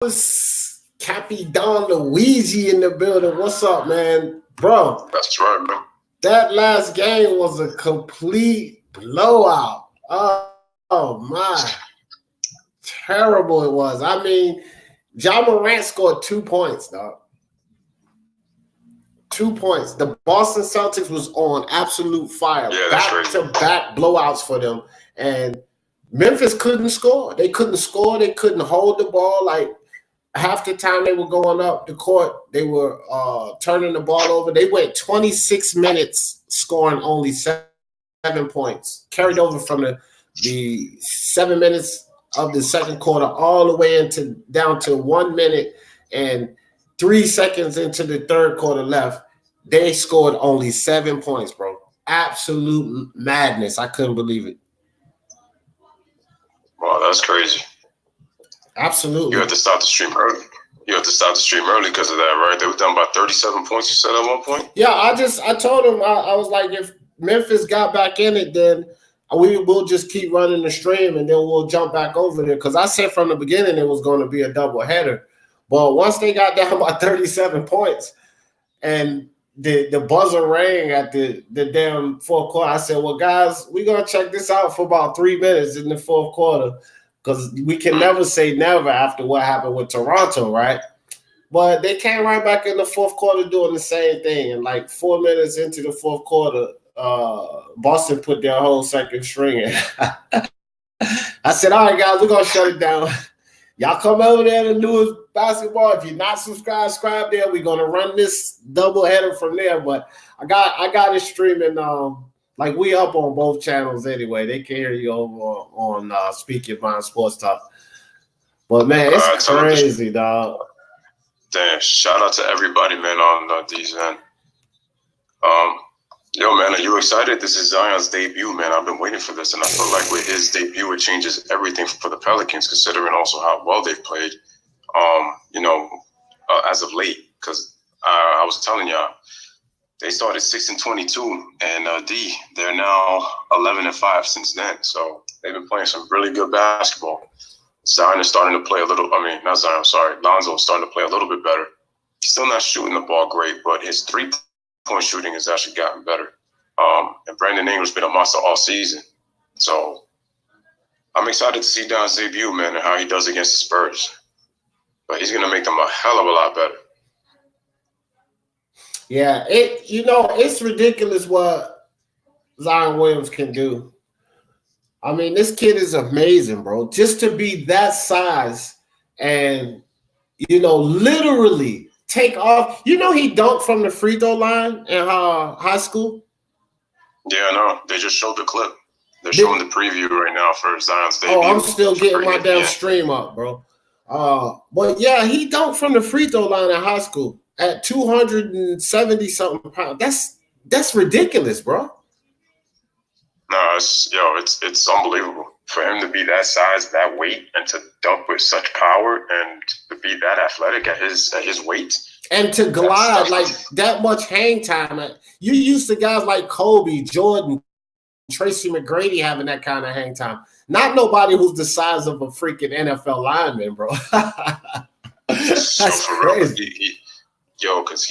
was Cappy Don Luigi in the building. What's up, man? Bro. That's right, man. That last game was a complete blowout. Oh my. Terrible it was. I mean, Ja Morant scored 2 points, dog. 2 points. The Boston Celtics was on absolute fire. Yeah, back-to-back blowouts for them. And Memphis couldn't score. They couldn't score. They couldn't hold the ball. Like, half the time they were going up the court, they were turning the ball over. They went 26 minutes scoring only 7 points. Carried over from the 7 minutes of the second quarter all the way down to 1 minute and 3 seconds into the third quarter left. They scored only 7 points, bro. Absolute madness. I couldn't believe it. Wow, that's crazy. Absolutely. You have to stop the stream early. Because of that, right? They were down by 37 points, you said at one point? Yeah, I told him, I was like, if Memphis got back in it, then we'll just keep running the stream and then we'll jump back over there. Because I said from the beginning it was going to be a doubleheader. But once they got down by 37 points and the buzzer rang at the damn fourth quarter, I said, well, guys, we're going to check this out for about 3 minutes in the fourth quarter because we can never say never after what happened with Toronto, right? But they came right back in the fourth quarter doing the same thing. And like 4 minutes into the fourth quarter, Boston put their whole second string in. I said, all right, guys, we're going to shut it down. Y'all come over there to Louis basketball. If you're not subscribe there. We're gonna run this doubleheader from there. But I got it streaming. Like we up on both channels anyway. They can hear you over on Speak Your Mind Sports Talk. But man, it's crazy, dog. Damn! Shout out to everybody, man, on D's end. Yo, man, are you excited? This is Zion's debut, man. I've been waiting for this, and I feel like with his debut, it changes everything for the Pelicans, considering also how well they've played, as of late. Because I was telling y'all, they started 6-22, and they're now 11-5 since then. So they've been playing some really good basketball. Zion is starting to play a little. Not Zion. Sorry, Lonzo is starting to play a little bit better. He's still not shooting the ball great, but his three-point shooting has actually gotten better. And Brandon Ingram's been a monster all season. So I'm excited to see Don's debut, man, and how he does against the Spurs. But he's going to make them a hell of a lot better. Yeah, it's ridiculous what Zion Williams can do. I mean, this kid is amazing, bro. Just to be that size and, literally take off. He dunked from the free throw line in high school. Yeah, I know. They just showed the clip. They're showing the preview right now for Zion's debut. Oh, I'm still getting my damn stream up, bro. But yeah, he dunked from the free throw line in high school at 270 something pounds. That's ridiculous, bro. No, it's unbelievable for him to be that size, that weight, and to dunk with such power, and to be that athletic at his weight. And to glide like that much hang time. You used to guys like Kobe, Jordan, Tracy McGrady having that kind of hang time. Not nobody who's the size of a freaking NFL lineman, bro. That's crazy. Because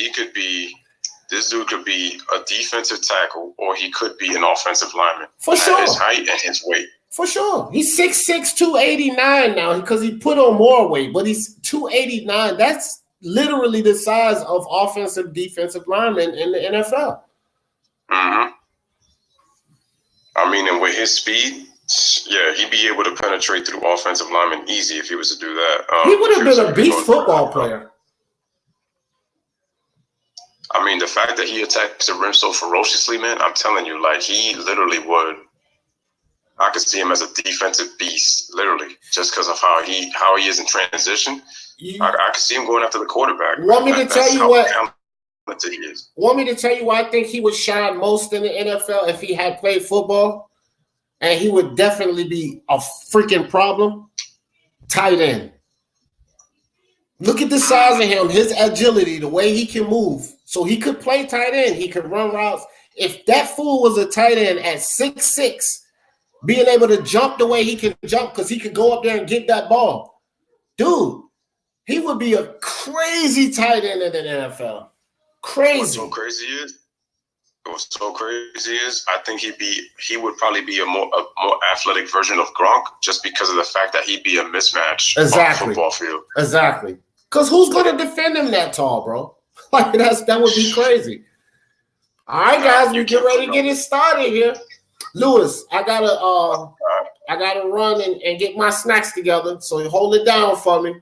this dude could be a defensive tackle or he could be an offensive lineman. For sure. His height and his weight. For sure. He's 6'6", 289 now because he put on more weight, but he's 289. That's literally the size of offensive, defensive linemen in the NFL. Mm-hmm. And with his speed, yeah, he'd be able to penetrate through offensive linemen easy if he was to do that. He would have been a beast football player. The fact that he attacks the rim so ferociously, man, I'm telling you, like, he literally would. I could see him as a defensive beast, literally, just because of how he is in transition. I could see him going after the quarterback. Want me to tell you what? He is. Want me to tell you what I think he would shine most in the NFL if he had played football, and he would definitely be a freaking problem. Tight end. Look at the size of him, his agility, the way he can move. So he could play tight end. He could run routes. If that fool was a tight end at 6'6", being able to jump the way he can jump because he could go up there and get that ball. Dude, He would be a crazy tight end in the NFL. Crazy. What's so crazy is I think he would probably be a more athletic version of Gronk just because of the fact that he'd be a mismatch on the football field. Exactly. Because who's going to defend him that tall, bro? Like that would be crazy. All right, guys, we get ready to get it started here. Louis, I gotta run and get my snacks together. So hold it down for me.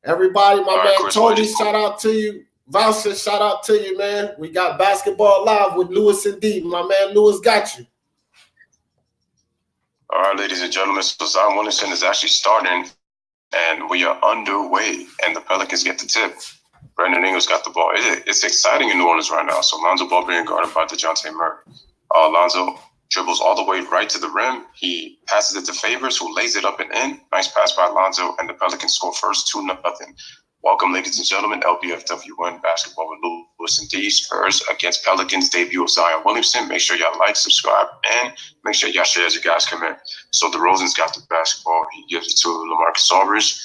Everybody, my man Chris, Toby, shout out to you. Voucher, shout out to you, man. We got Basketball Live with Louis and Dee. My man Louis got you. All right, ladies and gentlemen, so Zion Williamson is actually starting, and we are underway, and the Pelicans get the tip. Brandon Ingram's got the ball. It's exciting in New Orleans right now. So Lonzo Ball being guarded by DeJounte Murray. Lonzo dribbles all the way right to the rim. He passes it to Favors, who lays it up and in. Nice pass by Lonzo, and the Pelicans score first 2-0. Welcome, ladies and gentlemen, LBFWN basketball with Louis and Dee. Spurs against Pelicans, debut of Zion Williamson. Make sure y'all like, subscribe, and make sure y'all share as you guys come in. So DeRozan's got the basketball. He gives it to LaMarcus Aldridge.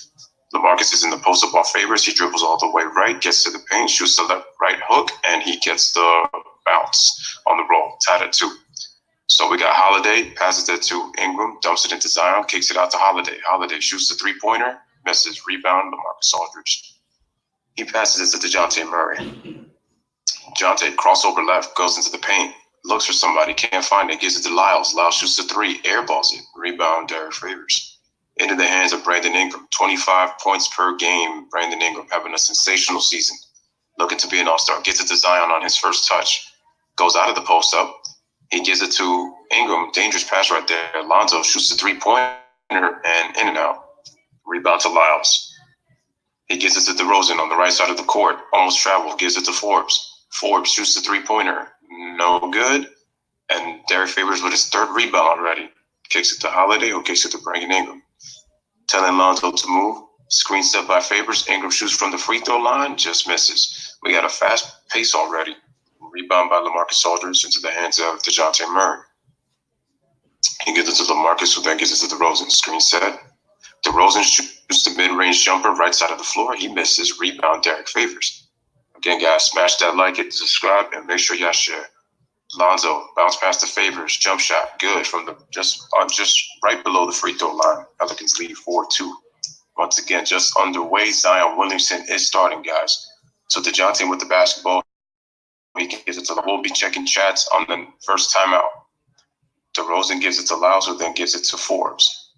LaMarcus is in the post up off Favors. He dribbles all the way right, gets to the paint, shoots the left right hook, and he gets the bounce on the roll, tied at 2. So we got Holiday, passes it to Ingram, dumps it into Zion, kicks it out to Holiday. Holiday shoots the three-pointer, misses, rebound, LaMarcus Aldridge. He passes it to DeJounte Murray. DeJounte, crossover left, goes into the paint, looks for somebody, can't find it, gives it to Lyles. Lyles shoots the 3, airballs it, rebound, Derek Favors. Into the hands of Brandon Ingram. 25 points per game. Brandon Ingram having a sensational season. Looking to be an all-star. Gets it to Zion on his first touch. Goes out of the post-up. He gives it to Ingram. Dangerous pass right there. Lonzo shoots the three-pointer and in and out. Rebound to Lyles. He gives it to DeRozan on the right side of the court. Almost traveled. Gives it to Forbes. Forbes shoots the three-pointer. No good. And Derek Favors with his 3rd rebound already. Kicks it to Holiday, who kicks it to Brandon Ingram. Telling Lonzo to move. Screen set by Favors. Ingram shoots from the free throw line. Just misses. We got a fast pace already. Rebound by LaMarcus Aldridge into the hands of DeJounte Murray. He gives it to LaMarcus, who then gives it to DeRozan. Screen set. DeRozan shoots the mid-range jumper right side of the floor. He misses. Rebound, Derek Favors. Again, guys, smash that like it, subscribe, and make sure y'all share. Lonzo bounce past the Favors, jump shot, good from the just right below the free throw line. Pelicans lead 4-2. Once again, just underway. Zion Williamson is starting, guys. So DeJounte with the basketball. He gives it to we'll be checking chats on the first timeout. DeRozan gives it to Lyles, who then gives it to Forbes.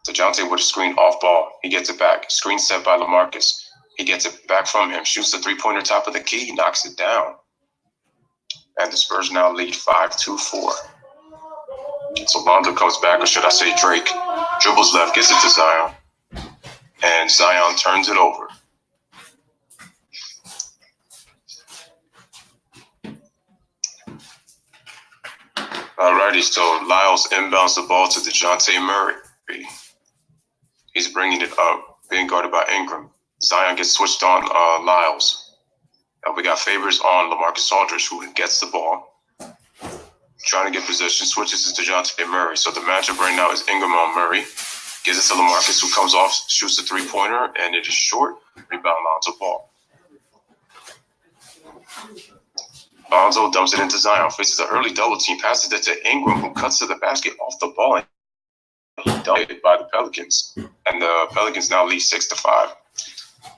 DeJounte with a screen off ball. He gets it back. Screen set by LaMarcus. He gets it back from him. Shoots the three-pointer top of the key. Knocks it down. And the Spurs now lead 5-4. So Lonzo comes back, or should I say Drake, dribbles left, gets it to Zion. And Zion turns it over. Alrighty, so Lyles inbounds the ball to DeJounte Murray. He's bringing it up, being guarded by Ingram. Zion gets switched on Lyles. We got Favors on LaMarcus Aldridge, who gets the ball. Trying to get possession, switches to DeJounte Murray. So the matchup right now is Ingram on Murray. Gives it to LaMarcus, who comes off, shoots the three-pointer, and it is short. Rebound Lonzo Ball. Lonzo dumps it into Zion, faces an early double team, passes it to Ingram, who cuts to the basket off the ball. And he dominated by the Pelicans. And the Pelicans now lead 6-5.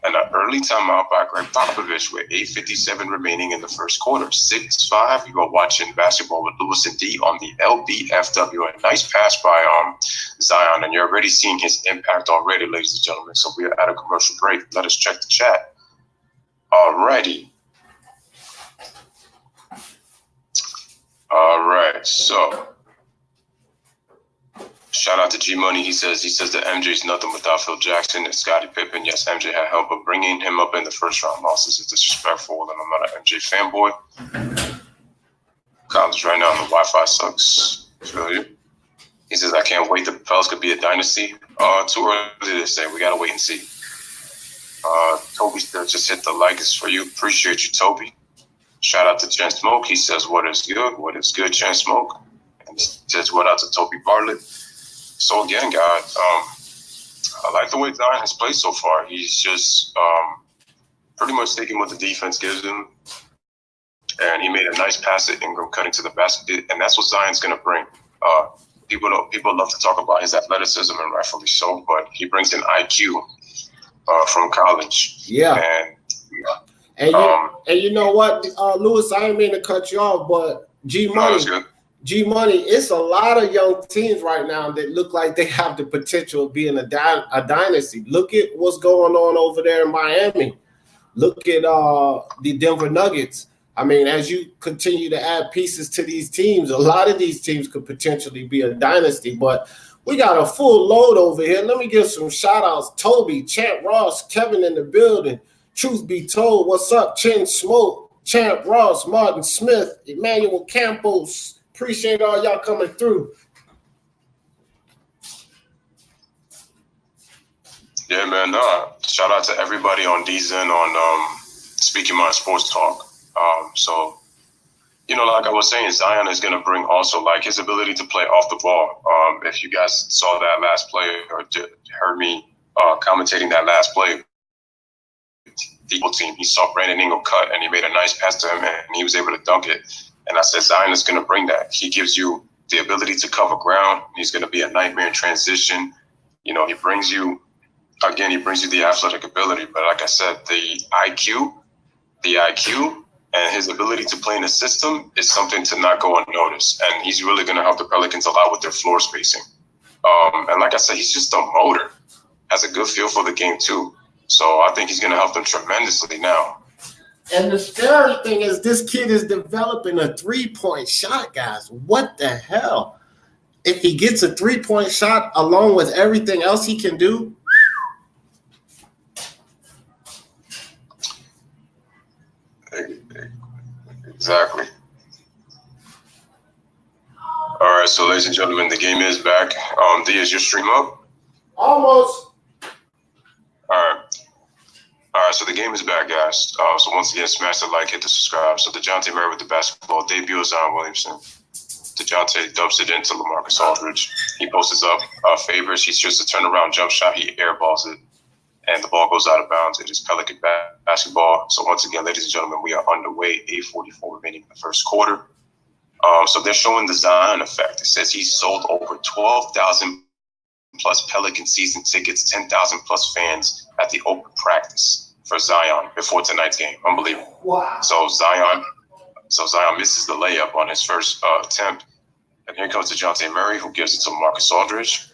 And an early timeout by Greg Popovich with 8:57 remaining in the first quarter. 6-5. You are watching basketball with Louis and Dee on the LBFW. A nice pass by Zion, and you're already seeing his impact already, ladies and gentlemen. So we are at a commercial break. Let us check the chat. Alrighty. All right. So shout out to G Money. He says that MJ's nothing without Phil Jackson and Scottie Pippen. Yes, MJ had help, but bringing him up in the first round losses is disrespectful, and I'm not an MJ fanboy. College right now, the Wi-Fi sucks. Feel you. He says, I can't wait. The Pelicans could be a dynasty. Too early to say. We gotta wait and see. Toby still just hit the like. It's for you. Appreciate you, Toby. Shout out to Chen Smoke. He says, what is good? What is good, Chen Smoke? And he says, what out to Toby Bartlett. So again, guys, I like the way Zion has played so far. He's just pretty much taking what the defense gives him. And he made a nice pass at Ingram cutting to the basket. And that's what Zion's going to bring. People love to talk about his athleticism, and rightfully so, but he brings an IQ from college. Yeah. And you know what, Louis, I didn't mean to cut you off, but G-Money, it's a lot of young teams right now that look like they have the potential of being a dynasty. Look at what's going on over there in Miami. Look at the Denver Nuggets. I mean, as you continue to add pieces to these teams, a lot of these teams could potentially be a dynasty. But we got a full load over here. Let me give some shout-outs. Toby, Champ Ross, Kevin in the building. Truth be told, what's up? Chin Smoke, Champ Ross, Martin Smith, Emmanuel Campos. Appreciate all y'all coming through. Yeah, man. Shout out to everybody on DZN on Speaking My Sports Talk. So, you know, like I was saying, Zion is going to bring also like his ability to play off the ball. If you guys saw that last play or heard me commentating that last play, the team, he saw Brandon Ingram cut and he made a nice pass to him and he was able to dunk it. And I said, Zion is going to bring that. He gives you the ability to cover ground. He's going to be a nightmare in transition. You know, he brings you the athletic ability. But like I said, the IQ and his ability to play in the system is something to not go unnoticed. And he's really going to help the Pelicans a lot with their floor spacing. And like I said, he's just a motor. Has a good feel for the game too. So I think he's going to help them tremendously now. And the scary thing is this kid is developing a three-point shot, guys. What the hell? If he gets a three-point shot along with everything else he can do. Exactly. All right, so ladies and gentlemen, the game is back. Dee, is your stream up? Almost. All right, so the game is back, guys. So once again, smash the like, hit the subscribe. So DeJounte Murray with the basketball debut of Zion Williamson. DeJounte dumps it into LaMarcus Aldridge. He posts up Favors. He's just a turnaround jump shot. He airballs it, and the ball goes out of bounds. It is Pelican basketball. So once again, ladies and gentlemen, we are underway. 8:44 remaining in the first quarter. So they're showing the Zion effect. It says he sold over 12,000 plus Pelican season tickets, 10,000 plus fans at the open practice for Zion before tonight's game. Unbelievable. Wow. So Zion misses the layup on his first attempt. And here comes DeJounte Murray, who gives it to Marcus Aldridge,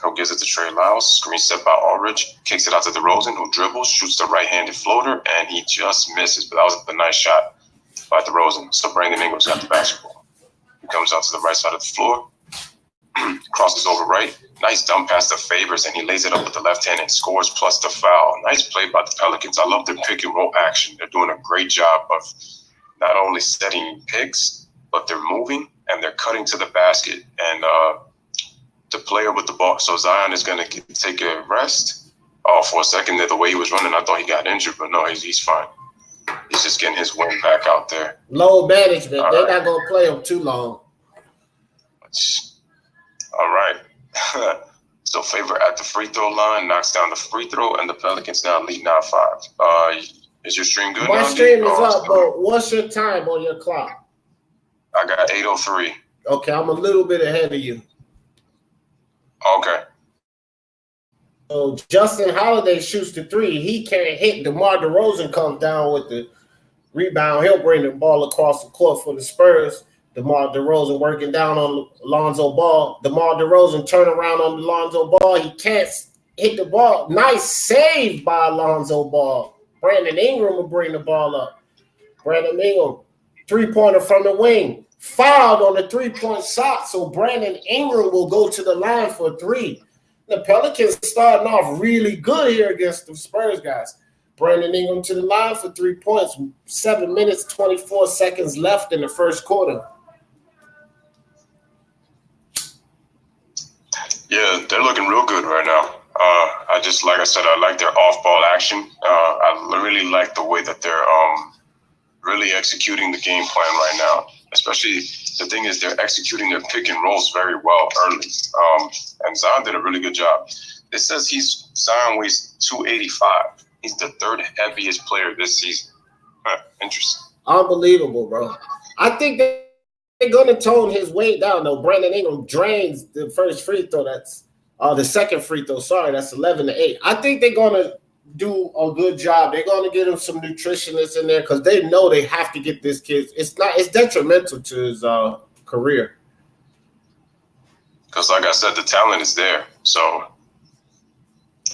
who gives it to Trey Lyles. Screen set by Aldridge, kicks it out to DeRozan, who dribbles, shoots the right-handed floater, and he just misses. But that was a nice shot by DeRozan. So Brandon Ingram's got the basketball. He comes out to the right side of the floor, crosses over right. Nice dump pass to Favors, and he lays it up with the left hand and scores plus the foul. Nice play by the Pelicans. I love their pick and roll action. They're doing a great job of not only setting picks, but they're moving and they're cutting to the basket. And the player with the ball, so Zion is going to take a rest. For a second there, the way he was running, I thought he got injured, but no, he's fine. He's just getting his wind back out there. Low management. They're not going to play him too long. All right. So Favor at the free throw line, knocks down the free throw, and the Pelicans now lead 9-5. Is your stream good? My stream is up, but what's your time on your clock? I got 8:03. Okay, I'm a little bit ahead of you. Okay. So Justin Holiday shoots the three. He can't hit. DeMar DeRozan comes down with the rebound. He'll bring the ball across the court for the Spurs. DeMar DeRozan working down on Lonzo Ball. DeMar DeRozan turn around on Lonzo Ball. He can't hit the ball. Nice save by Lonzo Ball. Brandon Ingram will bring the ball up. Brandon Ingram, three-pointer from the wing. Fouled on the three-point shot, so Brandon Ingram will go to the line for three. The Pelicans starting off really good here against the Spurs guys. Brandon Ingram to the line for 3 points. 7 minutes, 24 seconds left in the first quarter. Yeah, they're looking real good right now. Like I said, I like their off-ball action. I really like the way that they're really executing the game plan right now. Especially the thing is they're executing their pick and rolls very well early. And Zion did a really good job. It says Zion weighs 285. He's the third heaviest player this season. Interesting. Unbelievable, bro. I think they're going to tone his weight down, though. Brandon Ingram drains the first free throw. That's the second free throw. Sorry, that's 11-8. I think they're going to do a good job. They're going to get him some nutritionists in there because they know they have to get this kid. It's detrimental to his career. Because, like I said, the talent is there. So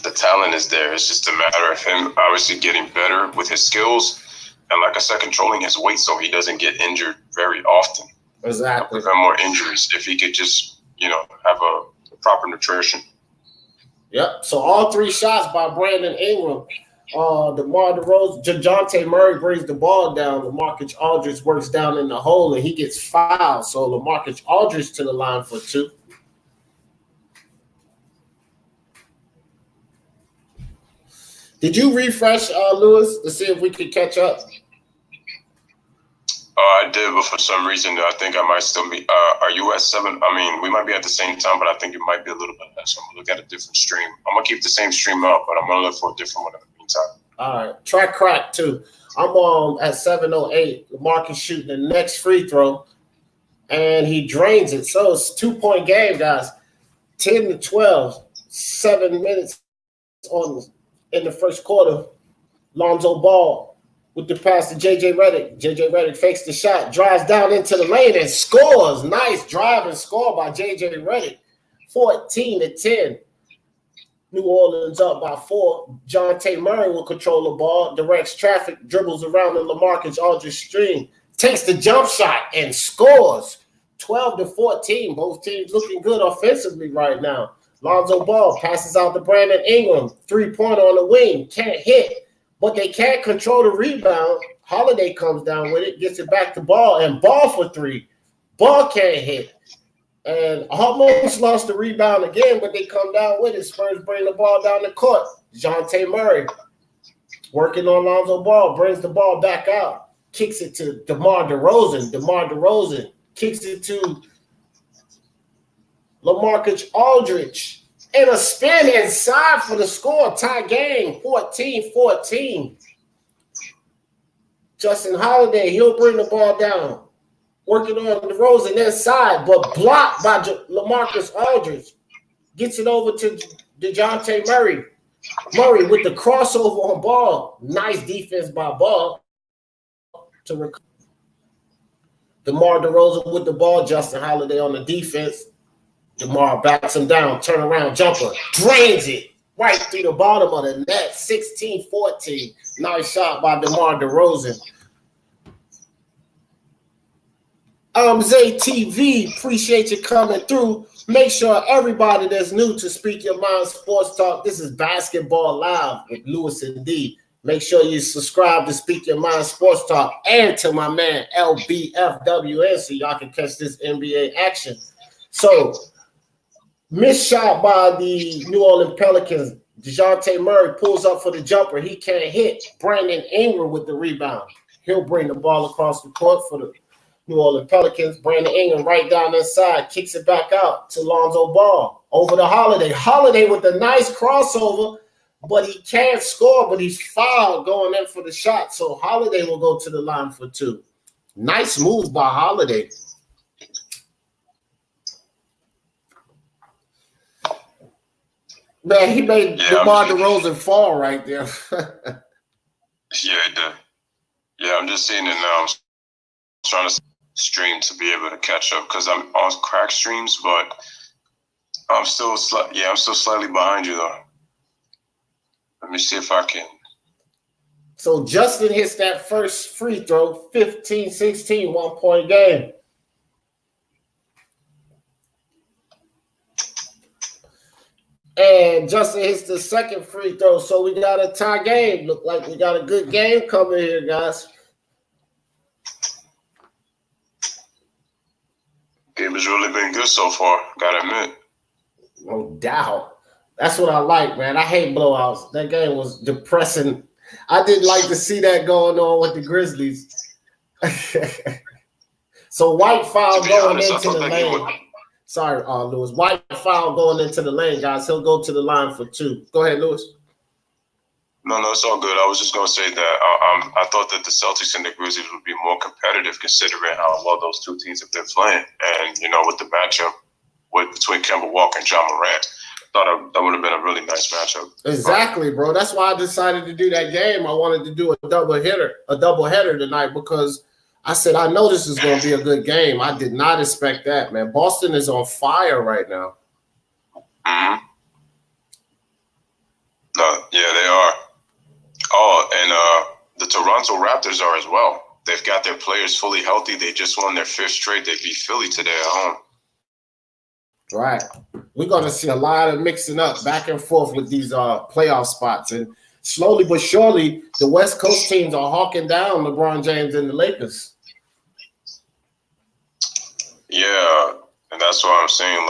the talent is there. It's just a matter of him obviously getting better with his skills and, like I said, controlling his weight so he doesn't get injured very often. Exactly. Prevent more injuries if he could just, have a proper nutrition. Yep. So all three shots by Brandon Ingram. DeMar DeRozan, DeJounte Murray brings the ball down. LaMarcus Aldridge works down in the hole and he gets fouled. So LaMarcus Aldridge to the line for 2. Did you refresh, Lewis, to see if we could catch up? I did, but for some reason, I think I might still be. Are you at 7? I mean, we might be at the same time, but I think it might be a little bit less. So I'm going to look at a different stream. I'm going to keep the same stream up, but I'm going to look for a different one in the meantime. All right. Try crack, too. I'm on at 7:08. LaMarcus shooting the next free throw, and he drains it. So it's a 2-point game, guys. 10-12. 7 minutes in the first quarter. Lonzo Ball with the pass to J.J. Redick. J.J. Redick fakes the shot, drives down into the lane, and scores. Nice drive and score by J.J. Redick. 14-10. New Orleans up by 4. DeJounte Murray will control the ball, directs traffic, dribbles around the LaMarcus Aldridge string, takes the jump shot, and scores. 12-14. Both teams looking good offensively right now. Lonzo Ball passes out to Brandon Ingram. 3-pointer on the wing. Can't hit. But they can't control the rebound. Holiday comes down with it, gets it back to Ball, and Ball for 3. Ball can't hit. And almost lost the rebound again, but they come down with it. Spurs bring the ball down the court. DeJounte Murray working on Lonzo Ball, brings the ball back out, kicks it to DeMar DeRozan. DeMar DeRozan kicks it to LaMarcus Aldridge. And a spin inside for the score. Tie game, 14-14. Justin Holiday, he'll bring the ball down. Working on DeRozan inside, but blocked by LaMarcus Aldridge. Gets it over to DeJounte Murray. Murray with the crossover on Ball. Nice defense by Ball. DeMar DeRozan with the ball. Justin Holiday on the defense. DeMar backs him down, turn around, jumper, drains it right through the bottom of the net, 16-14. Nice shot by DeMar DeRozan. Zay TV, appreciate you coming through. Make sure everybody that's new to Speak Your Mind Sports Talk, this is Basketball Live with Louis Dee. Make sure you subscribe to Speak Your Mind Sports Talk and to my man LBFWN so y'all can catch this NBA action. So, missed shot by the New Orleans Pelicans. DeJounte Murray pulls up for the jumper. He can't hit. Brandon Ingram with the rebound. He'll bring the ball across the court for the New Orleans Pelicans. Brandon Ingram right down inside. Kicks it back out to Lonzo Ball. Over to Holiday. Holiday with a nice crossover, but he can't score, but he's fouled going in for the shot. So Holiday will go to the line for 2. Nice move by Holiday. Man, he made DeMar DeRozan fall right there. Yeah, he did. Yeah, I'm just seeing it now. I'm trying to stream to be able to catch up because I'm on crack streams, but I'm still slightly behind you though. Let me see if I can. So Justin hits that first free throw, 15-16, 1-point game. And Justin hits the second free throw, so we got a tie game. Look like we got a good game coming here, guys. Game has really been good so far, gotta admit. No doubt. That's what I like, man. I hate blowouts. That game was depressing. I didn't like to see that going on with the Grizzlies. So White foul going into the lane. Sorry, Lewis. White foul going into the lane, guys. He'll go to the line for 2. Go ahead, Lewis. No, it's all good. I was just going to say that I thought that the Celtics and the Grizzlies would be more competitive considering how well those two teams have been playing. And, with the matchup between Kemba Walker and John Morant, I thought that would have been a really nice matchup. Exactly, bro. That's why I decided to do that game. I wanted to do a double header tonight because I said, I know this is going to be a good game. I did not expect that, man. Boston is on fire right now. Mm-hmm. No, yeah, they are. Oh, and the Toronto Raptors are as well. They've got their players fully healthy. They just won their 5th straight. They beat Philly today at home. Right. We're going to see a lot of mixing up back and forth with these playoff spots. And slowly but surely, the West Coast teams are hawking down LeBron James and the Lakers. Yeah, and that's why I'm saying,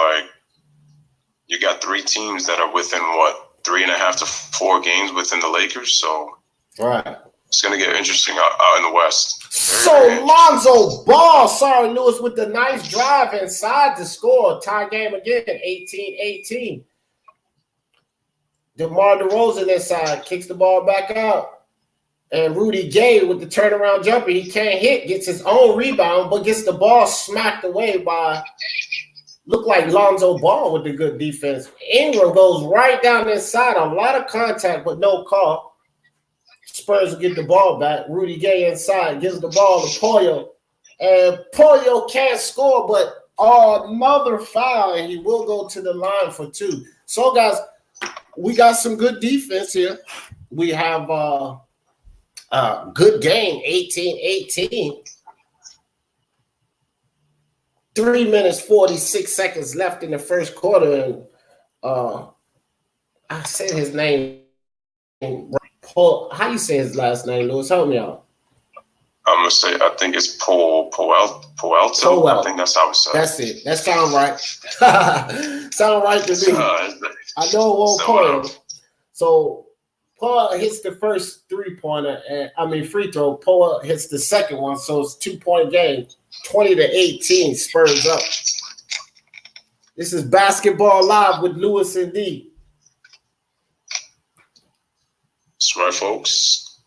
you got 3 teams that are within, 3.5 to 4 games within the Lakers, so right. It's going to get interesting out in the West. So Lonzo Ball, sorry, Lewis, with the nice drive inside to score. Tie game again, 18-18. DeMar DeRozan inside, kicks the ball back out. And Rudy Gay with the turnaround jumper, he can't hit, gets his own rebound, but gets the ball smacked away by, look like Lonzo Ball with the good defense. Ingram goes right down inside, a lot of contact, but no call. Spurs get the ball back. Rudy Gay inside, gives the ball to Poyo. And Poyo can't score, but another foul, and he will go to the line for 2. So, guys, we got some good defense here. We have a good game, 18-18. 3 minutes, 46 seconds left in the first quarter. And I said his name. Paul, how you say his last name, Lewis? Help me out. I'm going to say, I think it's Poelto. I think that's how it's said. That's it. That sounds right. Sound right to me. I know it won't Paul. So Paul hits the first three-pointer, free throw. Paul hits the second one, so it's 2-point game. 20-18, Spurs up. This is Basketball Live with Louis and Dee. That's right, folks.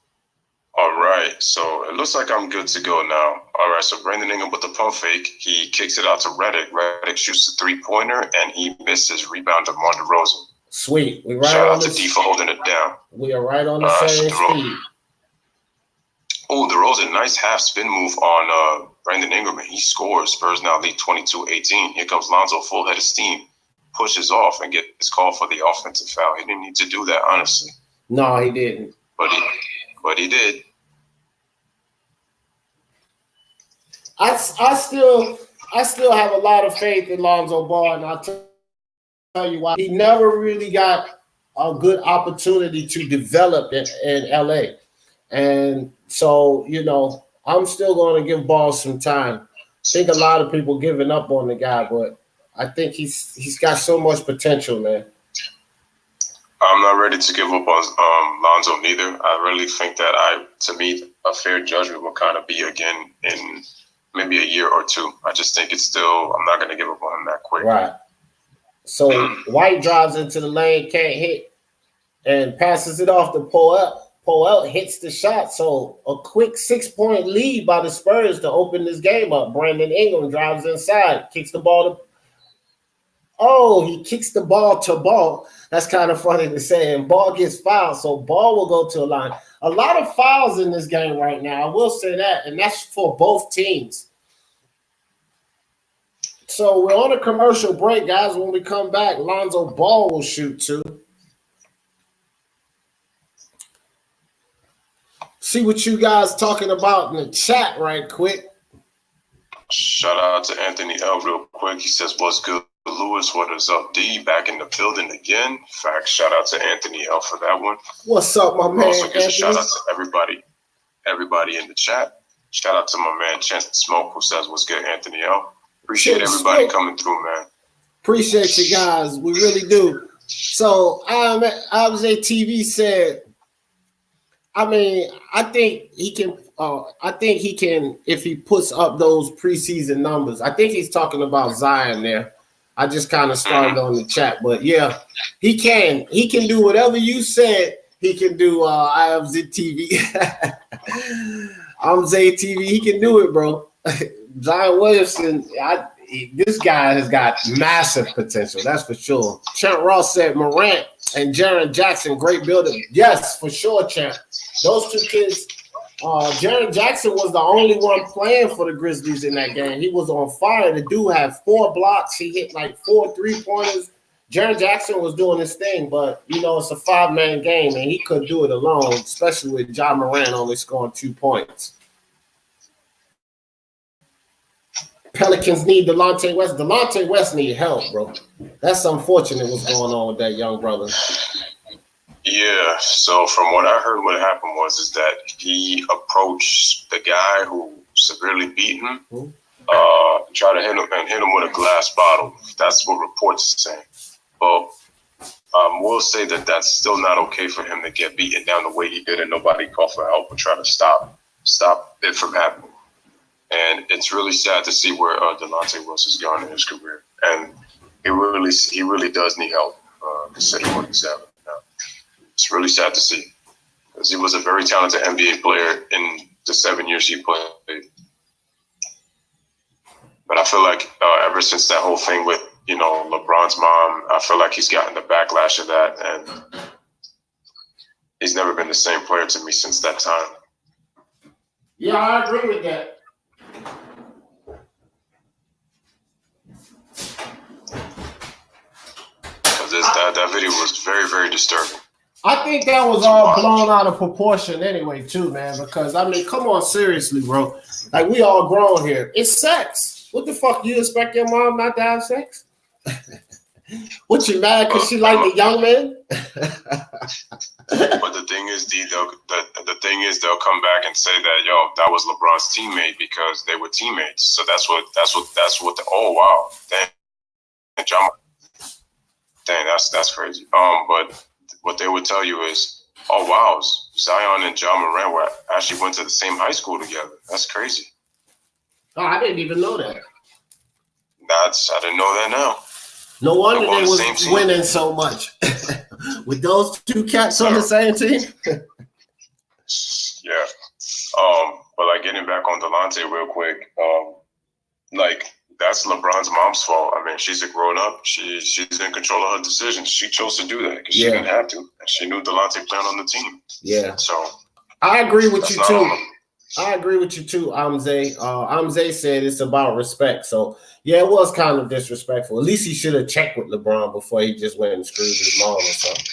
All right, so it looks like I'm good to go now. All right, so Brandon Ingram with the pump fake. He kicks it out to Redick. Redick shoots the 3-pointer, and he misses. Rebound to DeMar DeRozan. Sweet. We right Shout on out to D for holding it down. We are right on the same speed. Oh, DeRozan, nice half spin move on Brandon Ingram, and he scores. Spurs now lead 22-18. Here comes Lonzo, full head of steam. Pushes off and gets called for the offensive foul. He didn't need to do that, honestly. No, he didn't. But he did. I still have a lot of faith in Lonzo Ball, and I'll tell you why. He never really got a good opportunity to develop in LA. And so, I'm still going to give Ball some time. I think a lot of people giving up on the guy, but I think he's got so much potential, man. I'm not ready to give up on Lonzo neither. I really think that to me, a fair judgment will kind of be again in maybe a year or 2. I just think I'm not going to give up on him that quick. Right. So White drives into the lane, can't hit, and passes it off to Poel. Poel hits the shot. So a quick 6-point lead by the Spurs to open this game up. Brandon Ingram drives inside, kicks the ball to he kicks the ball to Ball. That's kind of funny to say. And Ball gets fouled, so Ball will go to a line. A lot of fouls in this game right now. I will say that, and that's for both teams. So we're on a commercial break, guys. When we come back, Lonzo Ball will shoot 2. See what you guys talking about in the chat right quick. Shout out to Anthony L real quick. He says, what's good, Lewis? What is up, D? Back in the building again. Fact, shout out to Anthony L for that one. What's up, my man? Also gives a shout out to everybody in the chat. Shout out to my man Chance the Smoke, who says, what's good, Anthony L. Appreciate everybody coming through, man. Appreciate you guys. We really do. So Observation TV said, I think he can. If he puts up those preseason numbers. I think he's talking about Zion there. I just kind of started on the chat, but yeah, he can do whatever you said. He can do. I am ZTV. I'm Zay TV. He can do it, bro. Zion Williamson. This guy has got massive potential. That's for sure. Champ Ross said Morant and Jaren Jackson, great builder. Yes, for sure, Champ. Those two kids. Jaren Jackson was the only one playing for the Grizzlies in that game. He was on fire. The dude had 4 blocks. He hit like 4 3-pointers. Jaren Jackson was doing his thing, but, it's a 5-man game, and he couldn't do it alone, especially with Ja Morant only scoring 2 points. Pelicans need Delonte West. Delonte West need help, bro. That's unfortunate what's going on with that young brother. Yeah, so from what I heard, what happened is that he approached the guy who severely beat him, tried to hit him with a glass bottle. That's what reports are saying. But we'll say that that's still not okay for him to get beaten down the way he did, and nobody called for help or try to stop it from happening. And it's really sad to see where Delonte West has gone in his career, and he really does need help, considering what he's having now. It's really sad to see, because he was a very talented NBA player in the 7 years he played. But I feel like ever since that whole thing with, LeBron's mom, I feel like he's gotten the backlash of that, and he's never been the same player to me since that time. Yeah, I agree with that. Because that video was very, very disturbing. I think that was all blown out of proportion anyway, too, man, because, come on, seriously, bro. Like, we all grown here. It's sex. What the fuck? You expect your mom not to have sex? What, you mad because she like the young men? But the thing is, they'll come back and say that, that was LeBron's teammate because they were teammates. So that's what oh, wow. Dang, that's crazy. But what they would tell you is, oh, wow, Zion and Ja Morant actually went to the same high school together. That's crazy. Oh, I didn't even know that. I didn't know that now. No wonder they was winning so much. With those two cats on the same team. Yeah. But like getting back on Delonte real quick, that's LeBron's mom's fault. She's a grown up. She's in control of her decisions. She chose to do that because she didn't have to. And she knew Delonte playing on the team. Yeah. So I agree with you too. Amze said it's about respect. So yeah, it was kind of disrespectful. At least he should have checked with LeBron before he just went and screwed his mom or something.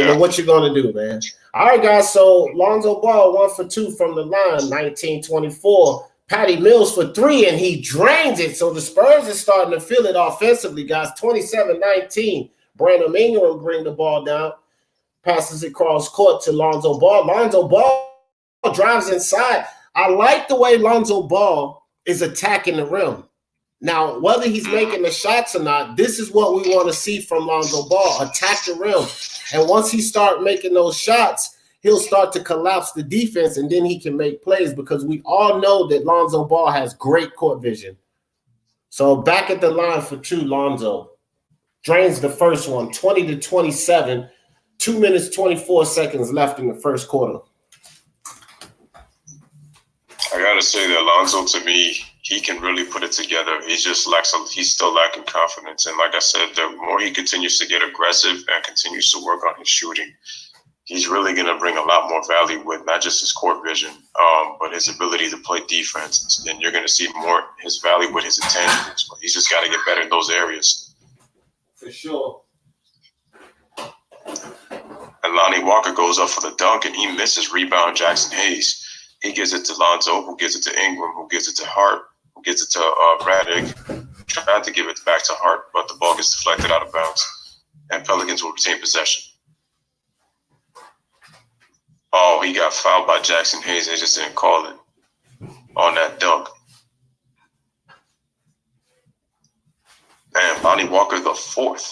But what you gonna do, man? All right, guys. So Lonzo Ball 1 for 2 from the line, 19-24. Patty Mills for 3, and he drains it. So the Spurs are starting to feel it offensively, guys. 27-19. Brandon Ingram bring the ball down, passes it cross court to Lonzo Ball. Lonzo Ball drives inside. I like the way Lonzo Ball is attacking the rim. Now, whether he's making the shots or not, this is what we want to see from Lonzo Ball, attack the rim. And once he starts making those shots, he'll start to collapse the defense, and then he can make plays because we all know that Lonzo Ball has great court vision. So back at the line for 2, Lonzo drains the first one, 20-27, 2 minutes, 24 seconds left in the first quarter. I gotta say that Lonzo, to me, he can really put it together. He's still lacking confidence. And like I said, the more he continues to get aggressive and continues to work on his shooting, he's really going to bring a lot more value with not just his court vision, but his ability to play defense. And you're going to see more his value with his intangibles. But he's just got to get better in those areas. For sure. And Lonnie Walker goes up for the dunk, and he misses rebound Jackson Hayes. He gives it to Lonzo, who gives it to Ingram, who gives it to Hart, who gives it to Radic. Tried to give it back to Hart, but the ball gets deflected out of bounds. And Pelicans will retain possession. Oh, he got fouled by Jackson Hayes. They just didn't call it on that dunk. Man, Lonnie Walker the 4th.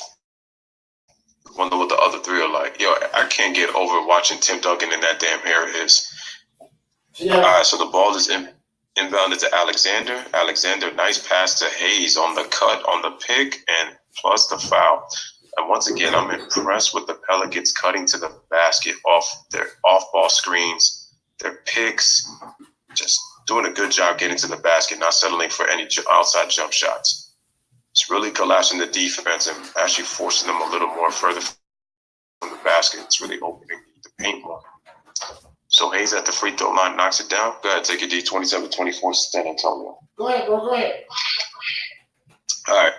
Wonder what the other 3 are like. Yo, I can't get over watching Tim Duncan in that damn hair is. Yeah. All right, so the ball is in Inbounded to Alexander. Alexander, nice pass to Hayes on the cut, on the pick, and plus the foul. And once again, I'm impressed with the Pelicans cutting to the basket off their off-ball screens, their picks, just doing a good job getting to the basket, not settling for any outside jump shots. It's really collapsing the defense and actually forcing them a little more further from the basket. It's really opening the paint more. So Hayes at the free throw line knocks it down. Go ahead, take it, D. 27-24, San Antonio. Go ahead, bro. Go ahead. All right.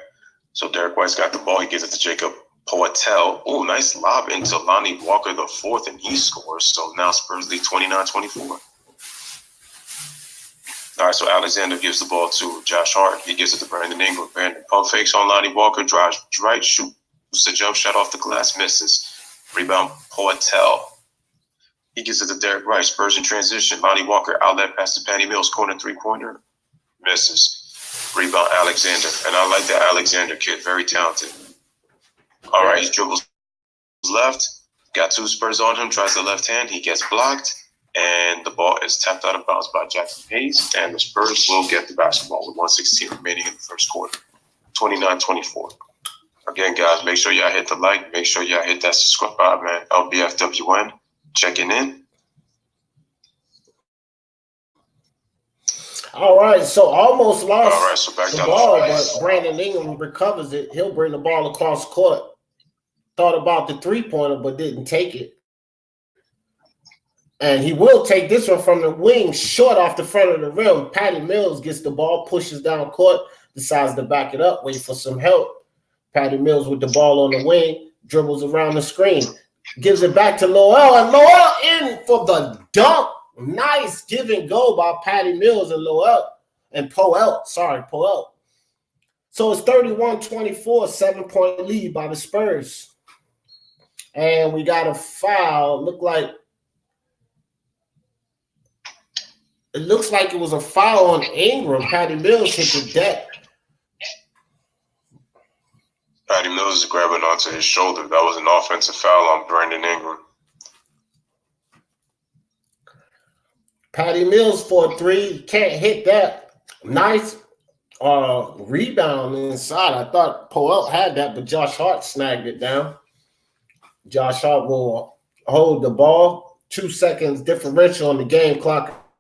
So Derek White's got the ball. He gives it to Jacob Poeltl. Oh, nice lob into Lonnie Walker, the fourth, and he scores. So now Spurs lead 29-24. All right, so Alexander gives the ball to Josh Hart. He gives it to Brandon Ingram. Brandon pump fakes on Lonnie Walker, drives right, shoots a jump shot off the glass, misses. Rebound, Poeltl. He gives it to Derek Wright. Spurs in transition. Lonnie Walker, outlet pass to Patty Mills, corner three-pointer, misses. Rebound, Alexander. And I like that Alexander kid, very talented. All right, he dribbles left, got two Spurs on him, tries the left hand. He gets blocked, and the ball is tapped out of bounds by Jackson Hayes, and the Spurs will get the basketball with 1:16 remaining in the first quarter, 29-24. Again, guys, make sure y'all hit the like. Make sure y'all hit that subscribe, man. LBFWN, checking in. All right, so almost lost All right, so back the down ball, the but Brandon Ingram recovers it. He'll bring the ball across court. Thought about the three-pointer, but didn't take it. And he will take this one from the wing, short off the front of the rim. Patty Mills gets the ball, pushes down court, decides to back it up, wait for some help. Patty Mills with the ball on the wing, dribbles around the screen, gives it back to Lowell, and Lowell in for the dunk. Nice give and go by Patty Mills and Lowell and Poeltl. So it's 31-24, 7-point lead by the Spurs. And we got a foul. It looks like it was a foul on Ingram. Patty Mills hit the deck. Patty Mills is grabbing onto his shoulder. That was an offensive foul on Brandon Ingram. Patty Mills for a three. Can't hit that. Nice rebound inside. I thought Poeltl had that, but Josh Hart snagged it down. Josh Hart will hold the ball. 2 seconds differential on the game clock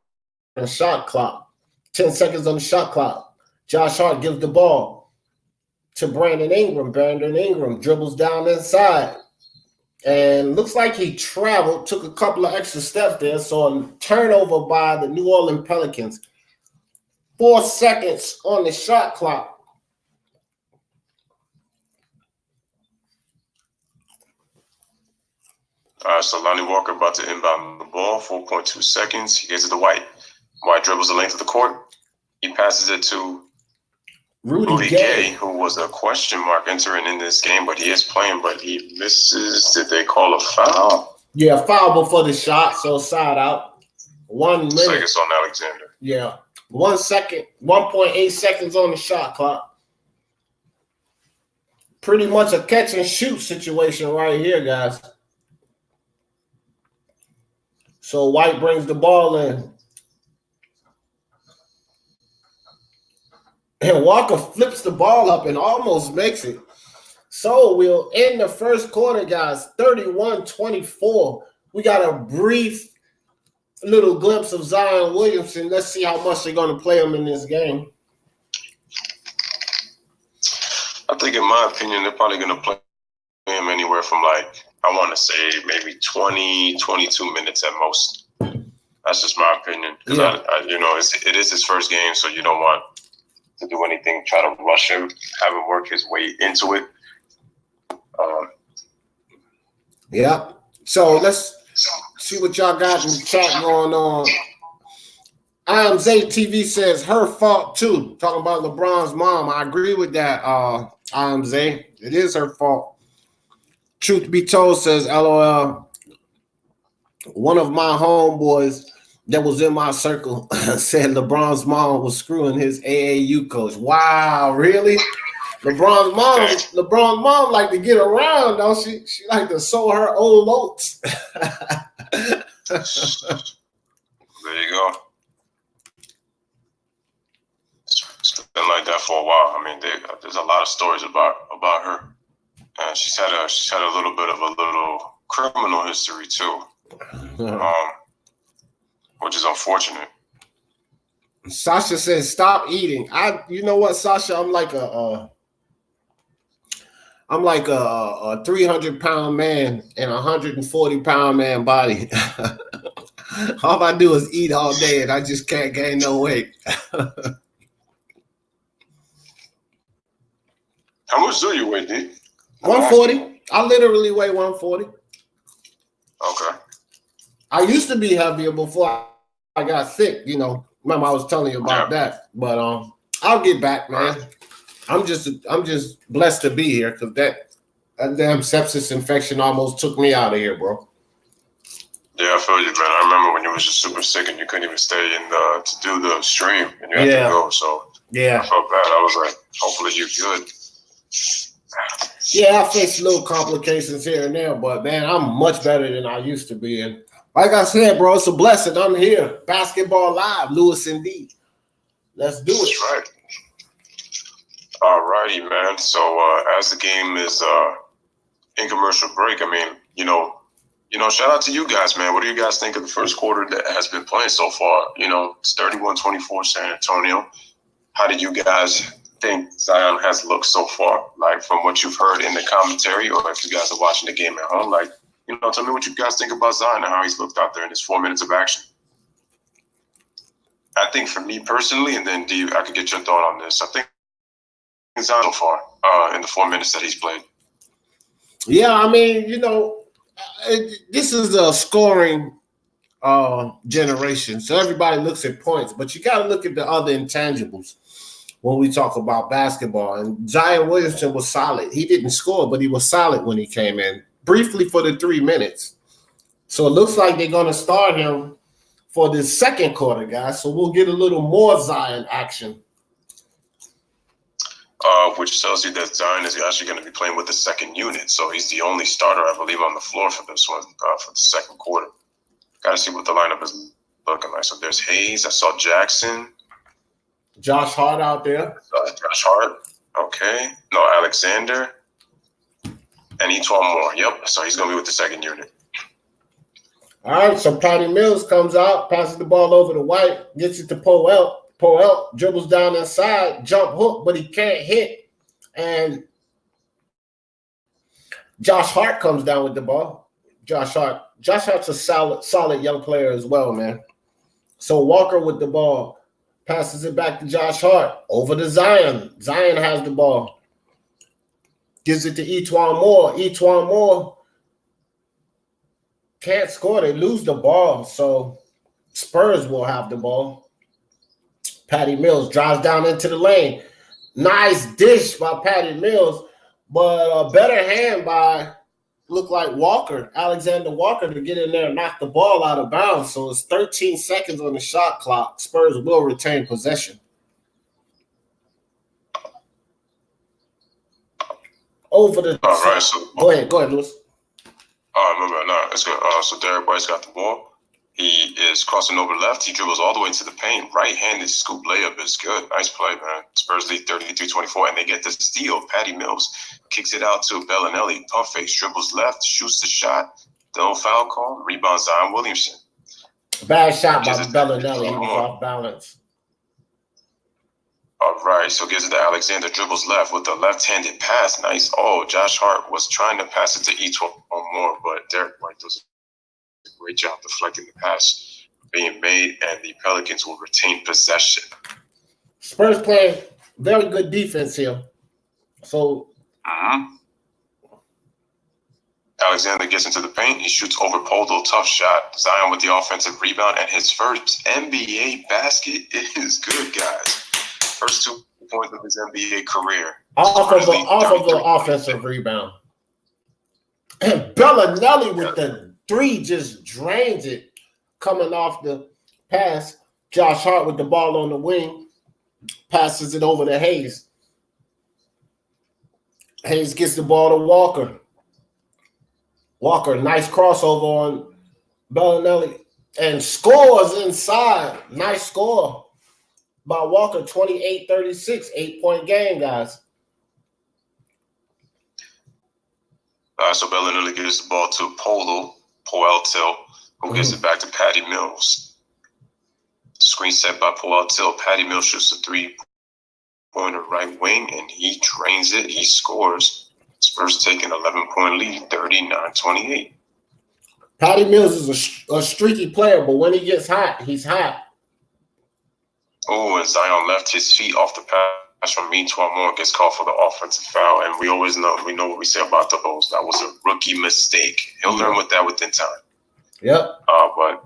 and shot clock. 10 seconds on the shot clock. Josh Hart gives the ball to Brandon Ingram. Brandon Ingram dribbles down inside. And looks like he traveled, took a couple of extra steps there. So a turnover by the New Orleans Pelicans. 4 seconds on the shot clock. All right, so Lonnie Walker about to inbound the ball, 4.2 seconds. He gives it to White. White dribbles the length of the court. He passes it to Rudy Gay, who was a question mark entering in this game, but he is playing, but he misses. Did they call a foul? Yeah, foul before the shot, so side out. 1 minute. Seconds on Alexander. Yeah. 1 second, 1.8 seconds on the shot clock. Pretty much a catch and shoot situation right here, guys. So White brings the ball in. And Walker flips the ball up and almost makes it. So we'll end the first quarter, guys, 31-24. We got a brief little glimpse of Zion Williamson. Let's see how much they're going to play him in this game. I think, in my opinion, they're probably going to play him anywhere from, like, I want to say maybe 20, 22 minutes at most. That's just my opinion. Because, it is his first game, so you don't want to do anything, try to rush him, have him work his way into it. Yeah. So let's see what y'all got in the chat going on. IMZ TV says her fault too. Talking about LeBron's mom. I agree with that, IMZ. It is her fault. Truth be told says LOL. One of my homeboys that was in my circle said LeBron's mom was screwing his AAU coach. Wow, really? LeBron's mom like to get around, don't she? She like to sow her old oats. There you go. for a while. I mean, there's a lot of stories about her. And she's had a little bit of a criminal history too, which is unfortunate. Sasha says, "Stop eating." You know what, Sasha? I'm like a 300-pound man in a 140-pound man body. All I do is eat all day, and I just can't gain no weight. How much do you weigh, D? 140. I literally weigh 140. Okay. I used to be heavier before I got sick. You know, remember I was telling you about that. But I'll get back, man. I'm just blessed to be here because that damn sepsis infection almost took me out of here, bro. Yeah, I feel you, man. I remember when you was just super sick and you couldn't even stay in to do the stream and you had to go. So yeah, I felt bad. I was like, hopefully you're good. Yeah, I faced little complications here and there, but man, I'm much better than I used to be. And like I said, bro, it's a blessing. I'm here. Basketball Live, Louis Dee. Let's do it. That's right. All righty, man. So as the game is in commercial break, I mean, you know, shout out to you guys, man. What do you guys think of the first quarter that has been playing so far? You know, it's 31-24 San Antonio. How did you guys think Zion has looked so far? Like from what you've heard in the commentary, or if you guys are watching the game at home, like, tell me what you guys think about Zion and how he's looked out there in his 4 minutes of action. I think for me personally, and then D, I could get your thought on this. I think Zion so far in the 4 minutes that he's played. Yeah, I mean, this is a scoring generation, so everybody looks at points, but you got to look at the other intangibles when we talk about basketball. And Zion Williamson was solid. He didn't score, but he was solid when he came in, briefly for the 3 minutes. So it looks like they're going to start him for the second quarter, guys. So we'll get a little more Zion action. Which tells you that Zion is actually going to be playing with the second unit. So he's the only starter, I believe, on the floor for this one, for the second quarter. Got to see what the lineup is looking like. So there's Hayes. I saw Jackson. Josh Hart out there. Josh Hart. Okay. No, Alexander. And Etuan Moore. Yep. So he's going to be with the second unit. All right. So Patty Mills comes out, passes the ball over to White, gets it to Poel, dribbles down inside, jump hook, but he can't hit. And Josh Hart comes down with the ball. Josh Hart's a solid young player as well, man. So Walker with the ball, passes it back to Josh Hart, over to Zion. Zion has the ball. Gives it to Etuan Moore. Etuan Moore can't score. They lose the ball. So Spurs will have the ball. Patty Mills drives down into the lane. Nice dish by Patty Mills, but a better hand by, look like Alexander Walker, to get in there and knock the ball out of bounds. So it's 13 seconds on the shot clock. Spurs will retain possession. Over the all right, so go ahead, Lewis. No, it's good. So Derek White's got the ball. He is crossing over left. He dribbles all the way into the paint. Right-handed scoop layup is good. Nice play, man. Spurs lead 33-24, and they get the steal. Patty Mills kicks it out to Bellinelli. Pump fakes, dribbles left, shoots the shot. No foul call. Rebound Zion Williamson. Bad shot by Bellinelli. He was off balance. All right, so gives it to Alexander. Dribbles left with the left-handed pass. Nice. Oh, Josh Hart was trying to pass it to Etuan Moore, but Derek White does a great job deflecting the pass being made, and the Pelicans will retain possession. Spurs playing very good defense here. So Alexander gets into the paint. He shoots over Poldo. Tough shot. Zion with the offensive rebound, and his first NBA basket is good, guys. First 2 points of his NBA career. Off of the offensive rebound. And Bellinelli with the 3 just drains it coming off the pass. Josh Hart with the ball on the wing passes it over to Hayes. Hayes gets the ball to Walker. Walker, nice crossover on Bellinelli and scores inside. Nice score by Walker, 28-36, 8-point game, guys. So Bellinelli gives the ball to Poeltel, who gives it back to Patty Mills. Screen set by Poeltel. Patty Mills shoots a three-pointer right wing, and he drains it. He scores. Spurs take an 11-point lead, 39-28. Patty Mills is a streaky player, but when he gets hot, he's hot. Oh, and Zion left his feet off the pass from Antoine Moore, gets called for the offensive foul. And we know what we say about those. That was a rookie mistake. He'll learn with that within time. Yep. But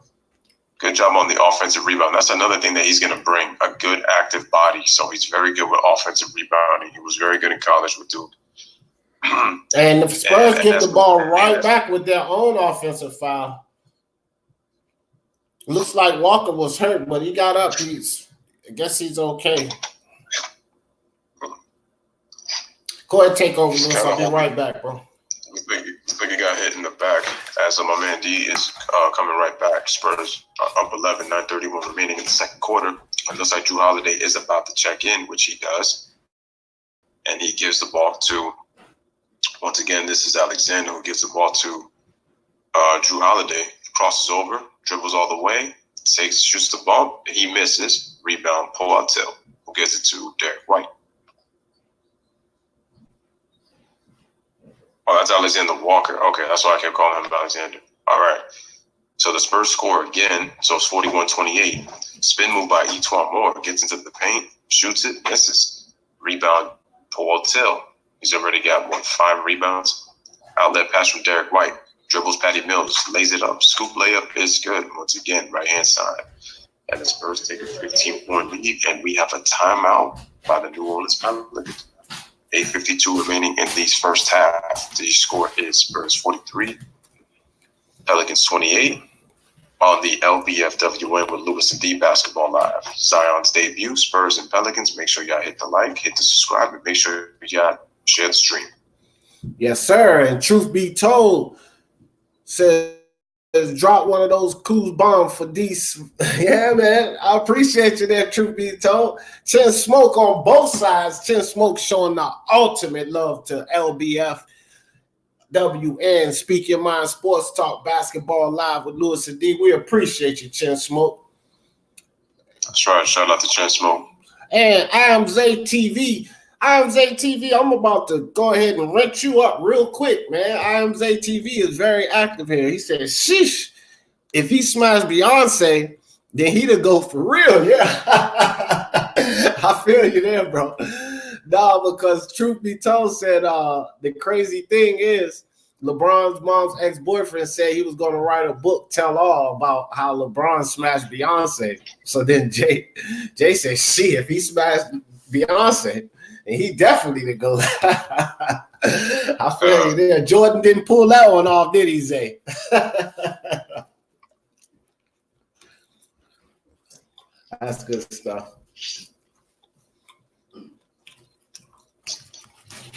good job on the offensive rebound. That's another thing that he's going to bring, a good active body. So he's very good with offensive rebounding. He was very good in college with Duke. And the Spurs get the ball right back with their own offensive foul. Looks like Walker was hurt, but he got up. I guess he's okay. Go ahead, take over, Lewis. I'll be right back, bro. Looks like he got hit in the back as my man D is coming right back. Spurs up 11, 9:31 remaining in the second quarter. It looks like Drew Holiday is about to check in, which he does. And he gives the ball to, once again, this is Alexander who gives the ball to Drew Holiday. Crosses over, dribbles all the way, shoots the bump. He misses. Rebound, Poeltel, who gets it to Derek White. Oh, that's Alexander Walker. Okay, that's why I kept calling him Alexander. All right. So the Spurs score again. So it's 41-28. Spin move by Antoine Moore. Gets into the paint, shoots it, misses. Rebound, Poeltel. He's already got, 5 rebounds? Outlet pass from Derek White. Dribbles Patty Mills. Lays it up. Scoop layup is good. Once again, right-hand side. And the Spurs take a 15-point lead. And we have a timeout by the New Orleans Pelicans. 8:52 remaining in the first half. The score is Spurs 43, Pelicans 28 on the LBFWN with Louis Dee Basketball Live. Zion's debut, Spurs and Pelicans. Make sure y'all hit the like, hit the subscribe, and make sure y'all share the stream. Yes, sir. And truth be told, says drop one of those cool bombs for these. Yeah, man. I appreciate you there, truth be told. Chin Smoke on both sides. Chin Smoke showing the ultimate love to LBFWN. Speak Your Mind Sports Talk Basketball Live with Louis Dee. We appreciate you, Chin Smoke. That's right. Shout out to Chin Smoke. And IMZ TV. IMZ TV, I'm about to go ahead and rent you up real quick, man. IMZ TV is very active here. He said, sheesh, if he smashed Beyonce, then he'd go for real. Yeah. I feel you there, bro. No, because truth be told, said the crazy thing is LeBron's mom's ex-boyfriend said he was going to write a book, tell all about how LeBron smashed Beyonce. So then Jay said, see, if he smashed Beyonce, and he definitely did go. I feel you there. Jordan didn't pull that one off, did he, Zay? That's good stuff.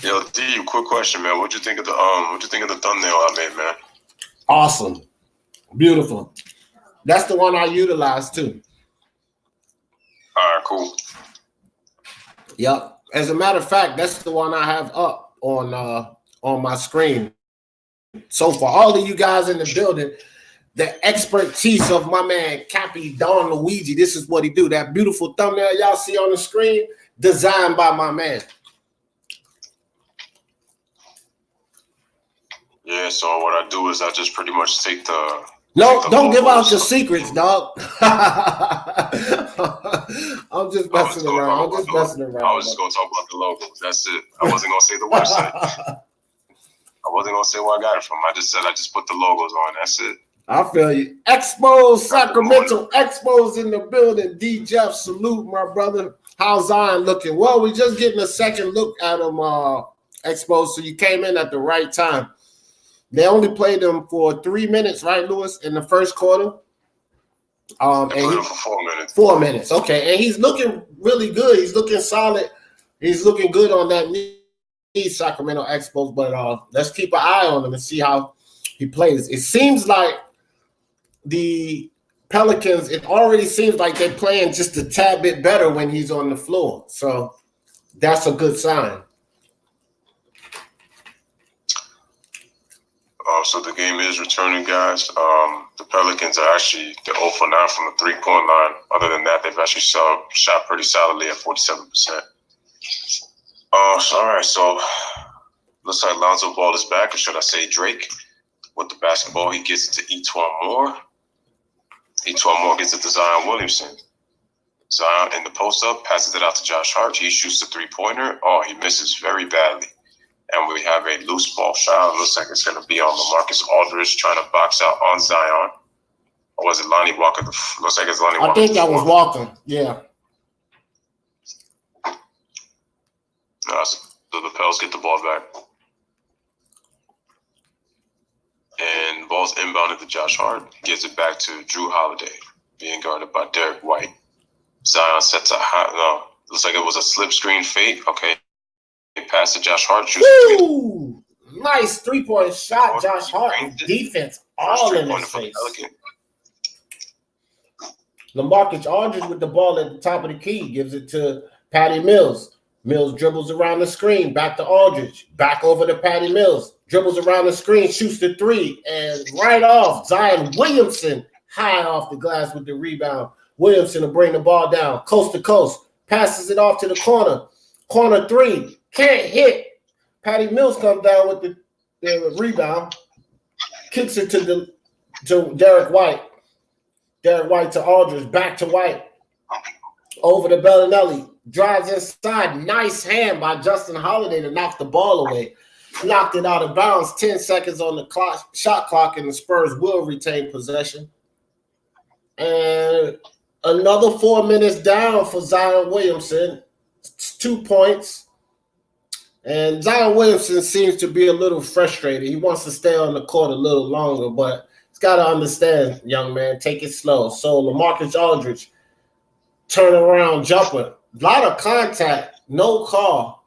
Yo, D, quick question, man. What'd you think of the thumbnail I made, man? Awesome. Beautiful. That's the one I utilized too. All right, cool. Yep. As a matter of fact, that's the one I have up on my screen. So for all of you guys in the building, the expertise of my man Cappy Don Luigi, this is what he do. That beautiful thumbnail y'all see on the screen, designed by my man. Yeah, so what I do is I just pretty much take the... No, don't give out your secrets, dog. I'm just messing around. I was just going to talk about the logos. That's it. I wasn't going to say the website. I wasn't going to say where I got it from. I just said I just put the logos on. That's it. I feel you. Expos, Sacramento Expos in the building. D. Jeff, salute, my brother. How's Zion looking? Well, we're just getting a second look at him, Expos, so you came in at the right time. They only played him for 3 minutes, right, Lewis, in the first quarter? They played him for 4 minutes. 4 minutes, okay. And he's looking really good. He's looking solid. He's looking good on that knee, Sacramento Expos. But let's keep an eye on him and see how he plays. It seems like the Pelicans, it already seems like they're playing just a tad bit better when he's on the floor. So that's a good sign. So the game is returning, guys. The Pelicans are actually they're 0 for 9 from the 3-point line. Other than that, they've actually shot pretty solidly at 47%. All right, so looks like Lonzo Ball is back, or should I say Drake, with the basketball. He gets it to Etwan Moore. Etwan Moore gets it to Zion Williamson. Zion in the post-up, passes it out to Josh Hart. He shoots the three-pointer. Oh, he misses very badly. And we have a loose ball shot. It looks like it's going to be on LaMarcus Aldridge trying to box out on Zion. Or was it Lonnie Walker? Looks like it's Lonnie Walker. I think that was Walker, yeah. So the Pels get the ball back. And ball's inbounded to Josh Hart. Gives it back to Drew Holiday, being guarded by Derek White. Zion sets a high. No, looks like it was a slip screen fake. Okay. Pass to Josh Hart. Woo! Nice 3-point shot, Josh Hart. Defense all in his face. LaMarcus Aldridge with the ball at the top of the key. Gives it to Patty Mills. Mills dribbles around the screen. Back to Aldridge. Back over to Patty Mills. Dribbles around the screen. Shoots the three. And right off, Zion Williamson high off the glass with the rebound. Williamson will bring the ball down. Coast to coast. Passes it off to the corner. Corner three. Can't hit. Patty Mills comes down with the rebound. Kicks it to Derek White. Derek White to Aldridge. Back to White. Over to Bellinelli. Drives inside. Nice hand by Justin Holiday to knock the ball away. Knocked it out of bounds. 10 seconds on the shot clock, and the Spurs will retain possession. And another 4 minutes down for Zion Williamson. 2 points. And Zion Williamson seems to be a little frustrated. He wants to stay on the court a little longer, but he's got to understand, young man, take it slow. So LaMarcus Aldridge, turn around jumper. A lot of contact, no call.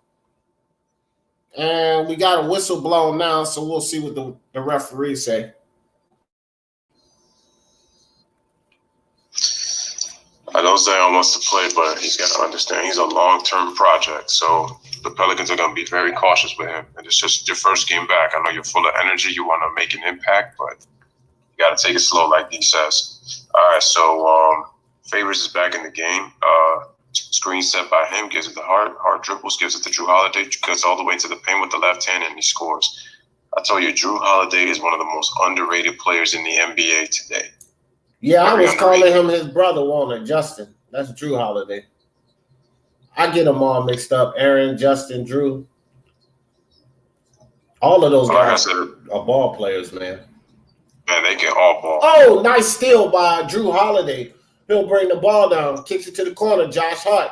And we got a whistle blown now, so we'll see what the referees say. I know Zion wants to play, but he's got to understand he's a long-term project. So the Pelicans are going to be very cautious with him. And it's just your first game back. I know you're full of energy. You want to make an impact, but you got to take it slow, like Dee says. All right, so Favors is back in the game. Screen set by him, gives it to Hart. Hart dribbles, gives it to Drew Holiday, cuts all the way to the paint with the left hand, and he scores. I told you, Drew Holiday is one of the most underrated players in the NBA today. Yeah, I was calling him his brother, Warner, Justin. That's Drew Holiday. I get them all mixed up. Aaron, Justin, Drew. All of those guys are ball players, man. Man, they can all ball. Oh, nice steal by Drew Holiday. He'll bring the ball down, kicks it to the corner. Josh Hart.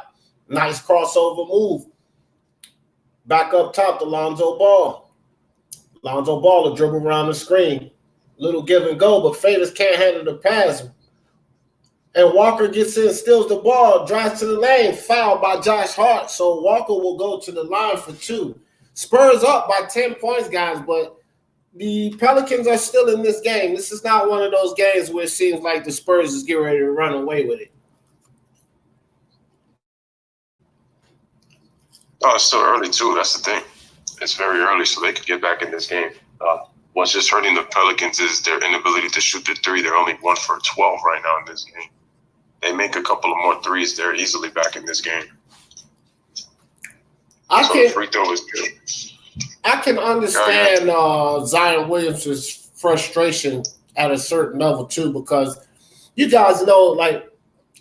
Nice crossover move. Back up top to Lonzo Ball. Lonzo Ball will dribble around the screen. Little give and go, but Favors can't handle the pass. And Walker gets in, steals the ball, drives to the lane, fouled by Josh Hart. So Walker will go to the line for 2. Spurs up by 10 points, guys, but the Pelicans are still in this game. This is not one of those games where it seems like the Spurs is getting ready to run away with it. Oh, it's still early, too. That's the thing. It's very early, so they could get back in this game. What's just hurting the Pelicans is their inability to shoot the three. They're only 1 for 12 right now in this game. They make a couple of more threes, they're easily back in this game. The free throw is good. I can understand Zion Williamson's frustration at a certain level too, because you guys know, like,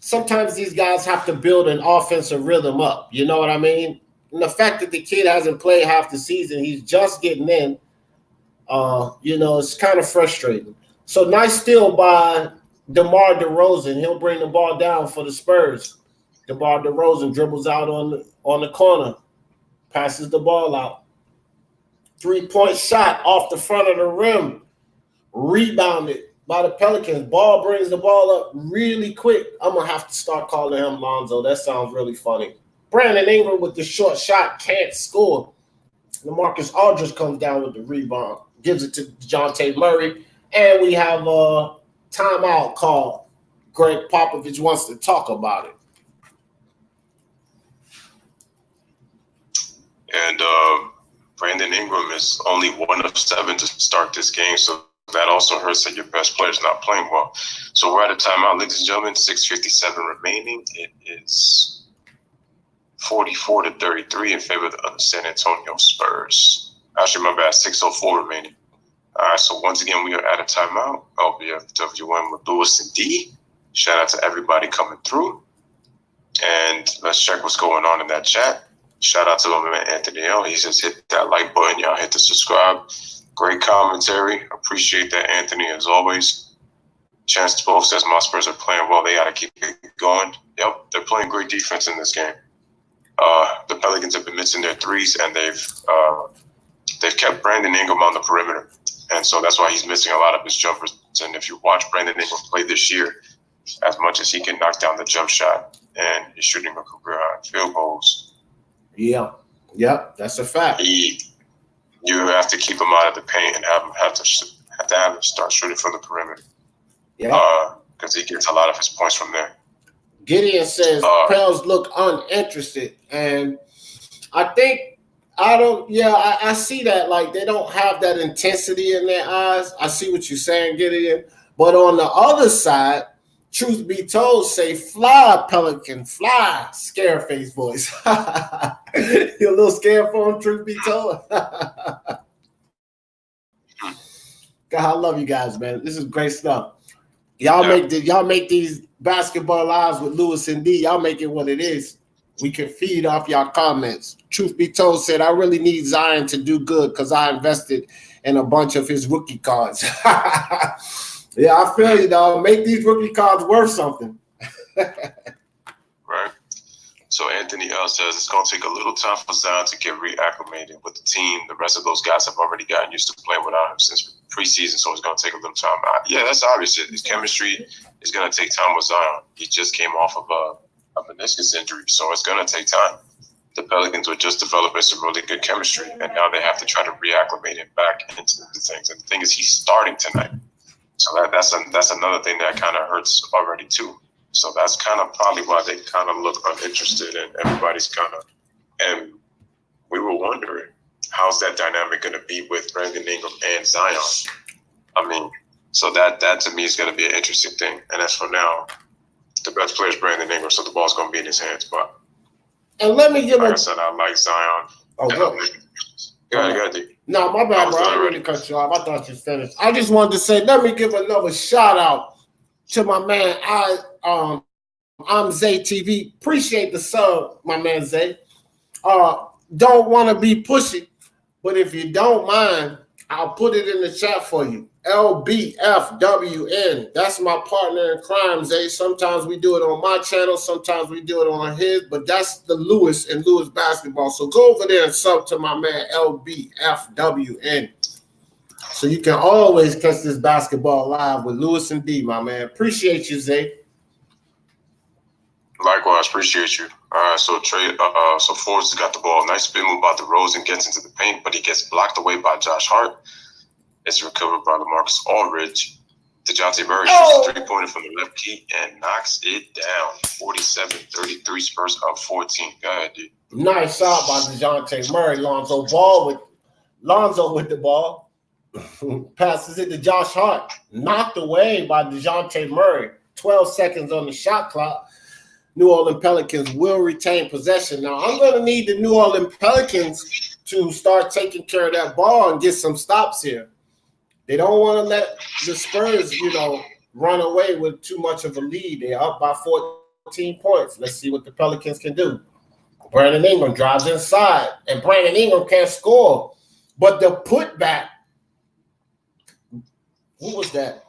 sometimes these guys have to build an offensive rhythm up. You know what I mean? And the fact that the kid hasn't played half the season, he's just getting in. It's kind of frustrating. So nice steal by DeMar DeRozan. He'll bring the ball down for the Spurs. DeMar DeRozan dribbles out on the corner, passes the ball out. 3-point shot off the front of the rim, rebounded by the Pelicans. Ball brings the ball up really quick. I'm going to have to start calling him Lonzo. That sounds really funny. Brandon Ingram with the short shot can't score. LaMarcus Aldridge comes down with the rebound, gives it to DeJounte Murray, and we have a timeout call. Greg Popovich wants to talk about it. And Brandon Ingram is only 1 of 7 to start this game, so that also hurts that your best player is not playing well. So we're at a timeout, ladies and gentlemen. 6:57 remaining. It is 44-33 in favor of the San Antonio Spurs. Actually, my bad. 6:04 remaining. All right. So once again, we are at a timeout. LBFWM with Louis and Dee. Shout out to everybody coming through, and let's check what's going on in that chat. Shout out to my man Anthony L. He just hit that like button. Y'all hit the subscribe. Great commentary. Appreciate that, Anthony, as always. Chance to both says my Spurs are playing well. They got to keep it going. Yep, they're playing great defense in this game. The Pelicans have been missing their threes, and they've kept Brandon Ingram on the perimeter. And so that's why he's missing a lot of his jumpers. And if you watch Brandon Ingram play this year, as much as he can knock down the jump shot, and he's shooting a career high field goals. Yeah. Yep, that's a fact. You have to keep him out of the paint and have him start shooting from the perimeter. Yeah. Because he gets a lot of his points from there. Gideon says Pels look uninterested, and I see that, like, they don't have that intensity in their eyes. I see what you're saying, Gideon. But on the other side, truth be told, say fly, Pelican, fly, Scareface voice. You're a little scared for him, truth be told. God, I love you guys, man. This is great stuff. Y'all make these basketball lives with Louis and Dee. Y'all make it what it is. We can feed off y'all comments. Truth be told said, I really need Zion to do good because I invested in a bunch of his rookie cards. Yeah, I feel you, dog. Make these rookie cards worth something. Right. So Anthony L says it's going to take a little time for Zion to get reacclimated with the team. The rest of those guys have already gotten used to playing without him since preseason, so it's going to take a little time. Yeah, that's obvious. His chemistry is going to take time with Zion. He just came off of a meniscus injury, so it's going to take time. The Pelicans were just developing some really good chemistry, and now they have to try to reacclimate him back into the things. And the thing is, he's starting tonight. So that's another thing that kind of hurts already too. So that's kind of probably why they kind of look uninterested, and everybody's kind of. And we were wondering, how's that dynamic going to be with Brandon Ingram and Zion? I mean, so that to me is going to be an interesting thing. And as for now, the best player is Brandon Ingram, so the ball's going to be in his hands. But let me give like I said, I like Zion. Oh, go ahead. No, my bad, bro. I didn't really cut you off. I thought you finished. I just wanted to say, let me give another shout out to my man. I'm Zay TV. Appreciate the sub, my man Zay. Don't want to be pushy, but if you don't mind, I'll put it in the chat for you. LBFWN. That's my partner in crime, Zay. Sometimes we do it on my channel, sometimes we do it on his, but that's the Louis and Louis basketball. So go over there and sub to my man LBFWN. So you can always catch this basketball live with Louis and Dee, my man. Appreciate you, Zay. Likewise, appreciate you. All right, so Forbes has got the ball. Nice spin move by DeRozan, gets into the paint, but he gets blocked away by Josh Hart. It's recovered by LaMarcus Aldridge. DeJounte Murray shoots a three-pointer from the left key and knocks it down. 47-33, Spurs up 14. Go ahead, dude. Nice shot by DeJounte Murray. Lonzo with the ball. Passes it to Josh Hart. Knocked away by DeJounte Murray. 12 seconds on the shot clock. New Orleans Pelicans will retain possession. Now, I'm going to need the New Orleans Pelicans to start taking care of that ball and get some stops here. They don't want to let the Spurs, run away with too much of a lead. They're up by 14 points. Let's see what the Pelicans can do. Brandon Ingram drives inside, and Brandon Ingram can't score. But the putback, what was that?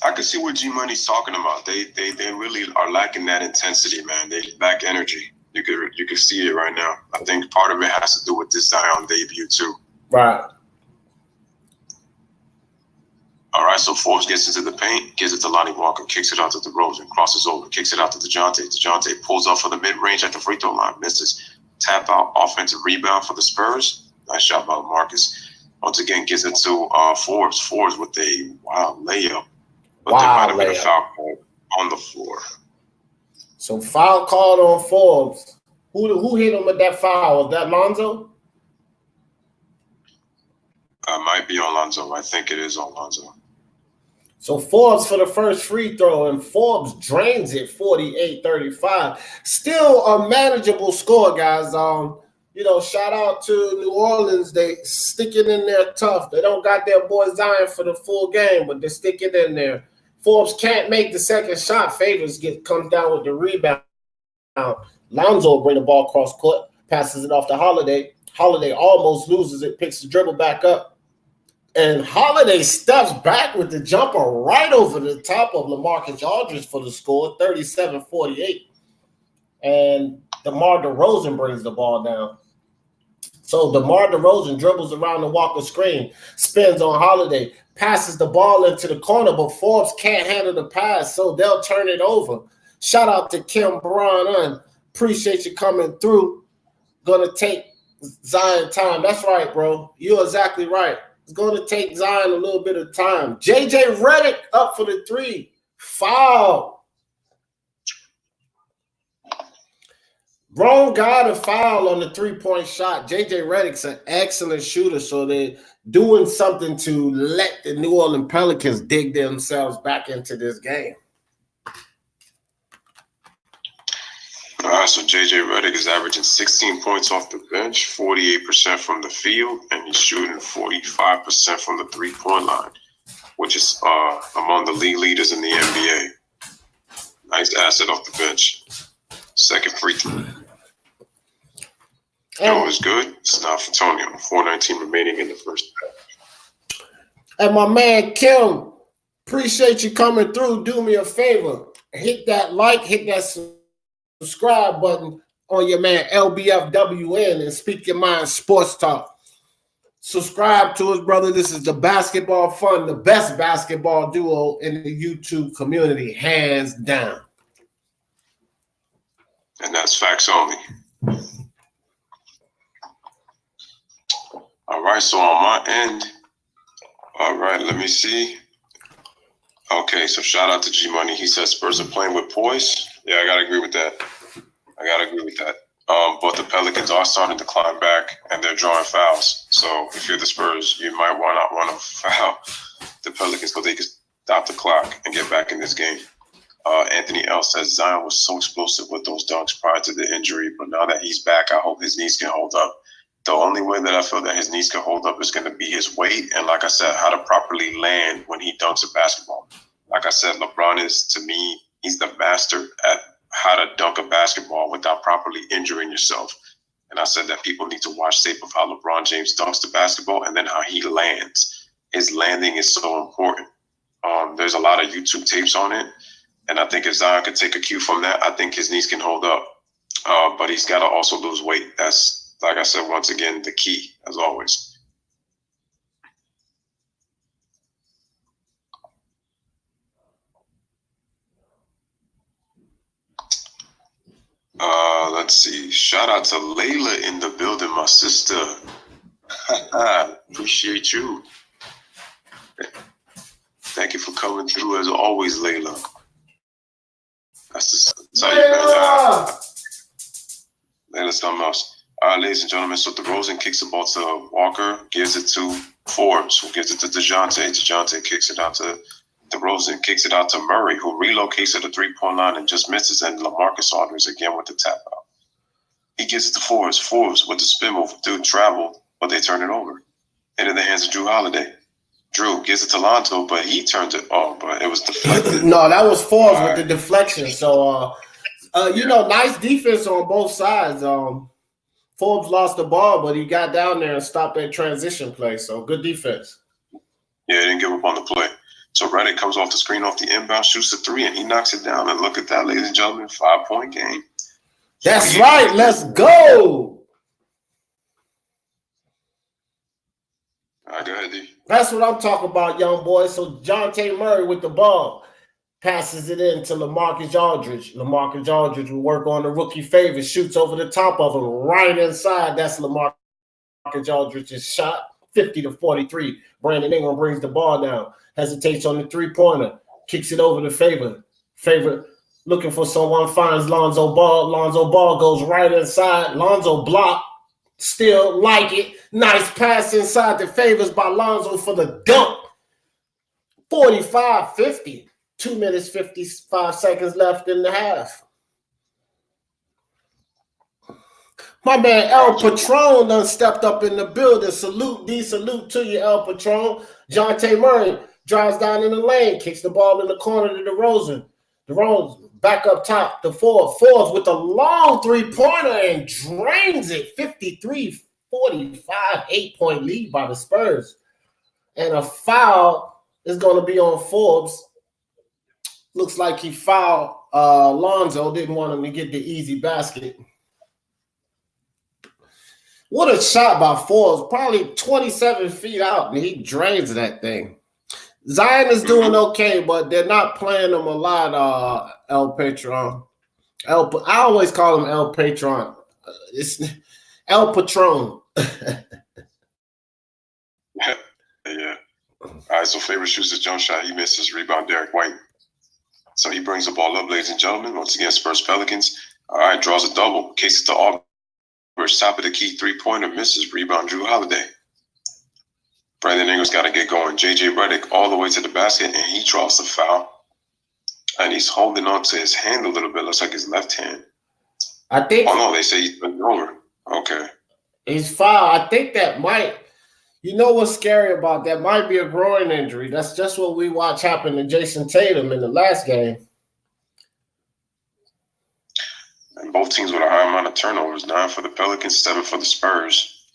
I can see what G-Money's talking about. They really are lacking that intensity, man. They lack energy. You can see it right now. I think part of it has to do with this Zion debut too. Right. All right, so Forbes gets into the paint, gives it to Lonnie Walker, kicks it out to DeRozan, crosses over, kicks it out to DeJounte. DeJounte pulls up for the mid-range at the free throw line, misses. Tap out, offensive rebound for the Spurs. Nice shot by Marcus. Once again, gives it to Forbes. Forbes with a wild layup. but there might have been a foul call on the floor. So foul called on Forbes. Who hit him with that foul? Was that Lonzo? Might be on Lonzo. I think it is on Lonzo. So Forbes for the first free throw, and Forbes drains it 48-35. Still a manageable score, guys. Shout out to New Orleans. They stick it in there tough. They don't got their boy Zion for the full game, but they stick it in there. Forbes can't make the second shot. Favors comes down with the rebound. Lonzo will bring the ball cross court, passes it off to Holiday. Holiday almost loses it, picks the dribble back up. And Holiday steps back with the jumper right over the top of LaMarcus Aldridge for the score, 37-48. And DeMar DeRozan brings the ball down. So DeMar DeRozan dribbles around the Walker screen, spins on Holiday, passes the ball into the corner, but Forbes can't handle the pass, so they'll turn it over. Shout out to Kim Brown. Appreciate you coming through. Gonna take Zion time. That's right, bro. You're exactly right. It's going to take Zion a little bit of time. JJ Redick up for the three. Foul. Wrong guy to foul on the three-point shot. JJ Redick's an excellent shooter, so they're doing something to let the New Orleans Pelicans dig themselves back into this game. All right, so J.J. Redick is averaging 16 points off the bench, 48% from the field, and he's shooting 45% from the three-point line, which is among the league leaders in the NBA. Nice asset off the bench. Second free throw. Joe is good. It's not for Tony. 4:19 remaining in the first half. And my man Kim, appreciate you coming through. Do me a favor. Hit that like, hit that subscribe button on your man LBFWN and Speak Your Mind Sports Talk. Subscribe to us, brother. This is the Basketball Fun, the best basketball duo in the YouTube community, hands down. And that's facts only. All right, so on my end, all right, let me see. Okay, so shout out to G Money. He says Spurs are playing with poise. Yeah, I gotta agree with that. But the Pelicans are starting to climb back, and they're drawing fouls. So if you're the Spurs, you might not want to foul the Pelicans so they can stop the clock and get back in this game. Anthony L says Zion was so explosive with those dunks prior to the injury, but now that he's back, I hope his knees can hold up. The only way that I feel that his knees can hold up is going to be his weight, and like I said, how to properly land when he dunks a basketball. Like I said, LeBron is, to me, he's the master at how to dunk a basketball without properly injuring yourself. And I said that people need to watch tape of how LeBron James dunks the basketball and then how he lands. His landing is so important. There's a lot of YouTube tapes on it. And I think if Zion could take a cue from that, I think his knees can hold up. But he's got to also lose weight. That's, like I said, once again, the key, as always. Let's see. Shout out to Layla in the building, my sister. Appreciate you. Thank you for coming through as always, Layla. That's how you Layla's something else. All right, ladies and gentlemen. So DeRozan kicks the ball to Walker, gives it to Forbes, who gives it to DeJounte. DeJounte kicks it out to DeRozan, kicks it out to Murray, who relocates to the three-point line and just misses. And LaMarcus Aldridge again with the tap out. He gives it to Forbes. Forbes with the spin move. Dude traveled, but they turn it over. Into the hands of Drew Holiday. Drew gives it to Lonzo, but he turns it off, but it was deflected. No, that was Forbes with the deflection. So, nice defense on both sides. Forbes lost the ball, but he got down there and stopped that transition play. So, good defense. Yeah, he didn't give up on the play. So, Redick comes off the screen, off the inbound, shoots the three, and he knocks it down. And look at that, ladies and gentlemen, 5-point game. That's right. Let's go. All right, go ahead, D. That's what I'm talking about, young boy. So Jonte Murray with the ball passes it in to LaMarcus Aldridge. LaMarcus Aldridge will work on the rookie favor, shoots over the top of him, right inside. That's LaMarcus Aldridge's shot, 50-43. Brandon Ingram brings the ball down, hesitates on the three-pointer, kicks it over to Favor. Favor looking for someone, finds Lonzo Ball. Lonzo Ball goes right inside. Lonzo block, still like it. Nice pass inside the Favors by Lonzo for the dunk. 45-50. 2 minutes, 55 seconds left in the half. My man El Patron done stepped up in the building. Salute to you, El Patron. Jonte Murray drives down in the lane, kicks the ball in the corner to DeRozan. DeRozan back up top to Ford. Ford's with a long three-pointer and drains it. 53-45, 8-point lead by the Spurs. And a foul is going to be on Forbes. Looks like he fouled Lonzo. Didn't want him to get the easy basket. What a shot by Forbes. Probably 27 feet out, and he drains that thing. Zion is doing okay, but they're not playing him a lot, El Patron. I always call him El Patron. It's El Patron. Yeah. All right, so Favor shoots his jump shot. He misses. Rebound, Derek White. So he brings the ball up, ladies and gentlemen. Once again, Spurs Pelicans. All right, draws a double. Kicks it to Auburn. Top of the key, three-pointer, misses. Rebound, Drew Holiday. Brandon Ingram's got to get going. J.J. Redick all the way to the basket, and he draws the foul. And he's holding on to his hand a little bit. Looks like his left hand. I think. Oh, no, they say he's been over. Okay. He's fouled. I think that might. You know what's scary about that? Might be a groin injury. That's just what we watched happen to Jason Tatum in the last game. And both teams with a high amount of turnovers. 9 for the Pelicans, 7 for the Spurs.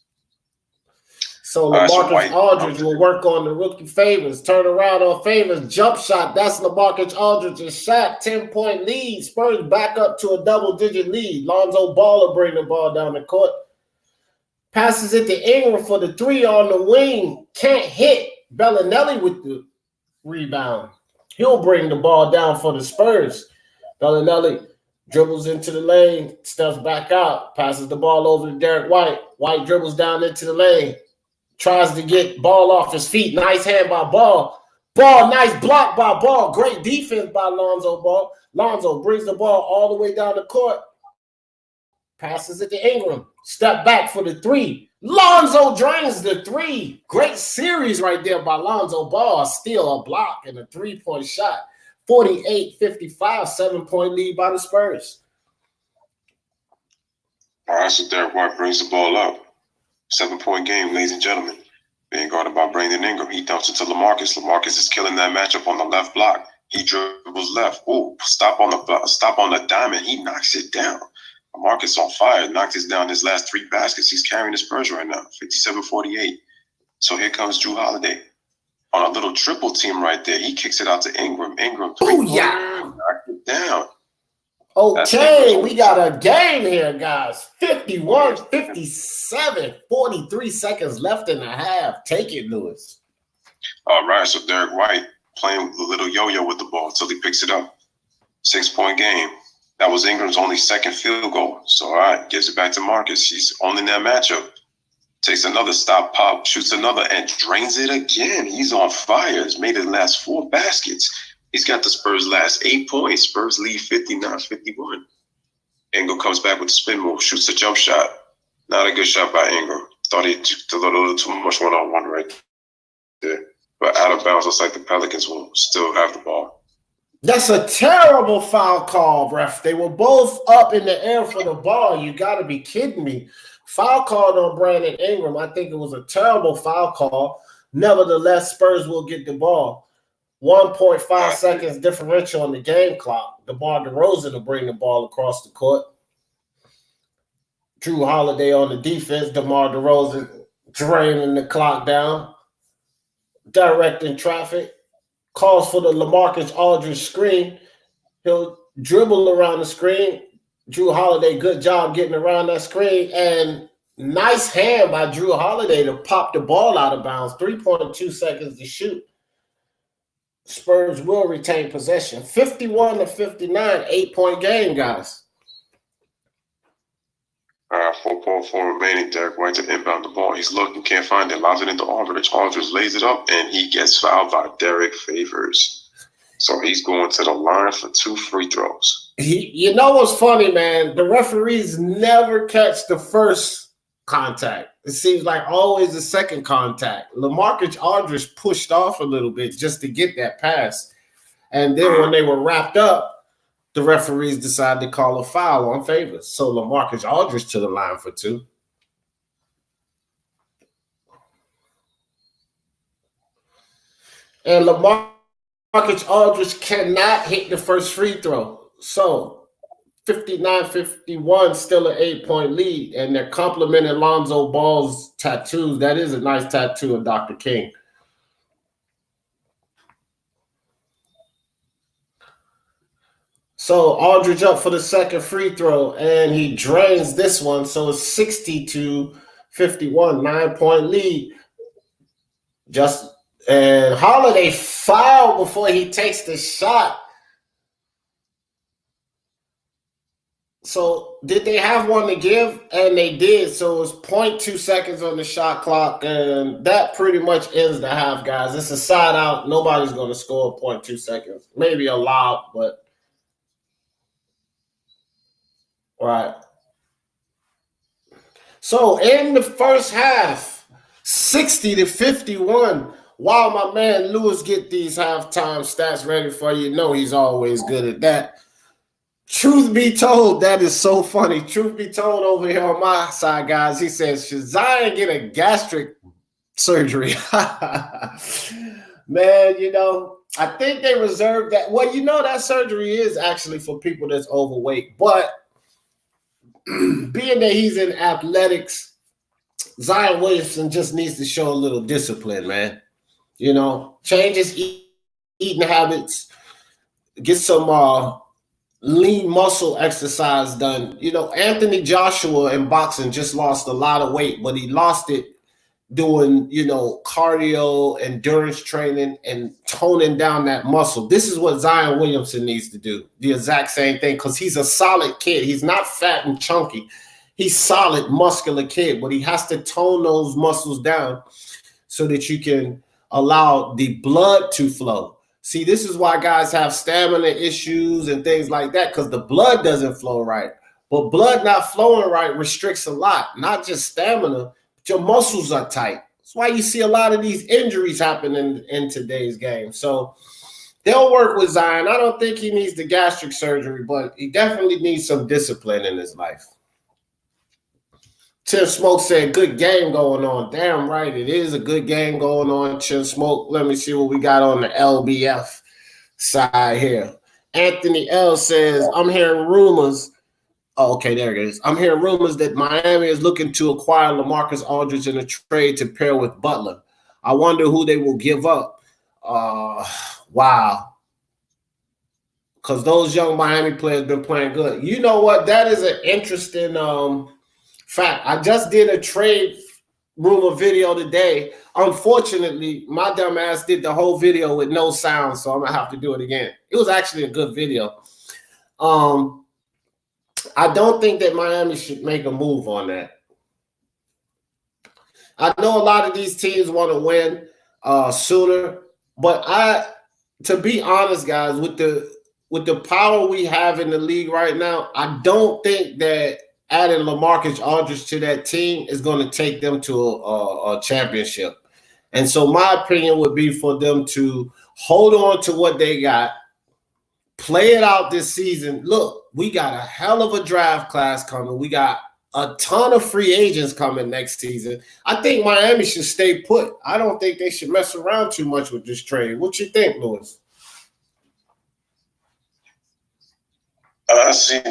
So LaMarcus Aldridge will work on the rookie Favors. Turn around on Favors. Jump shot. That's LaMarcus Aldridge's shot. 10-point lead. Spurs back up to a double-digit lead. Lonzo Ball will bring the ball down the court. Passes it to Ingram for the three on the wing. Can't hit. Bellinelli with the rebound. He'll bring the ball down for the Spurs. Bellinelli dribbles into the lane, steps back out, passes the ball over to Derek White. White dribbles down into the lane, tries to get Ball off his feet. Nice hand by Ball. Ball, nice block by Ball. Great defense by Lonzo Ball. Lonzo brings the ball all the way down the court. Passes it to Ingram. Step back for the three. Lonzo drains the three. Great series right there by Lonzo Ball. Still a block and a three-point shot. 48-55, 7-point lead by the Spurs. All right, so Derek White brings the ball up. 7-point game, ladies and gentlemen. Being guarded by Brandon Ingram. He dumps it to LaMarcus. LaMarcus is killing that matchup on the left block. He dribbles left. Oh, stop on the diamond. He knocks it down. LaMarcus on fire. Knocked his down his last 3 baskets. He's carrying the Spurs right now. 57-48. So here comes Drew Holiday. On a little triple team right there. He kicks it out to Ingram. Ingram. Oh, yeah. Knocked it down. Okay, we got a game here, guys. 51-57. 43 seconds left in the half. Take it, Louis. All right, so Derek White playing a little yo-yo with the ball until he picks it up. 6-point game. That was Ingram's only second field goal. So, all right, gives it back to Marcus. He's owning that matchup. Takes another stop, pop, shoots another, and drains it again. He's on fire. He's made his last 4 baskets. He's got the Spurs' last 8 points. Spurs lead 59-51. Ingram comes back with the spin move, shoots a jump shot. Not a good shot by Ingram. Thought he took a little too much one-on-one right there. But out of bounds, looks like the Pelicans will still have the ball. That's a terrible foul call, ref. They were both up in the air for the ball. You got to be kidding me. Foul called on Brandon Ingram. I think it was a terrible foul call. Nevertheless, Spurs will get the ball. 1.5 seconds differential on the game clock. DeMar DeRozan will bring the ball across the court. Drew Holiday on the defense. DeMar DeRozan draining the clock down. Directing traffic. Calls for the LaMarcus Aldridge screen. He'll dribble around the screen. Drew Holiday, good job getting around that screen. And nice hand by Drew Holiday to pop the ball out of bounds. 3.2 seconds to shoot. Spurs will retain possession. 51-59, 8-point game, guys. 4.4 remaining. Derek White to inbound the ball. He's looking, can't find it. Lobs it into Aldridge. Aldridge lays it up, and he gets fouled by Derek Favors. So he's going to the line for 2 free throws. You know what's funny, man? The referees never catch the first contact. It seems like always the second contact. LaMarcus Aldridge pushed off a little bit just to get that pass. And then when they were wrapped up, the referees decided to call a foul on Favors. So LaMarcus Aldridge to the line for 2. And LaMarcus Aldridge cannot hit the first free throw. So 59-51, still an 8-point lead. And they're complimenting Lonzo Ball's tattoos. That is a nice tattoo of Dr. King. So Aldridge up for the second free throw, and he drains this one. So it's 60-51, 9-point lead. And Holiday fouled before he takes the shot. So did they have one to give? And they did. So it was 0.2 seconds on the shot clock, and that pretty much ends the half, guys. It's a side out. Nobody's going to score 0.2 seconds. Maybe a lob, but right. So in the first half, 60-51. While my man Louis get these halftime stats ready for you, know he's always good at that. Truth be told, that is so funny. Truth be told, over here on my side, guys, he says, should Zion get a gastric surgery? Man, I think they reserved that. Well, that surgery is actually for people that's overweight. But being that he's in athletics, Zion Williamson just needs to show a little discipline, man. Change his eating habits, get some lean muscle exercise done. Anthony Joshua in boxing just lost a lot of weight, but he lost it doing, cardio, endurance training, and toning down that muscle. This is what Zion Williamson needs to do. The exact same thing, because he's a solid kid. He's not fat and chunky. He's solid, muscular kid, but he has to tone those muscles down so that you can allow the blood to flow. See, this is why guys have stamina issues and things like that, because the blood doesn't flow right. But blood not flowing right restricts a lot, not just stamina, but your muscles are tight. That's why you see a lot of these injuries happen in today's game. So they'll work with Zion. I don't think he needs the gastric surgery, but he definitely needs some discipline in his life. Tim Smoke said, good game going on. Damn right, it is a good game going on, Tim Smoke. Let me see what we got on the LBF side here. Anthony L says, I'm hearing rumors. Oh, okay, there it is. I'm hearing rumors that Miami is looking to acquire LaMarcus Aldridge in a trade to pair with Butler. I wonder who they will give up. Wow. Because those young Miami players been playing good. You know what? That is an interesting fact. I just did a trade rumor video today. Unfortunately, my dumb ass did the whole video with no sound, so I'm gonna have to do it again. It was actually a good video. I don't think that Miami should make a move on that. I know a lot of these teams want to win sooner, but to be honest, guys, with the power we have in the league right now, I don't think that adding LaMarcus Aldridge to that team is going to take them to a championship. And so my opinion would be for them to hold on to what they got, play it out this season. Look, we got a hell of a draft class coming. We got a ton of free agents coming next season. I think Miami should stay put. I don't think they should mess around too much with this trade. What you think, Louis? I see.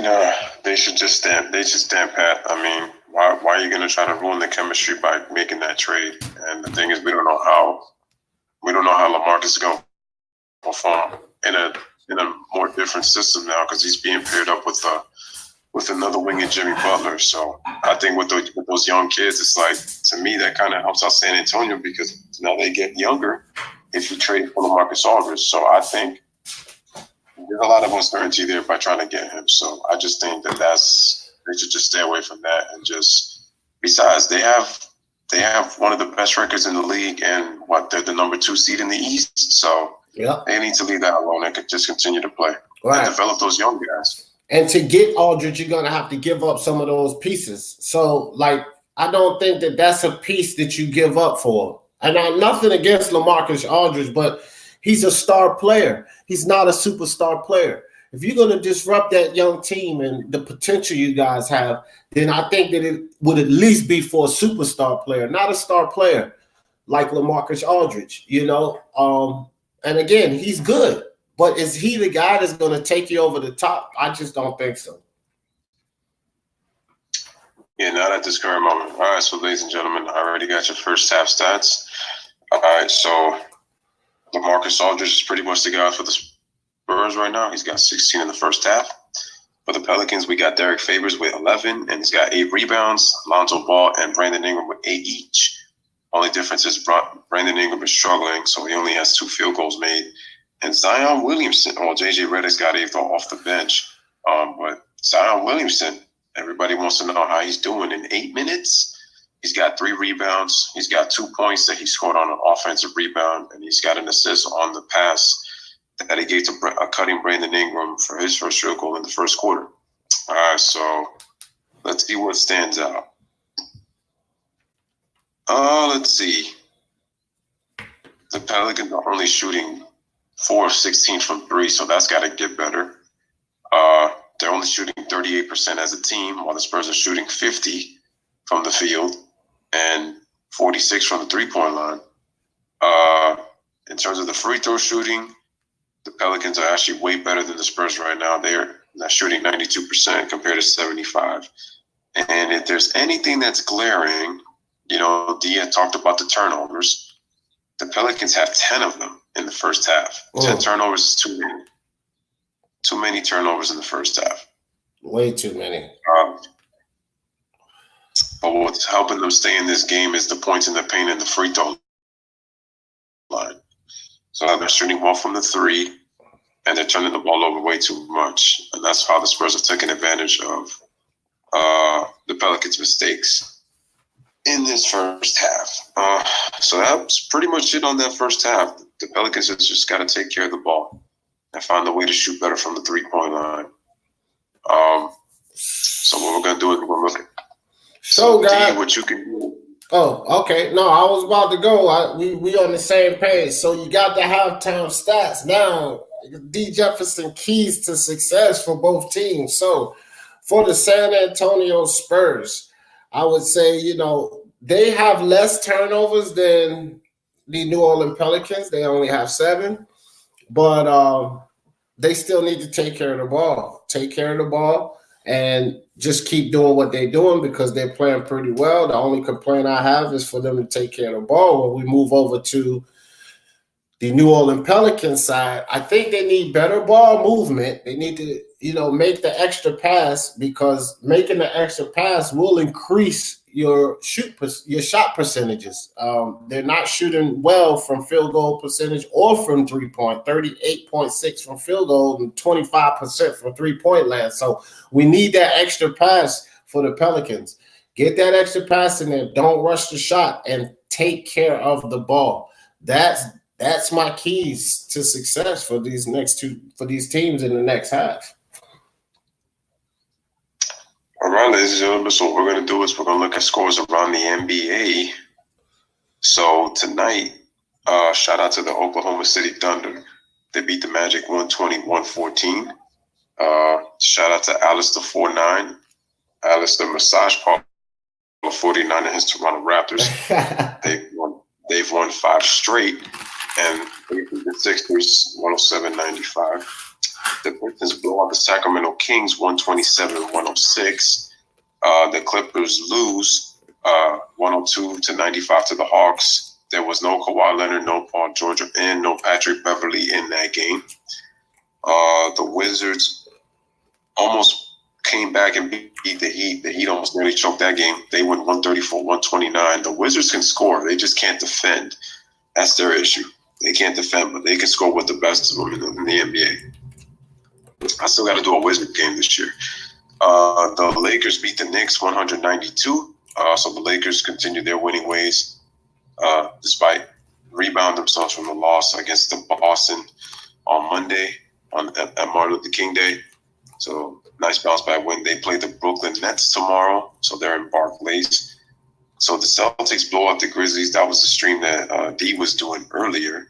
They should just stand. They should stand pat. I mean, why are you going to try to ruin the chemistry by making that trade? And the thing is, we don't know how LaMarcus is going to perform in a more different system now, because he's being paired up with another wing in Jimmy Butler. So I think with those young kids, it's like, to me, that kind of helps out San Antonio, because now they get younger if you trade for LaMarcus Aldridge. So I think there's a lot of uncertainty there by trying to get him. So I just think that they should just stay away from that. And just, besides, they have one of the best records in the league, and they're the number 2 seed in the East. So Yeah. They need to leave that alone and could just continue to play and develop those young guys. And to get Aldridge, you're going to have to give up some of those pieces. So, like, I don't think that that's a piece that you give up for. And I'm nothing against LaMarcus Aldridge, but he's a star player. He's not a superstar player. If you're going to disrupt that young team and the potential you guys have, then I think that it would at least be for a superstar player, not a star player like LaMarcus Aldridge, you know. And again, he's good. But is he the guy that's going to take you over the top? I just don't think so. Yeah, not at this current moment. All right, so ladies and gentlemen, I already got your first half stats. All right, so LaMarcus Aldridge is pretty much the guy for the Spurs right now. He's got 16 in the first half. For the Pelicans, we got Derek Favors with 11, and he's got 8 rebounds. Lonzo Ball and Brandon Ingram with 8 each. Only difference is Brandon Ingram is struggling, so he only has 2 field goals made. And Zion Williamson, JJ Redick's got 8 off the bench. But Zion Williamson, everybody wants to know how he's doing in 8 minutes. He's got 3 rebounds. He's got 2 points that he scored on an offensive rebound, and he's got an assist on the pass that he gave to cutting Brandon Ingram for his first field goal in the first quarter. All right, so let's see what stands out. Let's see. The Pelicans are only shooting 4 of 16 from 3, so that's got to get better. They're only shooting 38% as a team, while the Spurs are shooting 50 from the field and 46 from the three-point line. In terms of the free throw shooting, the Pelicans are actually way better than the Spurs right now. They're shooting 92% compared to 75. And if there's anything that's glaring, Dee had talked about the turnovers. The Pelicans have 10 of them in the first half. 10 turnovers is too many. Too many turnovers in the first half. Way too many. But what's helping them stay in this game is the points in the paint and the free throw line. So they're shooting well from the 3, and they're turning the ball over way too much. And that's how the Spurs are taking advantage of the Pelicans' mistakes in this first half. So that's pretty much it on that first half. The Pelicans have just got to take care of the ball and find a way to shoot better from the three-point line. So what we're going to do is we're going to look at guys, what you can do. Oh, okay. No, I was about to go. We on the same page. So you got the halftime stats. Now, D. Jefferson keys to success for both teams. So for the San Antonio Spurs, I would say, they have less turnovers than the New Orleans Pelicans. They only have 7. But they still need to take care of the ball. Take care of the ball and just keep doing what they're doing because they're playing pretty well. The only complaint I have is for them to take care of the ball. When we move over to the New Orleans Pelicans side, I think they need better ball movement. They need to, make the extra pass because making the extra pass will increase your shot percentages. They're not shooting well from field goal percentage or from 3-point, 38.6 from field goal and 25% from 3-point land. So we need that extra pass for the Pelicans. Get that extra pass in there. Don't rush the shot and take care of the ball. That's my keys to success for these teams in the next half. All right, ladies and gentlemen, so what we're going to do is we're going to look at scores around the NBA. So tonight, shout out to the Oklahoma City Thunder. They beat the Magic 120-114. Shout out to Alistair 49. Alistair Massage Parlor 49 and his Toronto Raptors. They've won 5 straight, and they beat the Sixers 107-95. The Pistons blow out the Sacramento Kings 127-106. The Clippers lose 102-95 to the Hawks. There was no Kawhi Leonard, no Paul George, and no Patrick Beverly in that game. The Wizards almost came back and beat the Heat. The Heat almost nearly choked that game. They went 134-129. The Wizards can score. They just can't defend. That's their issue. They can't defend, but they can score with the best of them in the NBA. I still got to do a Wizard game this year. The Lakers beat the Knicks 192. So the Lakers continue their winning ways despite rebound themselves from the loss against the Boston on Monday at Martin Luther King Day. So nice bounce back win. They play the Brooklyn Nets tomorrow, so they're in Barclays. So the Celtics blow out the Grizzlies. That was the stream that Dee was doing earlier.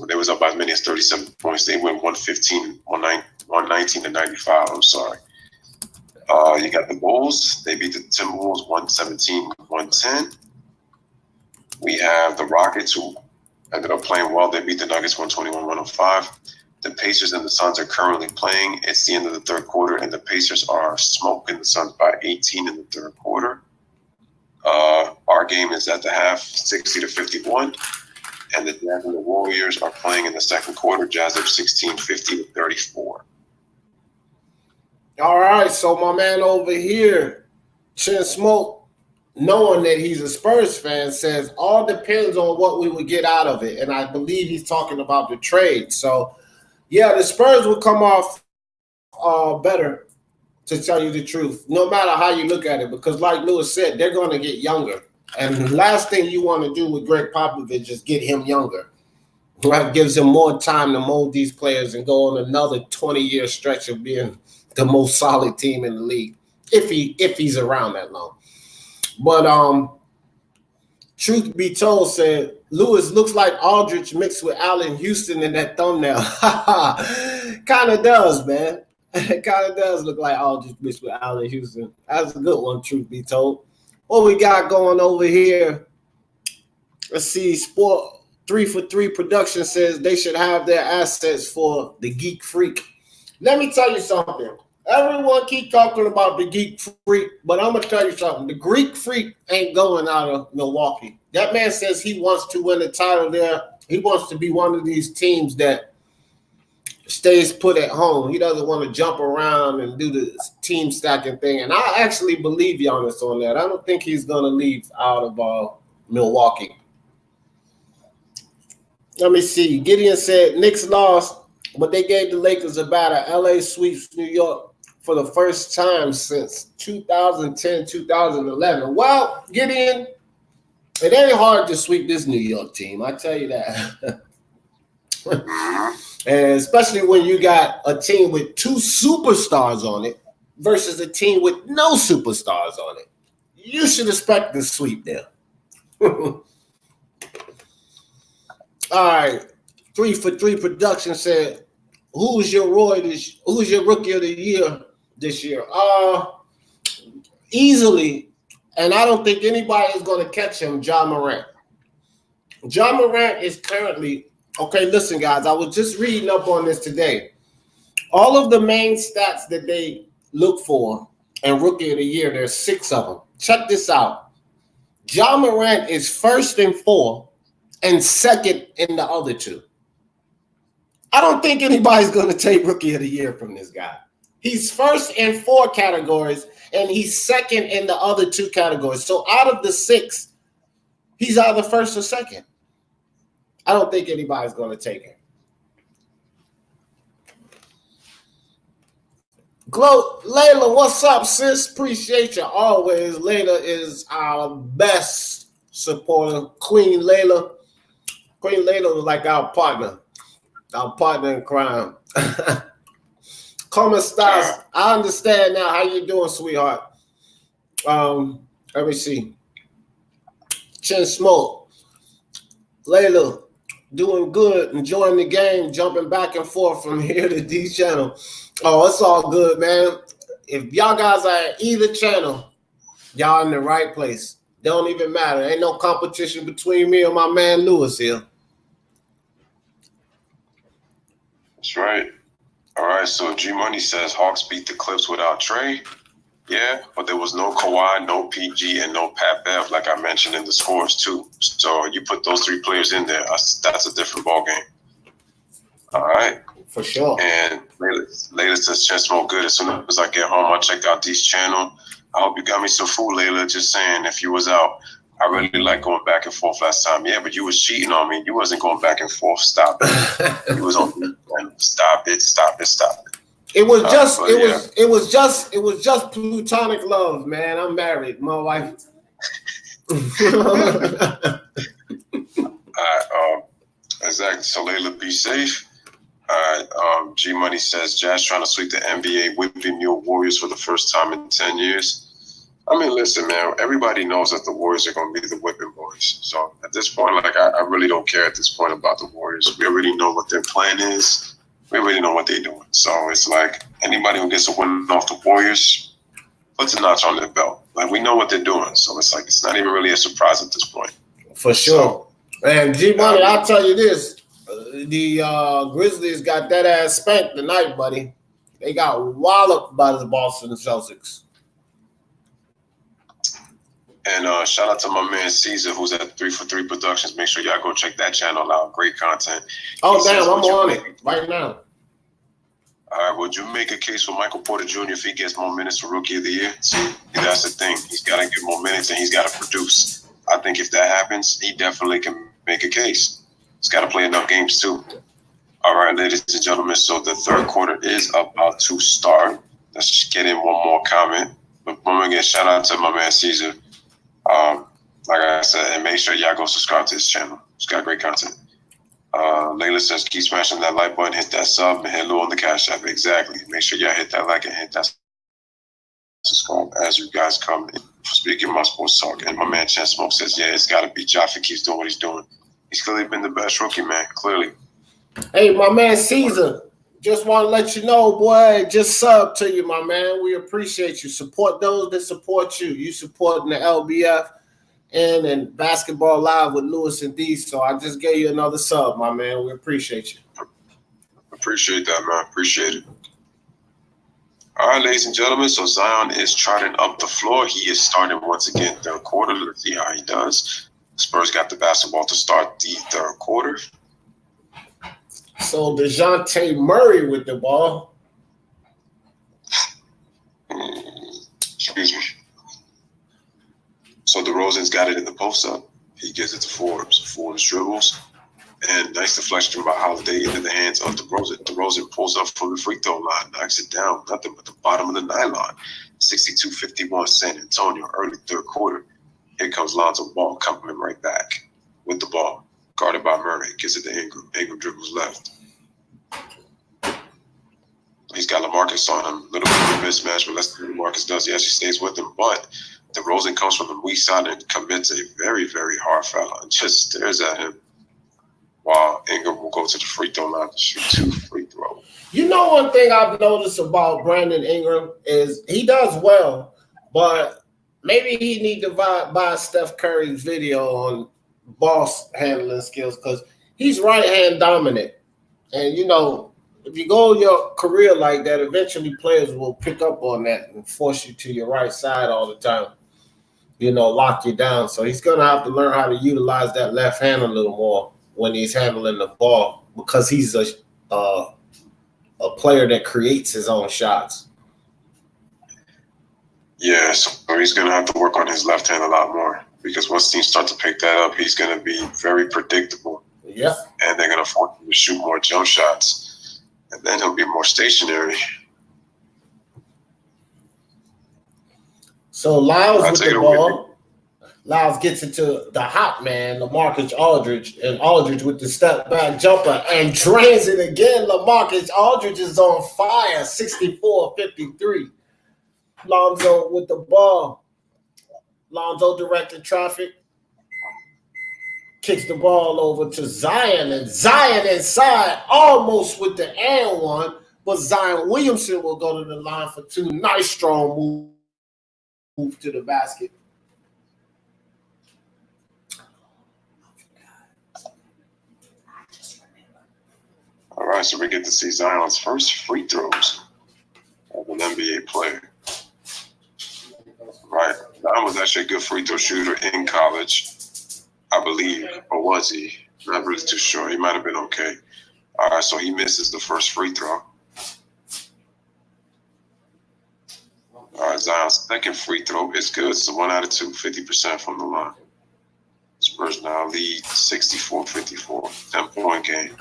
They was up by as many as 37 points. They win 119 to 95. I'm sorry. You got the Bulls. They beat the Timberwolves 117-110. We have the Rockets, who ended up playing well. They beat the Nuggets 121-105. The Pacers and the Suns are currently playing. It's the end of the third quarter, and the Pacers are smoking the Suns by 18 in the third quarter. Our game is at the half, 60-51. And the Jazz and the Warriors are playing in the second quarter. Jazz up 16, 50-34. All right, so my man over here, Chin Smoke, knowing that he's a Spurs fan, says all depends on what we would get out of it. And I believe he's talking about the trade. So, yeah, the Spurs will come off better, to tell you the truth, no matter how you look at it. Because like Louis said, they're going to get younger. And the last thing you want to do with Greg Popovich is get him younger. That gives him more time to mold these players and go on another 20-year stretch of being the most solid team in the league, if he's around that long. But truth be told, said Lewis looks like Aldridge mixed with Allen Houston in that thumbnail. Kind of does, man. It kind of does look like Aldridge mixed with Allen Houston. That's a good one, truth be told. What we got going over here? Let's see. Sport 3 for 3 production says they should have their assets for the Geek Freak. Let me tell you something. Everyone keep talking about the Geek Freak, but I'm going to tell you something. The Greek Freak ain't going out of Milwaukee. That man says he wants to win a title there. He wants to be one of these teams that stays put at home. He doesn't want to jump around and do the team stacking thing. And I actually believe Giannis on that. I don't think he's going to leave out of Milwaukee. Let me see. Gideon said Knicks lost, but they gave the Lakers a batter. LA sweeps New York for the first time since 2010, 2011. Well, Gideon, it ain't hard to sweep this New York team. I tell you that. And especially when you got a team with 2 superstars on it versus a team with no superstars on it. You should expect to sweep them. All right. 3 for 3 production said, who's your rookie of the year this year? Easily, and I don't think anybody is going to catch him, Ja Morant. Ja Morant is currently, okay, listen, guys, I was just reading up on this today. All of the main stats that they look for in rookie of the year, there's 6 of them. Check this out. Ja Morant is first in 4 and second in the other 2. I don't think anybody's going to take rookie of the year from this guy. He's first in 4 categories, and he's second in the other 2 categories. So out of the 6, he's either first or second. I don't think anybody's going to take him. Layla, what's up, sis? Appreciate you always. Layla is our best supporter. Queen Layla was like our partner in crime. Como estás? I understand now. How you doing, sweetheart? Let me see. Chin Smoke. Layla, doing good, enjoying the game, jumping back and forth from here to D channel. Oh, it's all good, man. If y'all guys are at either channel, y'all in the right place. Don't even matter. Ain't no competition between me and my man Louis here. That's right. All right, so G Money says Hawks beat the Clips without Trey. Yeah, but there was no Kawhi, no PG, and no Pat Bev, like I mentioned in the scores too. So you put those 3 players in there, that's a different ball game. All right. For sure. And Layla says, Chess Smoke good. As soon as I get home, I'll check out Dee's channel. I hope you got me some food, Layla. Just saying, if you was out, I really like going back and forth last time. Yeah, but you was cheating on me. You wasn't going back and forth. Stop it. You was on stop it. It was just plutonic love, man. I'm married. My wife. All Exactly. So Layla, be safe. All right. G Money says Jazz trying to sweep the NBA whipping Mule Warriors for the first time in 10 years. I mean, listen, man. Everybody knows that the Warriors are going to be the whipping boys. So at this point, like, I really don't care at this point about the Warriors. We already know what their plan is. We already know what they're doing. So it's like anybody who gets a win off the Warriors puts a notch on their belt. Like, we know what they're doing. So it's like it's not even really a surprise at this point. For sure. And G Money, I'll tell you this. The Grizzlies got that ass spanked tonight, buddy. They got walloped by the Boston Celtics. And shout out to my man Caesar, who's at 3 for 3 Productions. Make sure y'all go check that channel out. Great content. Oh, damn, I'm on it right now. All right, would you make a case for Michael Porter Jr. if he gets more minutes for Rookie of the Year? See, that's the thing. He's got to get more minutes and he's got to produce. I think if that happens, he definitely can make a case. He's got to play enough games, too. All right, ladies and gentlemen, so the third quarter is about to start. Let's just get in one more comment. But again, shout out to my man Caesar. Like I said, and make sure y'all go subscribe to his channel. It's got great content. Layla says, keep smashing that like button, hit that sub, and hit low on the Cash App. Exactly. Make sure y'all hit that like and hit that subscribe as you guys come in for Speaking My Sports Talk. And my man Chen Smoke says, yeah, it's got to be Jaffa keeps doing what he's doing. He's clearly been the best rookie, man, clearly. Hey, my man Caesar, just want to let you know, boy, just sub to you, my man. We appreciate you. Support those that support you. You supporting the LBF and Basketball Live with Louis Dee. So I just gave you another sub, my man. We appreciate you. Appreciate that, man. Appreciate it. All right, ladies and gentlemen. So Zion is trotting up the floor. He is starting once again third quarter. Let's see how he does. Spurs got the basketball to start the third quarter. So DeJounte Murray with the ball. Excuse me. So DeRozan's got it in the post-up. He gives it to Forbes. Forbes dribbles. And nice deflection by Holiday into the hands of DeRozan. DeRozan pulls up from the free throw line, knocks it down. Nothing but the bottom of the nylon. 62-51 San Antonio, early third quarter. Here comes Lonzo Ball coming right back with the ball. Guarded by Murray. Gives it to Ingram. Ingram dribbles left. He's got LaMarcus on him. A little bit of a mismatch, but let's see what LaMarcus does. He actually stays with him. But DeRozan comes from the weak side and commits a very, very hard foul and just stares at him while Ingram will go to the free throw line to shoot 2 free throws. You know, one thing I've noticed about Brandon Ingram is he does well, but maybe he need to buy Steph Curry's video on boss handling skills because he's right-hand dominant. And, you know, if you go your career like that, eventually players will pick up on that and force you to your right side all the time, you know, lock you down. So he's going to have to learn how to utilize that left hand a little more when he's handling the ball because he's a player that creates his own shots. Yeah, so he's going to have to work on his left hand a lot more because once teams start to pick that up, he's going to be very predictable. Yeah. And they're going to force him to shoot more jump shots. And then he'll be more stationary. So Lyles with the ball. Lyles gets into the hot man, LaMarcus Aldridge, and Aldridge with the step back jumper and drains it again. LaMarcus Aldridge is on fire, 64-53. Lonzo with the ball. Lonzo directed traffic. Kicks the ball over to Zion, and Zion inside almost with the and one, but Zion Williamson will go to the line for 2. Nice strong move to the basket. All right, so we get to see Zion's first free throws as an NBA player. Right, Zion was actually a good free throw shooter in college, I believe, or was he? Not really too sure. He might have been okay. All right, so he misses the first free throw. All right, Zion's second free throw is good. It's a 1 out of 2, 50% from the line. Spurs now lead 64-54, 10-point game.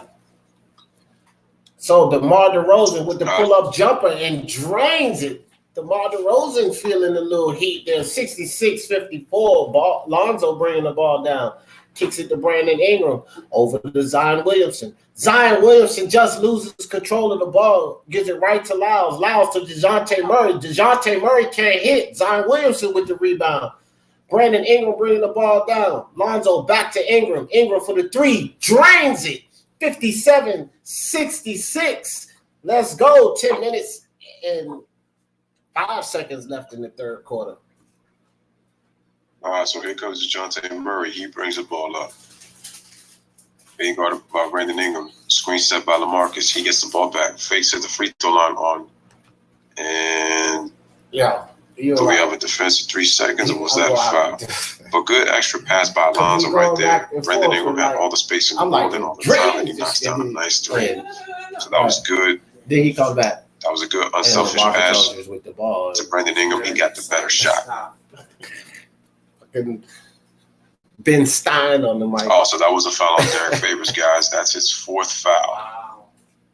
So DeMar DeRozan with the pull-up jumper and drains it. DeMar DeRozan feeling a little heat there, 66-54. Lonzo bringing the ball down. Kicks it to Brandon Ingram. Over to Zion Williamson. Zion Williamson just loses control of the ball. Gives it right to Lyles. Lyles to DeJounte Murray. DeJounte Murray can't hit. Zion Williamson with the rebound. Brandon Ingram bringing the ball down. Lonzo back to Ingram. Ingram for the three. Drains it. 57-66. Let's go. 10 minutes and 5 seconds left in the third quarter. All right, so here comes DeJounte Murray. He brings the ball up. Being guarded by Brandon Ingram. Screen set by LaMarcus. He gets the ball back. Fakes at the free throw line on. And yeah. Do we have a defensive 3 seconds, or was that a foul? But good extra pass by Lonzo right there. Brandon Ingram had all the space in the world and all the time, and he knocks down a nice three. So that was good. Then he comes back. That was a good unselfish pass with the ball. to Brandon Ingram. He got the better shot. Ben Stein on the mic. Oh, so that was a foul on Derek Favors, guys. That's his 4th foul. Wow.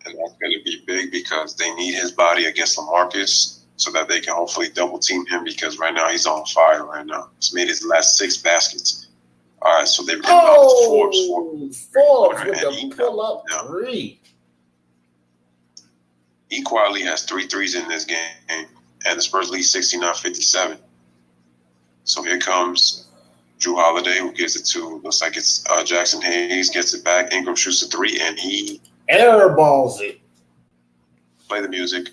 And that's going to be big because they need his body against LaMarcus, so that they can hopefully double team him because right now he's on fire right now. He's made his last 6 baskets. All right, so they've got Forbes with the pull-up 3. He quietly has 3 threes in this game, and the Spurs lead 69-57. So here comes Drew Holiday, who gives it to, looks like it's Jackson Hayes, gets it back. Ingram shoots a 3, and he airballs it. Play the music.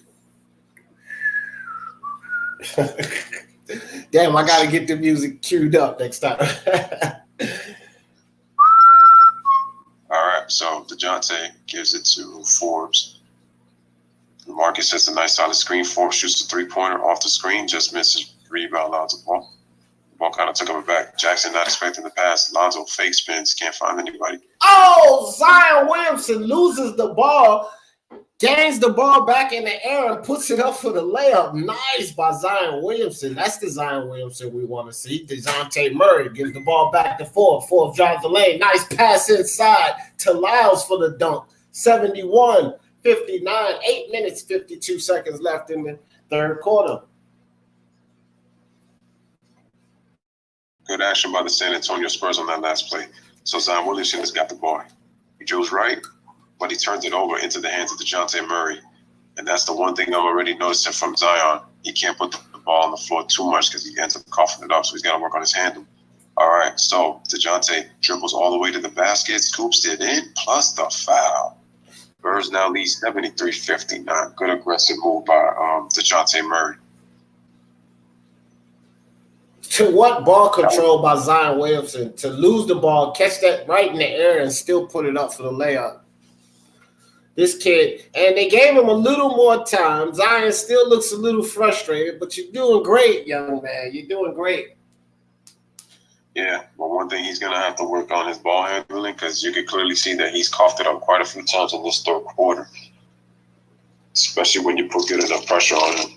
Damn, I gotta get the music queued up next time. All right, so DeJounte gives it to Forbes. Marcus hits a nice solid screen. Forbes shoots a 3-pointer off the screen, just misses. Rebound, Lonzo ball. The ball kind of took him back. Jackson not expecting the pass. Lonzo fake spins, can't find anybody. Oh, Zion Williamson loses the ball. Gains the ball back in the air and puts it up for the layup. Nice by Zion Williamson. That's the Zion Williamson we want to see. DeJounte Murray gives the ball back to Forbes. Forbes drives the lane. Nice pass inside to Lyles for the dunk. 71-59. 8 minutes, 52 seconds left in the third quarter. Good action by the San Antonio Spurs on that last play. So Zion Williamson has got the ball. He drills right, but he turns it over into the hands of DeJounte Murray. And that's the one thing I'm already noticing from Zion. He can't put the ball on the floor too much because he ends up coughing it up, so he's got to work on his handle. All right, so DeJounte dribbles all the way to the basket, scoops it in, plus the foul. Spurs now lead 73-59. Good aggressive move by DeJounte Murray. To what ball control by Zion Williamson? To lose the ball, catch that right in the air, and still put it up for the layup. This kid, and they gave him a little more time. Zion still looks a little frustrated, but you're doing great, young man. You're doing great. Yeah, but one thing he's going to have to work on is ball handling because you can clearly see that he's coughed it up quite a few times in this third quarter, especially when you put good enough pressure on him.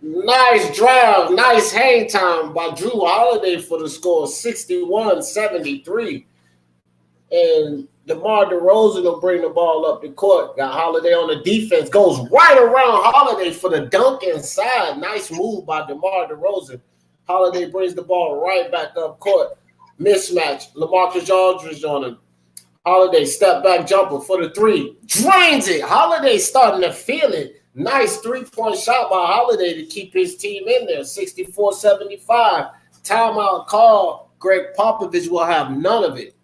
Nice drive, nice hang time by Drew Holiday for the score, 61-73. And DeMar DeRozan will bring the ball up the court. Got Holiday on the defense, goes right around Holiday for the dunk inside. Nice move by DeMar DeRozan. Holiday brings the ball right back up court. Mismatch. LaMarcus Aldridge on him. Holiday step back jumper for the 3. Drains it. Holiday starting to feel it. Nice 3-point shot by Holiday to keep his team in there. 64-75. Timeout call. Greg Popovich will have none of it.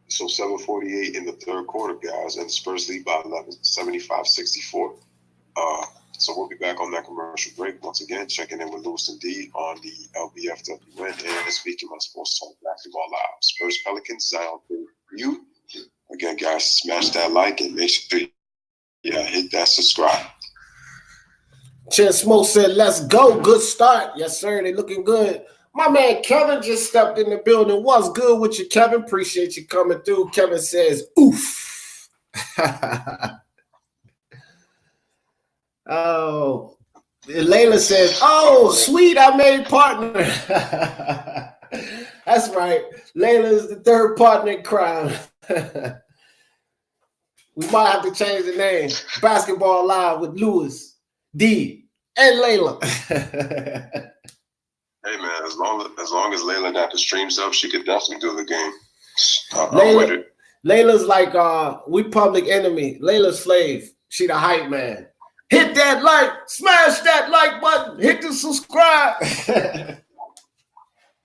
So 7:48 in the third quarter, guys, and the Spurs lead by 11, 75-64. So we'll be back on that commercial break. Once again, checking in with Louis Dee on the LBFWN and speaking my Sports Talk Basketball Live. Spurs Pelicans, Zion you. Again, guys, smash that like and make sure you hit that subscribe. Chin Smoke said, let's go. Good start. Yes, sir. They looking good. My man Kevin just stepped in the building. What's good with you, Kevin? Appreciate you coming through. Kevin says, oof. Oh, Layla says, oh, sweet, I made partner. That's right. Layla is the third partner in crime. We might have to change the name. Basketball Live with Louis Dee and Layla. Hey, man, As long as Layla got the streams up, she could definitely do the game. I'm with it. Layla's like we Public Enemy. Layla's Slave. She the hype man. Hit that like, smash that like button, hit the subscribe.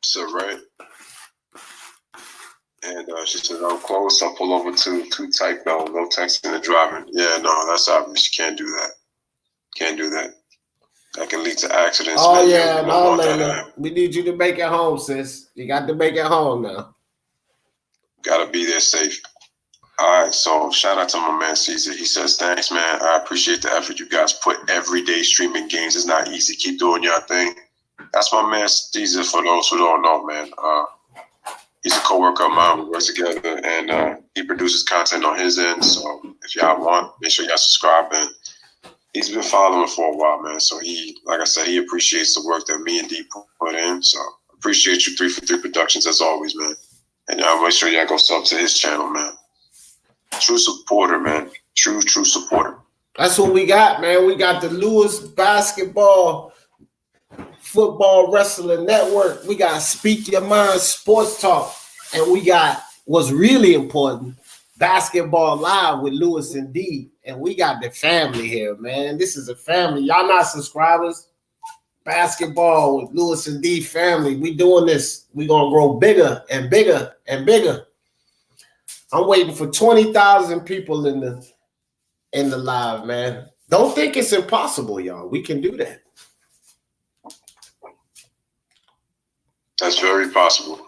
So right. And she said, "I'm close. I'll pull over to type no texting and driving." Yeah, no, that's obvious. You can't do that. Can't do that. That can lead to accidents. Oh man. yeah, no, Layla. We need you to make it home, sis. You got to make it home now. Gotta be there safe. All right, so shout out to my man Caesar. He says, "Thanks, man. I appreciate the effort you guys put every day streaming games. It's not easy. Keep doing your thing." That's my man Caesar. For those who don't know, man. He's a coworker of mine. We work together, and he produces content on his end. So if y'all want, make sure y'all subscribe. And he's been following for a while, man. So he, like I said, he appreciates the work that me and Dee put in. So appreciate you, 3 for 3 Productions, as always, man. And y'all make sure y'all go sub to his channel, man. True supporter, man. True supporter. That's what we got, man. We got the Louis Basketball Football Wrestling Network. We got Speak Your Mind Sports Talk. And we got what's really important, Basketball Live with Louis and Dee. And we got the family here, man. This is a family. Y'all not subscribers. Basketball with Louis and Dee family. We doing this. We gonna grow bigger and bigger and bigger. I'm waiting for 20,000 people in the live, man. Don't think it's impossible, y'all. We can do that. That's very possible.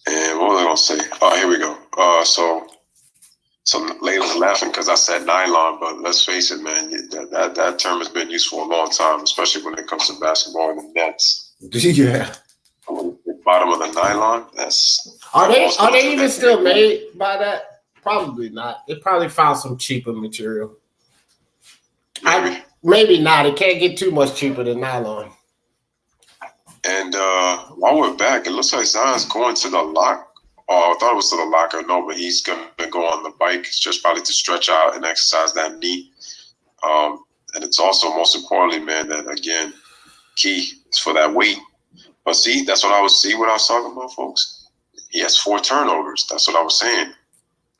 And what was I gonna say? Oh, here we go. So Layla's laughing because I said nylon, but let's face it, man. That term has been used for a long time, especially when it comes to basketball and the nets. Yeah. The bottom of the nylon. Are they even still made by that? Probably not. They probably found some cheaper material. Maybe not. It can't get too much cheaper than nylon. And while we're back, it looks like Zion's going to the lock. Oh, I thought it was to the locker. No, but he's going to go on the bike. It's just probably to stretch out and exercise that knee. And it's also, most importantly, man, that, again, key is for that weight. But see, that's what I was talking about, folks. He has 4 turnovers. That's what I was saying.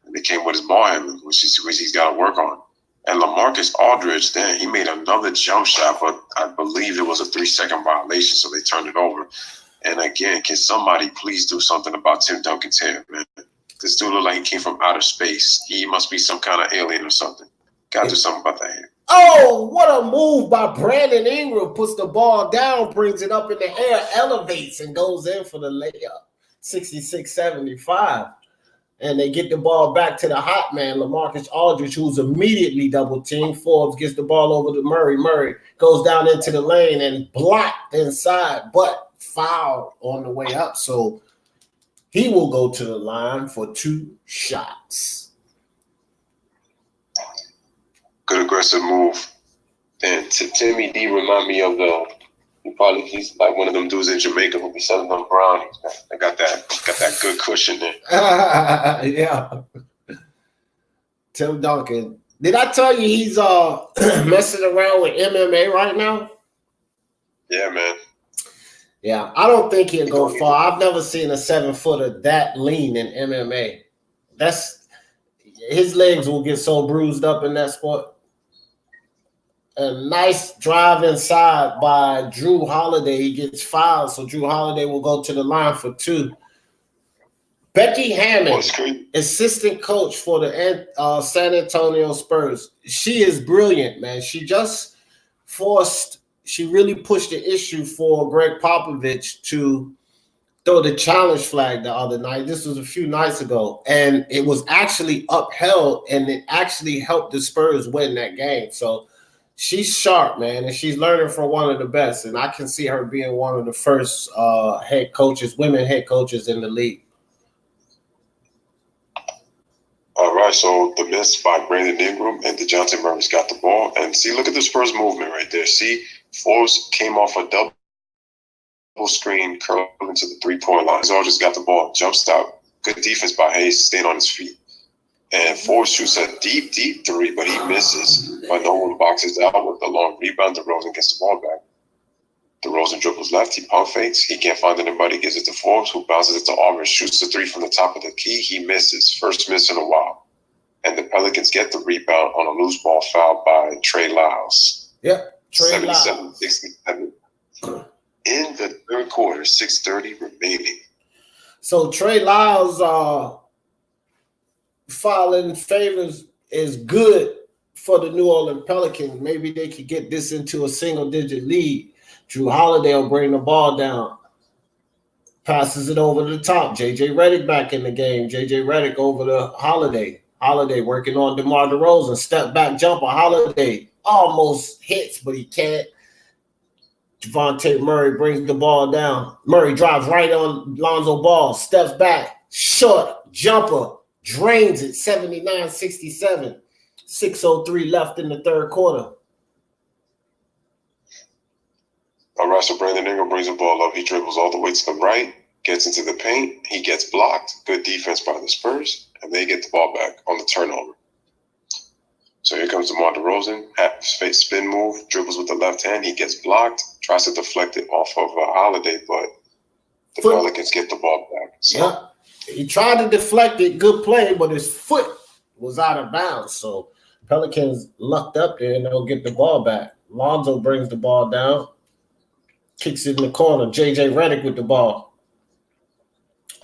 And they came with his ball handling, which he's got to work on. And LaMarcus Aldridge, then he made another jump shot, but I believe it was a 3-second violation, so they turned it over. And again, can somebody please do something about Tim Duncan's hair, man? This dude look like he came from outer space. He must be some kind of alien or something. Got to do something about that hair. Oh, what a move by Brandon Ingram. Puts the ball down, brings it up in the air, elevates, and goes in for the layup. 66-75. And they get the ball back to the hot man, LaMarcus Aldridge, who's immediately double-teamed. Forbes gets the ball over to Murray. Murray goes down into the lane and blocked inside, but fouled on the way up. So he will go to the line for 2 shots. Good aggressive move. And Timmy D remind me of he's like one of them dudes in Jamaica who be selling them brownies. They got that good cushion there. Yeah. Tim Duncan. Did I tell you he's messing around with MMA right now? Yeah, man. Yeah, I don't think he'll go far. I've never seen a 7-footer that lean in MMA. His legs will get so bruised up in that sport. A nice drive inside by Drew Holiday. He gets fouled, so Drew Holiday will go to the line for 2. Becky Hammond, assistant coach for the San Antonio Spurs. She is brilliant, man. She really pushed the issue for Greg Popovich to throw the challenge flag the other night. This was a few nights ago, and it was actually upheld, and it actually helped the Spurs win that game. So she's sharp, man, and she's learning from one of the best, and I can see her being one of the first women head coaches in the league. All right, so the miss by Brandon Ingram and DeJounte Murray's got the ball. And see, look at the Spurs movement right there. See, Forbes came off a double screen, curling into the 3-point line. He's all just got the ball, jump stop. Good defense by Hayes, staying on his feet. And Forbes shoots a deep 3, but he misses. But no one boxes out with the long rebound. DeRozan gets the ball back. DeRozan dribbles left. He pump fakes. He can't find anybody. Gives it to Forbes, who bounces it to Auburn. Shoots the three from the top of the key. He misses. First miss in a while. And the Pelicans get the rebound on a loose ball foul by Trey Lyles. Yep, Trey 77-67. In the third quarter, 6:30 remaining. So Trey Lyles filing favors is good for the New Orleans Pelicans. Maybe they could get this into a single-digit lead. Drew Holiday will bring the ball down. Passes it over to the top. J.J. Redick back in the game. J.J. Redick over to Holiday. Holiday working on DeMar DeRozan. Step back jumper. Holiday almost hits, but he can't. Devontae Murray brings the ball down. Murray drives right on Lonzo Ball. Steps back. Short jumper. Drains it. 79-67. 6:03 left in the third quarter. All right, so Brandon Ingram brings the ball up. He dribbles all the way to the right, gets into the paint. He gets blocked. Good defense by the Spurs, and they get the ball back on the turnover. So here comes DeMar DeRozan. Spin move, dribbles with the left hand. He gets blocked, tries to deflect it off of Holiday, but the Pelicans get the ball back. So yeah. He tried to deflect it. Good play, but his foot was out of bounds. So Pelicans lucked up there, and they'll get the ball back. Lonzo brings the ball down. Kicks it in the corner. J.J. Redick with the ball.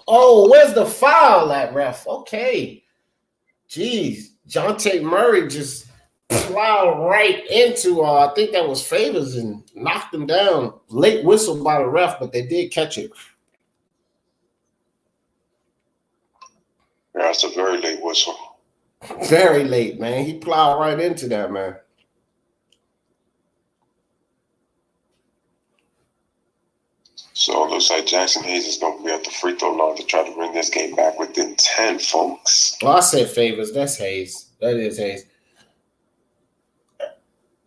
Oh, where's the foul at, ref? Okay. Jeez. Jonte Murray just plowed right into, I think that was Favors, and knocked him down. Late whistle by the ref, but they did catch it. Yeah, it's a very late whistle. Very late, man. He plowed right into that, man. So it looks like Jackson Hayes is going to be at the free throw line to try to bring this game back within 10, folks. Well, I said Favors. That's Hayes. That is Hayes.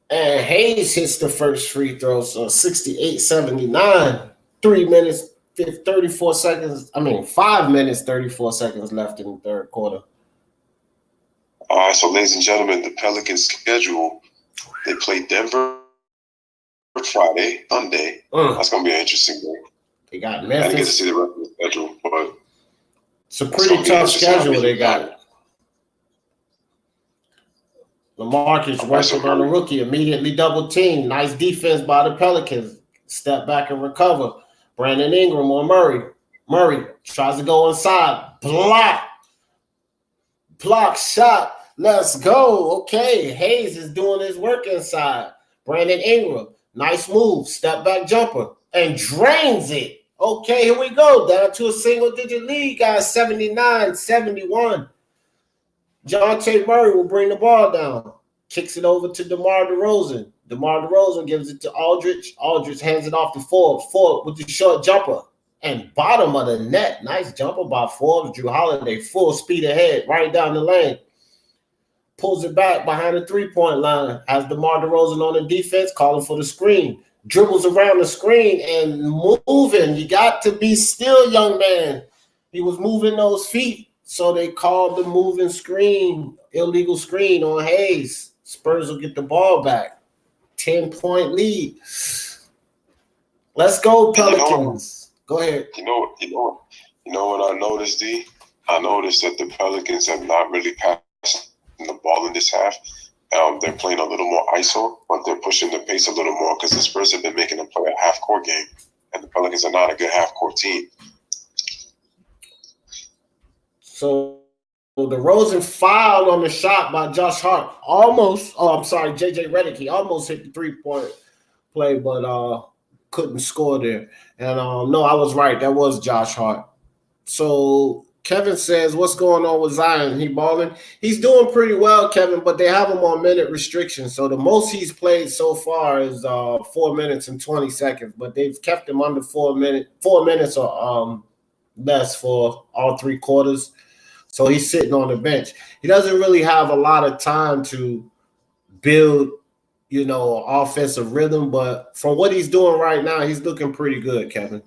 And Hayes hits the first free throw, so 68-79. 3 minutes, 34 seconds. 5 minutes, 34 seconds left in the third quarter. All right, so ladies and gentlemen, the Pelicans schedule, they play Denver Friday, Sunday. That's going to be an interesting game. They got I Memphis. didn't get to see the rest of the schedule, but it's a pretty tough schedule they got. LaMarcus working on the rookie, immediately double team. Nice defense by the Pelicans. Step back and recover. Brandon Ingram on Murray. Murray tries to go inside. Block shot. Let's go. Okay, Hayes is doing his work inside. Brandon Ingram. Nice move. Step back jumper. And drains it. Okay, here we go. Down to a single-digit lead, guys. 79-71. Jonte Murray will bring the ball down. Kicks it over to DeMar DeRozan. DeMar DeRozan gives it to Aldridge. Aldridge hands it off to Forbes. Forbes with the short jumper. And bottom of the net. Nice jumper by Forbes. Drew Holiday full speed ahead. Right down the lane. Pulls it back behind the three-point line. Has DeMar DeRozan on the defense. Calling for the screen. Dribbles around the screen and moving. You got to be still, young man. He was moving those feet. So they called the moving screen, illegal screen on Hayes. Spurs will get the ball back. 10-point lead. Let's go, Pelicans. Go ahead. You know what I noticed, D? I noticed that the Pelicans have not really passed the ball in this half. They're playing a little more ISO, but they're pushing the pace a little more because the Spurs have been making them play a half-court game, and the Pelicans are not a good half-court team. So the DeRozan fouled on the shot by Josh Hart. J.J. Redick. He almost hit the three-point play, but couldn't score there. And no, I was right. That was Josh Hart. So Kevin says, what's going on with Zion? He balling? He's doing pretty well, Kevin, but they have him on minute restriction. So the most he's played so far is 4 minutes and 20 seconds, but they've kept him under 4 minutes or less for all 3 quarters. So he's sitting on the bench. He doesn't really have a lot of time to build, offensive rhythm, but from what he's doing right now, he's looking pretty good, Kevin.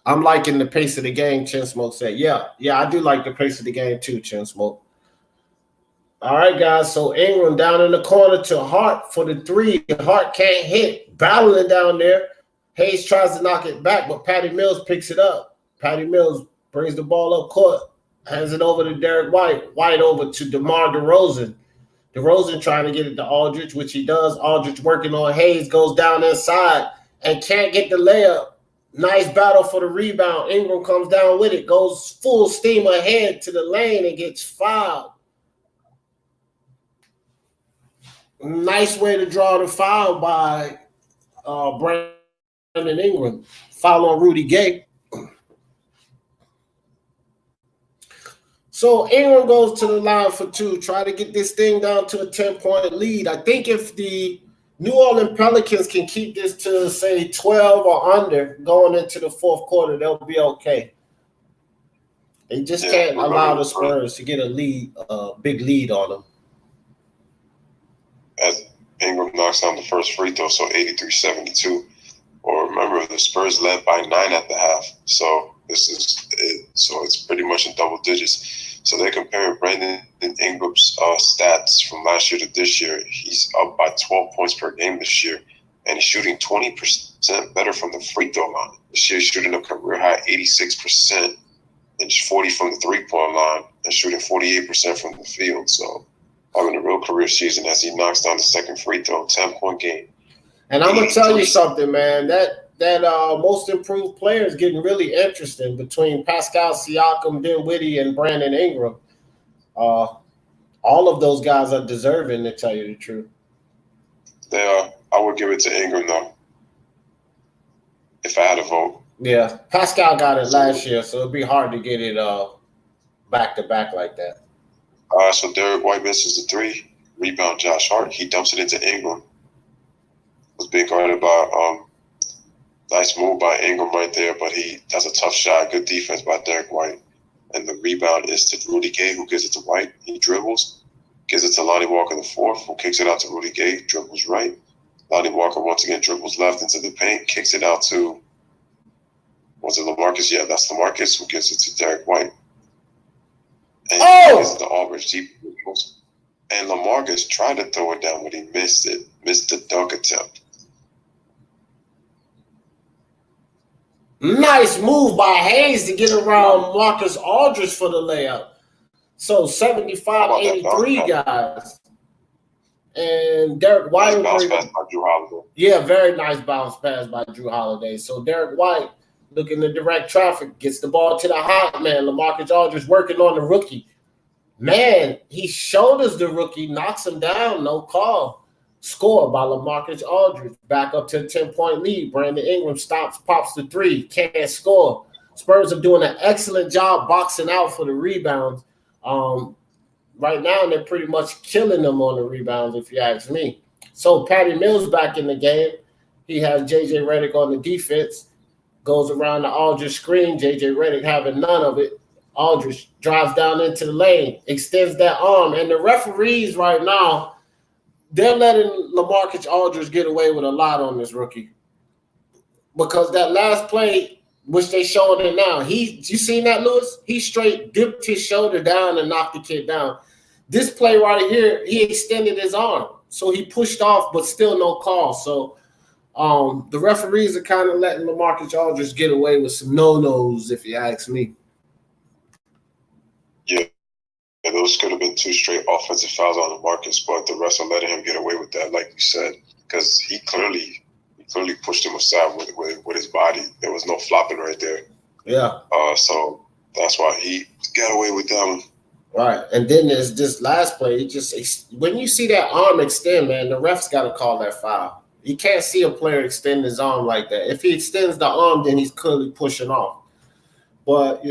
I'm liking the pace of the game, Chin Smoke said. Yeah, I do like the pace of the game too, Chin Smoke. All right, guys, so Ingram down in the corner to Hart for the 3. Hart can't hit. Battling down there. Hayes tries to knock it back, but Patty Mills picks it up. Patty Mills brings the ball up court, hands it over to Derek White. White over to DeMar DeRozan. DeRozan trying to get it to Aldridge, which he does. Aldridge working on Hayes, goes down inside and can't get the layup. Nice battle for the rebound. Ingram comes down with it, goes full steam ahead to the lane and gets fouled. Nice way to draw the foul by Brandon Ingram. Foul on Rudy Gay. So Ingram goes to the line for two, try to get this thing down to a 10-point lead. I think if the New Orleans Pelicans can keep this to, say, 12 or under going into the fourth quarter, they'll be okay. They just can't allow the Spurs to get a lead, big lead on them. As Ingram knocks down the first free throw, so 83-72. Or remember, the Spurs led by 9 at the half, so this is it. So it's pretty much in double digits. So they're comparing Brandon Ingram's stats from last year to this year. He's up by 12 points per game this year, and he's shooting 20% better from the free throw line. This year, he's shooting a career high 86%, and 40 from the three-point line, and shooting 48% from the field. So having a real career season as he knocks down the second free throw, 10-point game. And I'm gonna tell you something, man. That most improved player is getting really interesting between Pascal Siakam, Dinwiddie, and Brandon Ingram. All of those guys are deserving, to tell you the truth. They are. I would give it to Ingram though, if I had to vote. Yeah, Pascal got it last year, so it'd be hard to get it back to back like that. So Derek White misses the three. Rebound Josh Hart. He dumps it into Ingram. Was being guarded by nice move by Ingram right there, but he does a tough shot. Good defense by Derek White. And the rebound is to Rudy Gay, who gives it to White. He dribbles, gives it to Lonnie Walker the fourth, who kicks it out to Rudy Gay, dribbles right. Lonnie Walker once again dribbles left into the paint, kicks it out to, was it LaMarcus? Yeah, that's LaMarcus, who gives it to Derek White. And he gives it to Aldridge deep. And LaMarcus tried to throw it down, but he missed it, missed the dunk attempt. Nice move by Hayes to get around Marcus Aldridge for the layup. So 75-83, guys. And Derek White. Nice bounce pass by Drew Holiday. Yeah, very nice bounce pass by Drew Holiday. So Derek White, looking to direct traffic, gets the ball to the hot man. LaMarcus Aldridge working on the rookie. Man, he shoulders the rookie, knocks him down, no call. Score by LaMarcus Aldridge. Back up to a 10-point lead. Brandon Ingram pops the three. Can't score. Spurs are doing an excellent job boxing out for the rebounds. Right now, they're pretty much killing them on the rebounds, if you ask me. So Patty Mills back in the game. He has J.J. Redick on the defense. Goes around the Aldridge screen. J.J. Redick having none of it. Aldridge drives down into the lane, extends that arm. And the referees right now, they're letting LaMarcus Aldridge get away with a lot on this rookie. Because that last play, which they showing it now, you seen that, Louis? He straight dipped his shoulder down and knocked the kid down. This play right here, he extended his arm. So he pushed off, but still no call. So the referees are kind of letting LaMarcus Aldridge get away with some no-nos, if you ask me. Yeah. Yeah, those could have been 2 straight offensive fouls on LaMarcus, but the refs are letting him get away with that, like you said, because he clearly pushed him aside with his body. There was no flopping right there. Yeah. So that's why he got away with that one. Right, and then there's this last play. When you see that arm extend, man, the ref's got to call that foul. You can't see a player extend his arm like that. If he extends the arm, then he's clearly pushing off. But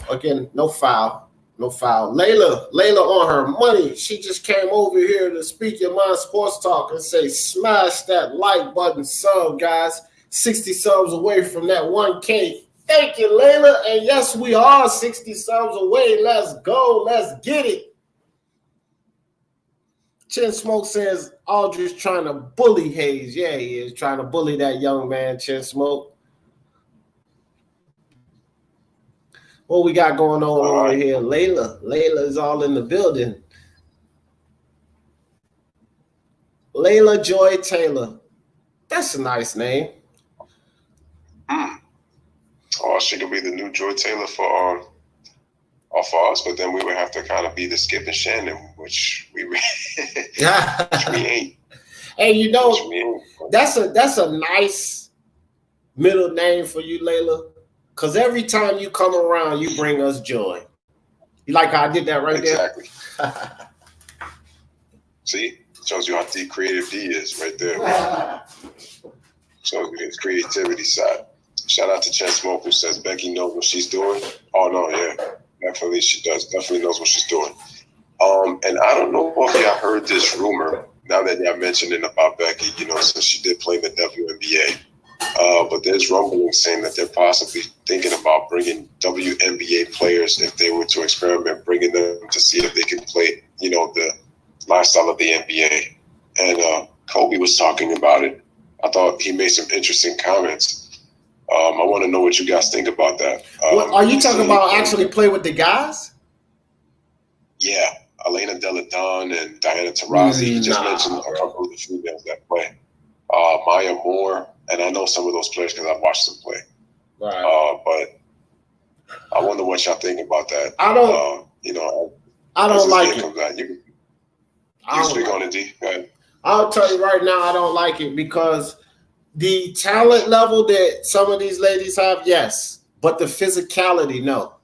again, no foul. No foul. Layla on her money. She just came over here to Speak Your Mind Sports Talk and say, smash that like button sub, guys. 60 subs away from that 1K. Thank you, Layla. And yes, we are 60 subs away. Let's go. Let's get it. Chin Smoke says Aldridge trying to bully Hayes. Yeah, he is trying to bully that young man, Chin Smoke. What we got going on over here? Layla is all in the building. Layla Joy Taylor. That's a nice name. thought she could be the new Joy Taylor for us, but then we would have to kind of be the Skip and Shannon, which we ain't. Hey, you know, that's a nice middle name for you, Layla, because every time you come around, you bring us joy. You like how I did that right there? Exactly. See? Shows you how deep creative D is right there. Shows you his creativity side. Shout out to Chen Smoke, who says Becky knows what she's doing. Oh, no, yeah. Definitely she does. Definitely knows what she's doing. And I don't know if y'all heard this rumor, now that y'all mentioned it about Becky, you know, since she did play in the WNBA. But there's rumblings saying that they're possibly thinking about bringing WNBA players, if they were to experiment, bringing them to see if they can play, you know, the lifestyle of the NBA. And Kobe was talking about it. I thought he made some interesting comments. I want to know what you guys think about that. Are you talking about actually play with the guys? Yeah, Elena Delle Donne and Diana Taurasi. He just mentioned a couple of the females that play. Maya Moore, and I know some of those players because I watched them play. Right. But I wonder what y'all think about that. I don't. I don't like it. You speak on it, D. Go ahead. I'll tell you right now, I don't like it because the talent level that some of these ladies have, yes, but the physicality, no.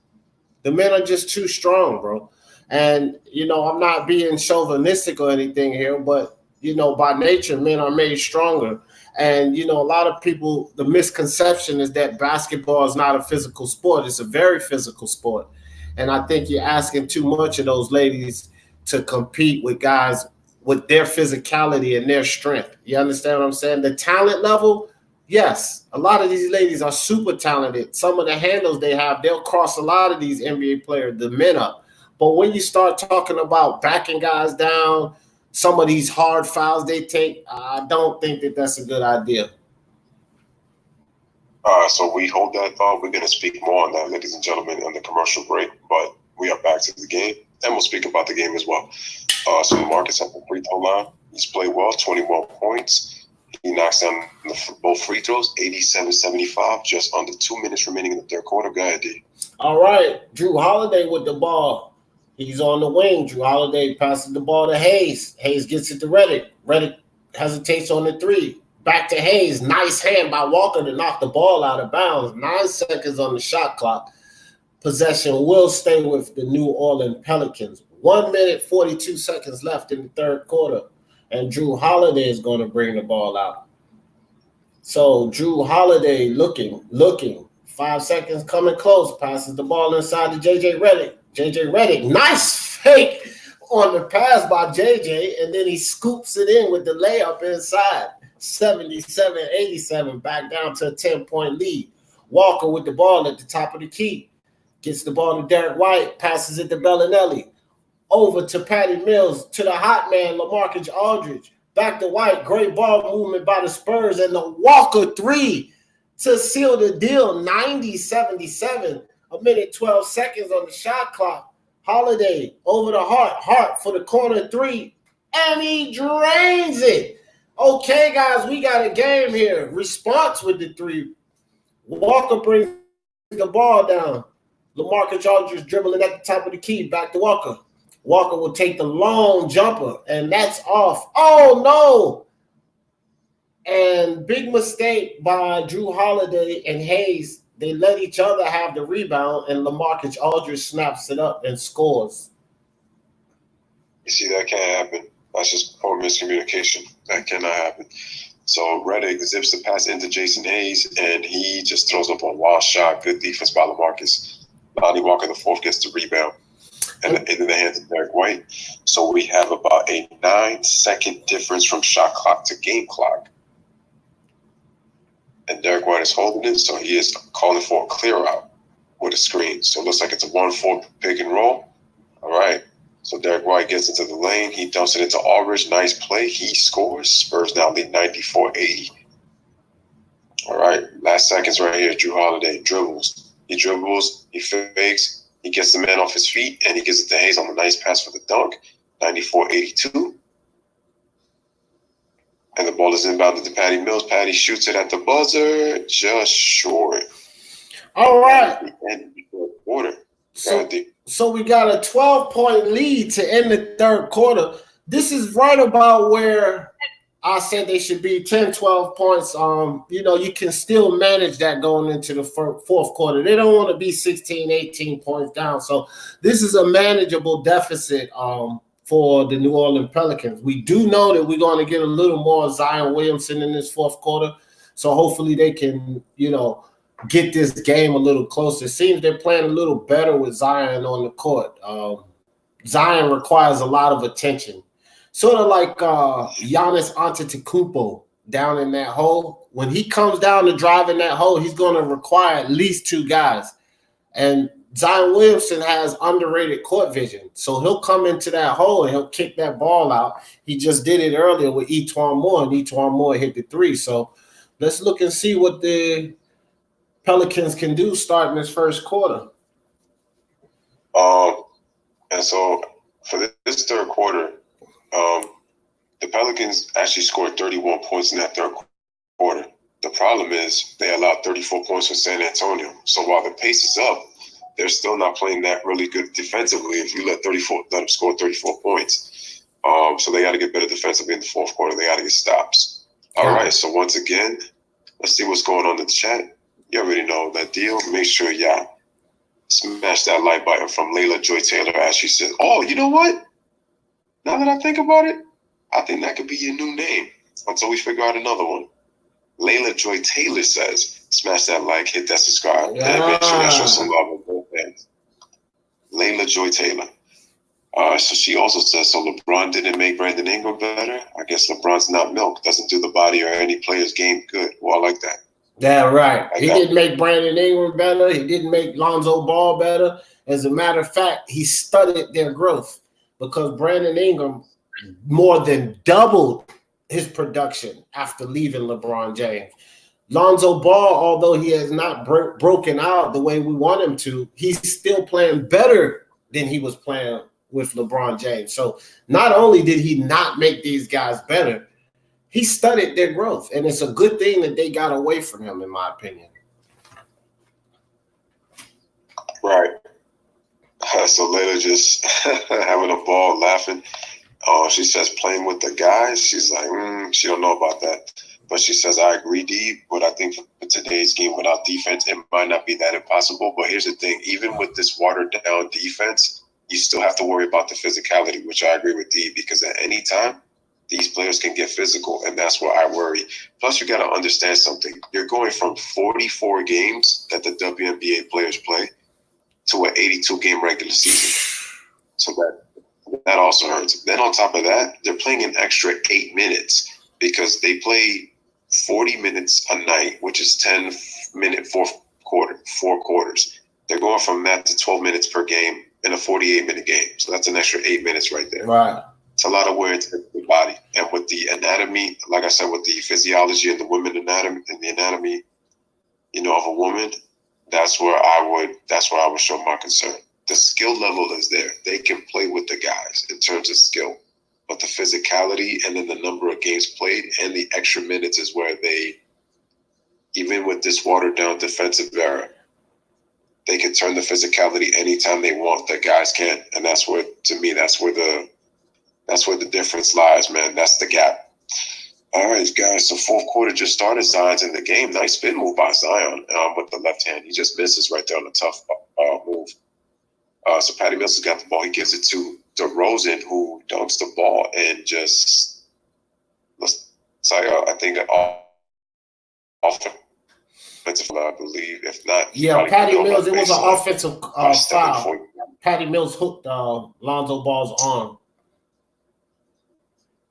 The men are just too strong, bro. And, you know, I'm not being chauvinistic or anything here, but, you know, by nature, men are made stronger. And, you know, a lot of people, the misconception is that basketball is not a physical sport. It's a very physical sport. And I think you're asking too much of those ladies to compete with guys with their physicality and their strength. You understand what I'm saying? The talent level, yes, a lot of these ladies are super talented. Some of the handles they have, they'll cross a lot of these NBA players, the men up. But when you start talking about backing guys down, some of these hard fouls they take, I don't think that that's a good idea. So we hold that thought. We're going to speak more on that, ladies and gentlemen, on the commercial break. But we are back to the game, and we'll speak about the game as well. So Marcus at the free throw line. He's played well, 21 points. He knocks down both free throws, 87-75, just under 2 minutes remaining in the third quarter. Go ahead, D. All right. Drew Holiday with the ball. He's on the wing. Drew Holiday passes the ball to Hayes. Hayes gets it to Redick. Redick hesitates on the three. Back to Hayes. Nice hand by Walker to knock the ball out of bounds. 9 seconds on the shot clock. Possession will stay with the New Orleans Pelicans. 1 minute, 42 seconds left in the third quarter. And Drew Holiday is going to bring the ball out. So Drew Holiday looking. 5 seconds coming close. Passes the ball inside to J.J. Redick. J.J. Redick, nice fake on the pass by J.J. And then he scoops it in with the layup inside. 77-87, back down to a 10-point lead. Walker with the ball at the top of the key. Gets the ball to Derek White. Passes it to Bellinelli. Over to Patty Mills, to the hot man, LaMarcus Aldridge. Back to White. Great ball movement by the Spurs. And the Walker three to seal the deal. 90-77. 1 minute, 12 seconds on the shot clock. Holiday over to Hart. Hart for the corner three. And he drains it. Okay, guys, we got a game here. Response with the three. Walker brings the ball down. LaMarcus Aldridge dribbling at the top of the key. Back to Walker. Walker will take the long jumper, and that's off. Oh, no. And big mistake by Drew Holiday and Hayes. They let each other have the rebound, and LaMarcus Aldridge snaps it up and scores. You see, that can't happen. That's just poor miscommunication. That cannot happen. So Redick zips the pass into Jason Hayes, and he just throws up a wild shot. Good defense by LaMarcus. Lonnie Walker, the fourth, gets the rebound. And into the hands of Derek White. So we have about a 9-second difference from shot clock to game clock. And Derek White is holding it, so he is calling for a clear out with a screen. So it looks like it's a 1-4 pick and roll. All right. So Derek White gets into the lane. He dumps it into Aldridge. Nice play. He scores. Spurs now lead 94-80. All right. Last seconds right here. Drew Holiday dribbles. He dribbles. He fakes. He gets the man off his feet, and he gives it to Hayes on a nice pass for the dunk. 94-82. And the ball is inbounded to Patty Mills. Patty shoots it at the buzzer. Just short. All right. And the quarter. So we got a 12-point lead to end the third quarter. This is right about where I said they should be 10, 12 points. You can still manage that going into the fourth quarter. They don't want to be 16, 18 points down. So this is a manageable deficit for the New Orleans Pelicans. We do know that we're going to get a little more Zion Williamson in this fourth quarter. So hopefully they can, get this game a little closer. It seems they're playing a little better with Zion on the court. Zion requires a lot of attention. Sort of like Giannis Antetokounmpo down in that hole. When he comes down to drive in that hole, he's going to require at least two guys. And Zion Williamson has underrated court vision. So he'll come into that hole and he'll kick that ball out. He just did it earlier with E'Twaun Moore, and E'Twaun Moore hit the three. So let's look and see what the Pelicans can do starting this first quarter. And so for this third quarter, the Pelicans actually scored 31 points in that third quarter. The problem is they allowed 34 points for San Antonio. So while the pace is up, they're still not playing that really good defensively if you let them score 34 points. So they got to get better defensively in the fourth quarter. They got to get stops. All right, so once again, let's see what's going on in the chat. You already know that deal. Make sure y'all smash that like button from Layla Joy Taylor as she says, oh, you know what? Now that I think about it, I think that could be your new name until we figure out another one. Layla Joy Taylor says, smash that like, hit that subscribe, and make sure that shows some love on both ends. Layla Joy Taylor. So she also says, so LeBron didn't make Brandon Ingram better? I guess LeBron's not milk, doesn't do the body or any player's game good. Well, I like that. Yeah, right. He didn't make Brandon Ingram better. He didn't make Lonzo Ball better. As a matter of fact, he studied their growth because Brandon Ingram more than doubled his production after leaving LeBron James. Lonzo Ball, although he has not broken out the way we want him to, he's still playing better than he was playing with LeBron James. So not only did he not make these guys better, he studied their growth, and it's a good thing that they got away from him, in my opinion. Right. So Layla just having a ball, laughing. She says playing with the guys. She's like, she don't know about that. But she says, I agree, Dee, but I think for today's game without defense, it might not be that impossible. But here's the thing. Even with this watered-down defense, you still have to worry about the physicality, which I agree with Dee, because at any time, these players can get physical, and that's where I worry. Plus, you got to understand something. You're going from 44 games that the WNBA players play to an 82-game regular season. So that also hurts. Then on top of that, they're playing an extra 8 minutes because they play 40 minutes a night, which is 10-minute four quarters. They're going from that to 12 minutes per game in a 48-minute game. So that's an extra 8 minutes right there. Right. It's a lot of wear to the body. And with the anatomy, like I said, with the physiology and the women anatomy and the anatomy, of a woman, that's where I would show my concern. The skill level is there. They can play with the guys in terms of skill. But the physicality and then the number of games played and the extra minutes is where they, even with this watered down defensive era, they can turn the physicality anytime they want. The guys can't. And that's where, to me, that's where the difference lies, man. That's the gap. All right, guys. So fourth quarter just started. Zion's in the game. Nice spin move by Zion with the left hand. He just misses right there on a tough move. So Patty Mills has got the ball. He gives it to DeRozan, who dunks the ball and just I think offensive, I believe. If not, yeah, Patty Mills. It was an offensive foul. Patty Mills hooked Lonzo Ball's arm.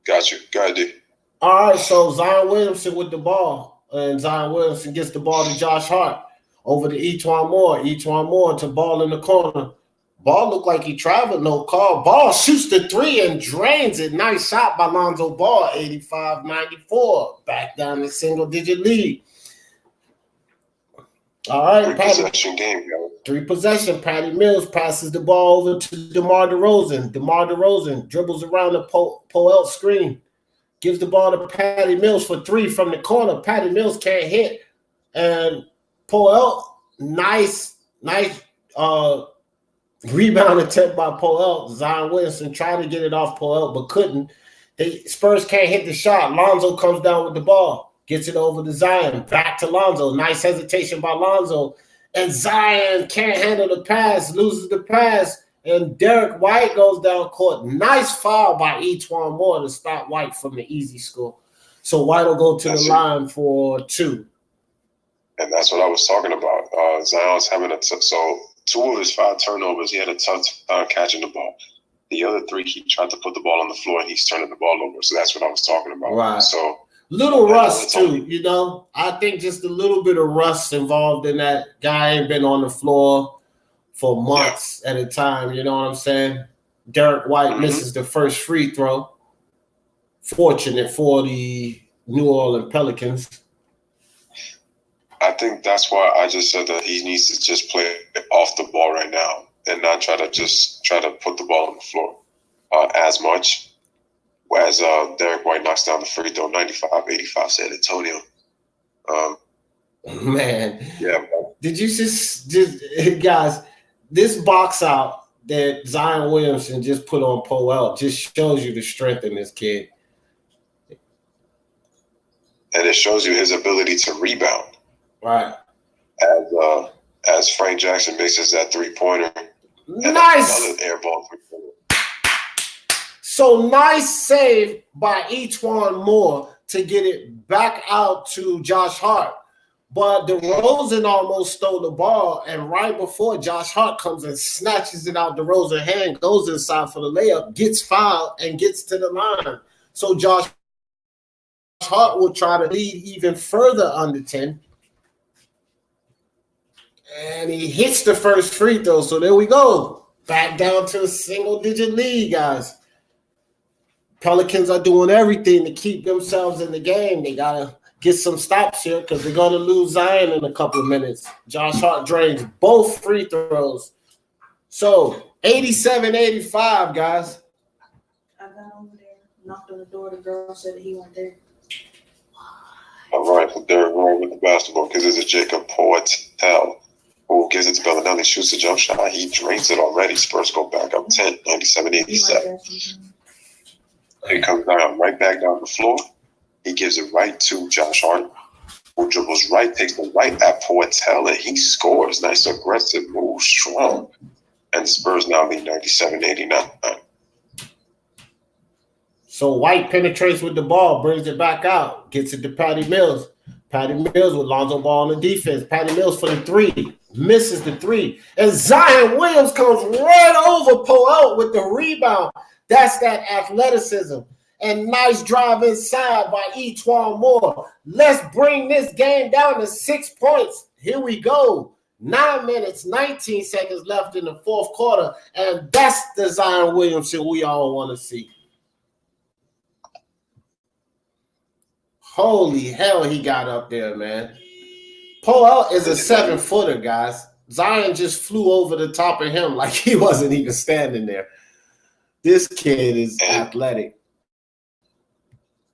Got you. Got it. All right, so Zion Williamson with the ball, and Zion Williamson gets the ball to Josh Hart over to E'Twaun Moore. E'Twaun Moore to ball in the corner. Ball looked like he traveled, no call. Ball shoots the three and drains it. Nice shot by Lonzo Ball, 85-94. Back down to single-digit lead. All right, Three-possession game, yo. Three-possession. Patty Mills passes the ball over to DeMar DeRozan. DeMar DeRozan dribbles around the Poeltl screen. Gives the ball to Patty Mills for three from the corner. Patty Mills can't hit. And Poeltl Nice rebound attempt by Poel. Zion Williamson tried to get it off Poel, but couldn't. Spurs can't hit the shot. Lonzo comes down with the ball, gets it over to Zion, back to Lonzo. Nice hesitation by Lonzo. And Zion can't handle the pass, loses the pass, and Derek White goes down court. Nice foul by E'Twaun Moore to stop White from the easy score. So White will go to the line for 2. And that's what I was talking about. Zion's having so 2 of his 5 turnovers, he had a tough time catching the ball. The other 3, he tried to put the ball on the floor and he's turning the ball over. So that's what I was talking about. Right. So little rust too, you know. I think just a little bit of rust involved in that. Guy ain't been on the floor for months at a time. You know what I'm saying? Derek White misses the first free throw. Fortunate for the New Orleans Pelicans. I think that's why I just said that he needs to just play off the ball right now and not try to put the ball on the floor as much. As Derek White knocks down the free throw, 95-85 San Antonio. Man. Yeah. Did you just guys, this box out that Zion Williamson just put on Poel just shows you the strength in this kid. And it shows you his ability to rebound. Right. As Frank Jackson misses that 3-pointer. Nice. Another air ball 3-pointer. So nice save by E'Twaun Moore to get it back out to Josh Hart. But DeRozan almost stole the ball, and right before Josh Hart comes and snatches it out DeRozan's hand, goes inside for the layup, gets fouled, and gets to the line. So Josh Hart will try to lead even further under 10. And he hits the first free throw. So there we go. Back down to a single-digit lead, guys. Pelicans are doing everything to keep themselves in the game. They got to get some stops here because they're going to lose Zion in a couple of minutes. Josh Hart drains both free throws. So, 87-85, guys. I got over there, knocked on the door. The girl said that he went there. All right, so they're rolling with the basketball because it's a Jacob Poeltl who gives it to Bellinelli, shoots a jump shot. He drains it already. Spurs go back up 10, 97-87. He comes down, right back down the floor. He gives it right to Josh Hart, who dribbles right, takes the right at Poeltl, and he scores. Nice aggressive move, strong. And the Spurs now lead 97-89. So White penetrates with the ball, brings it back out, gets it to Patty Mills. Patty Mills with Lonzo Ball on the defense. Patty Mills for the 3, misses the 3. And Zion Williams comes right over Poel with the rebound. That's that athleticism. And nice drive inside by E'Twaun Moore. Let's bring this game down to 6 points. Here we go. 9 minutes, 19 seconds left in the fourth quarter. And that's the Zion Williamson we all want to see. Holy hell, he got up there, man. Poel is a 7-footer, guys. Zion just flew over the top of him like he wasn't even standing there. This kid is athletic.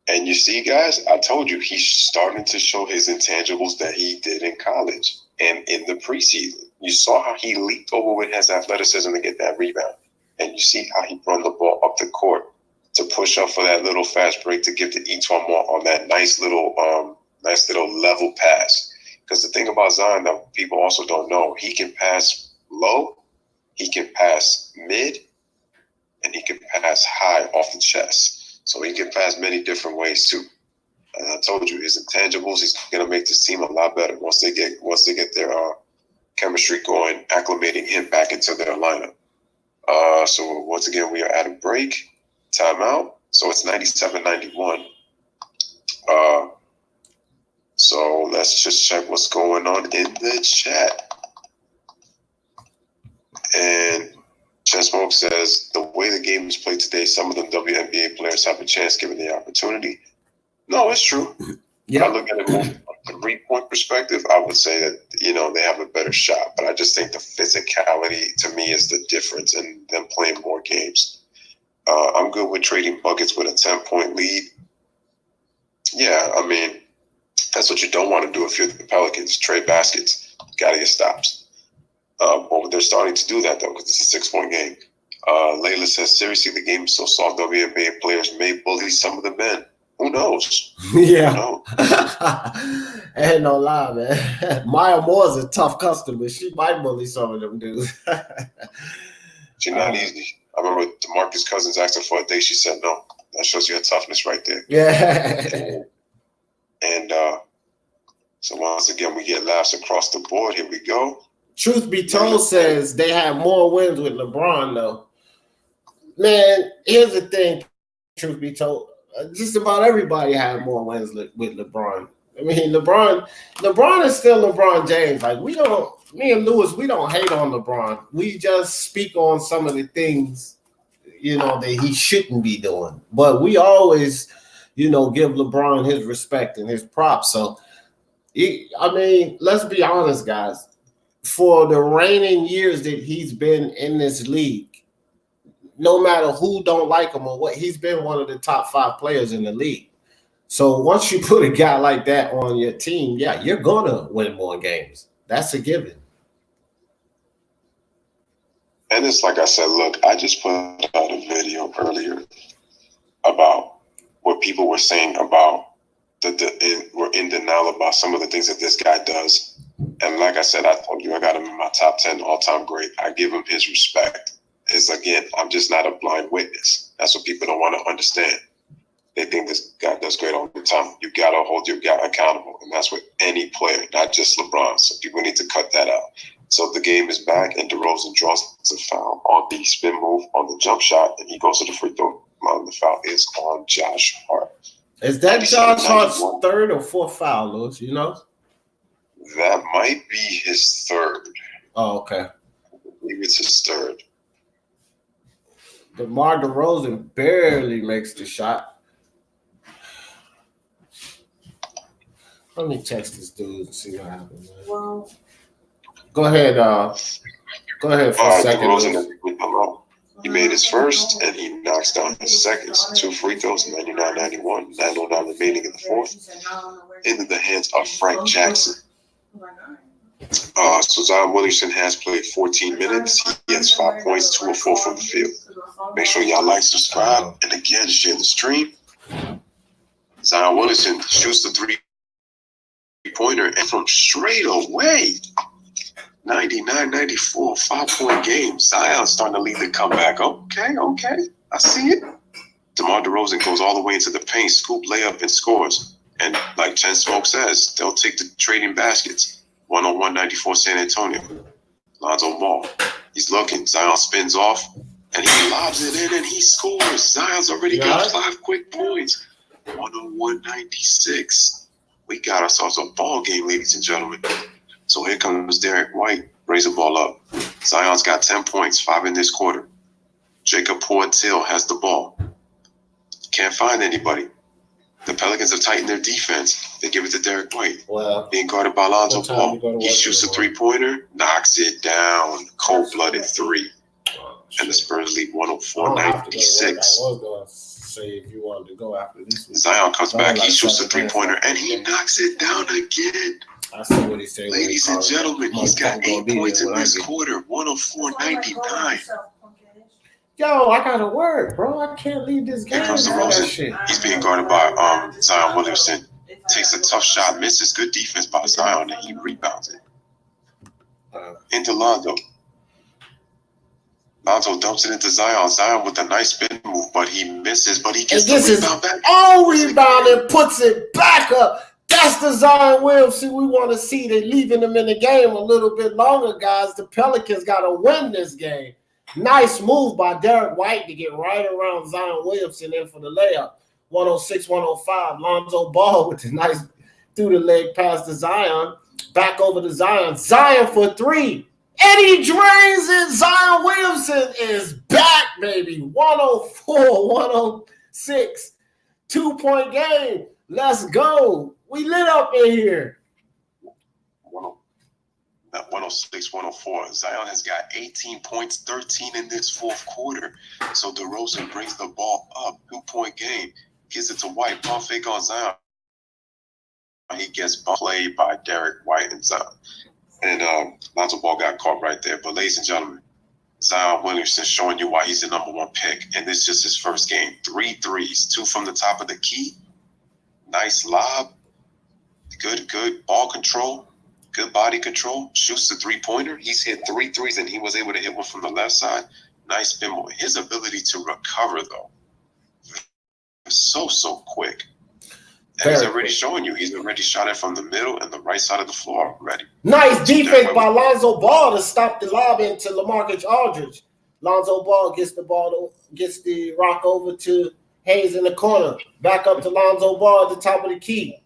And you see, guys, I told you, he's starting to show his intangibles that he did in college and in the preseason. You saw how he leaped over with his athleticism to get that rebound. And you see how he run the ball up the court to push up for that little fast break to give to E'Twaun Moore on that nice little level pass. Because the thing about Zion that people also don't know, he can pass low, he can pass mid, and he can pass high off the chest. So he can pass many different ways too. And I told you, his intangibles, he's going to make this team a lot better once they get their chemistry going, acclimating him back into their lineup. So once again, we are at a break, timeout. So it's 97-91. So let's just check what's going on in the chat. And Chen Smoke says, the way the game is played today, some of the WNBA players have a chance given the opportunity. No, it's true. Yeah. When I look at it more from a 3-point perspective, I would say that, they have a better shot. But I just think the physicality, to me, is the difference in them playing more games. I'm good with trading buckets with a 10-point lead. Yeah, I mean, that's what you don't want to do if you're the Pelicans, trade baskets. Got to get stops. Well, they're starting to do that, though, because it's a 6-point game. Layla says, seriously, the game is so soft, WNBA players may bully some of the men. Who knows? Yeah. Who knows? Ain't no lie, man. Maya Moore's a tough customer. She might bully some of them dudes. She's not easy. I remember DeMarcus Cousins asked her for a date. She said no. That shows you her toughness right there. Yeah. And so once again, we get laughs across the board. Here we go. Truth be told says they had more wins with LeBron, though. Man, here's the thing. Truth be told, just about everybody had more wins with LeBron. I mean, LeBron is still LeBron James. Like, me and Louis, we don't hate on LeBron. We just speak on some of the things, that he shouldn't be doing. But we always, give LeBron his respect and his props. So, let's be honest, guys. For the reigning years that he's been in this league, no matter who don't like him or what, he's been one of the top 5 players in the league. So once you put a guy like that on your team, yeah, you're gonna win more games. That's a given. And it's like I said, look, I just put out a video earlier about what people were saying about we're in denial about some of the things that this guy does. And like I said, I told you, I got him in my top 10 all-time great. I give him his respect. Again, I'm just not a blind witness. That's what people don't want to understand. They think this guy does great all the time. You got to hold your guy accountable. And that's with any player, not just LeBron. So people need to cut that out. So the game is back, and DeRozan draws a foul on the spin move on the jump shot, and he goes to the free throw line. The foul is on Josh Hart. Is that Josh Hart's 3rd or 4th foul, Louis? You know? That might be his 3rd. Oh, okay. I believe it's his 3rd. DeMar DeRozan barely makes the shot. Let me text this dude and see what happens, man. Well, go ahead for a second. DeRozan, he made his first, and he knocks down his seconds. 2 free throws, 99-91, 9:09 remaining in the 4th. Into the hands of Frank Jackson. So Zion Williamson has played 14 minutes. He has 5 points, 2 of 4 from the field. Make sure y'all like, subscribe, and again, share the stream. Zion Williamson shoots the 3-pointer, and from straight away, 99-94, 5-point game. Zion's starting to lead the comeback. Okay, I see it. DeMar DeRozan goes all the way into the paint, scoop, layup, and scores. And like Chen Smoke says, they'll take the trading baskets. 101-94 San Antonio. Lonzo Ball. He's looking. Zion spins off, and he lobs it in, and he scores. Zion's already got 5 quick points. 101-96. We got ourselves a ball game, ladies and gentlemen. So here comes Derek White. Raise the ball up. Zion's got 10 points, 5 in this quarter. Jacob Portil has the ball. Can't find anybody. The Pelicans have tightened their defense. They give it to Derek White. Wow. Being guarded by Lonzo Ball. He shoots a 3-pointer, knocks it down. Cold-blooded 3. And the Spurs lead 104-96. I was going to say if you wanted to go after this one. Zion comes back. He shoots a 3-pointer, and he knocks it down again. I see what he's saying. Ladies and gentlemen, he's got 8 points in this quarter. 104-99. Yo, I gotta work, bro. I can't leave this game. Here comes DeRozan. He's being guarded by Zion Williamson. Takes a tough shot, misses. Good defense by Zion, and he rebounds it. Into Lonzo. Lonzo dumps it into Zion. Zion with a nice spin move, but he misses. But he gets the rebound back. Oh, rebound and puts it back up. That's the Zion Williamson we want to see. They're leaving him in the game a little bit longer, guys. The Pelicans got to win this game. Nice move by Derek White to get right around Zion Williamson in for the layup. 106-105. Lonzo Ball with the nice through the leg pass to Zion. Back over to Zion. Zion for 3. And he drains it. Zion Williamson is back, baby. 104-106. 2-point game. Let's go. We lit up in here. 106-104. Zion has got 18 points, 13 in this 4th quarter. So DeRozan brings the ball up. 2-point game. Gives it to White. Ball fake on Zion. He gets played by Derek White and Zion. And Lonzo Ball got caught right there. But ladies and gentlemen, Zion Williamson showing you why he's the number one pick. And this is just his first game. 3 threes, 2 from the top of the key. Nice lob. Good ball control. Good body control. Shoots the three-pointer. He's hit 3 threes, and he was able to hit one from the left side. Nice spin move. His ability to recover, though, is so quick. And he's already showing you. He's already shot it from the middle and the right side of the floor already. Nice defense by Lonzo Ball to stop the lob into LaMarcus Aldridge. Lonzo Ball gets the rock over to Hayes in the corner. Back up to Lonzo Ball at the top of the key.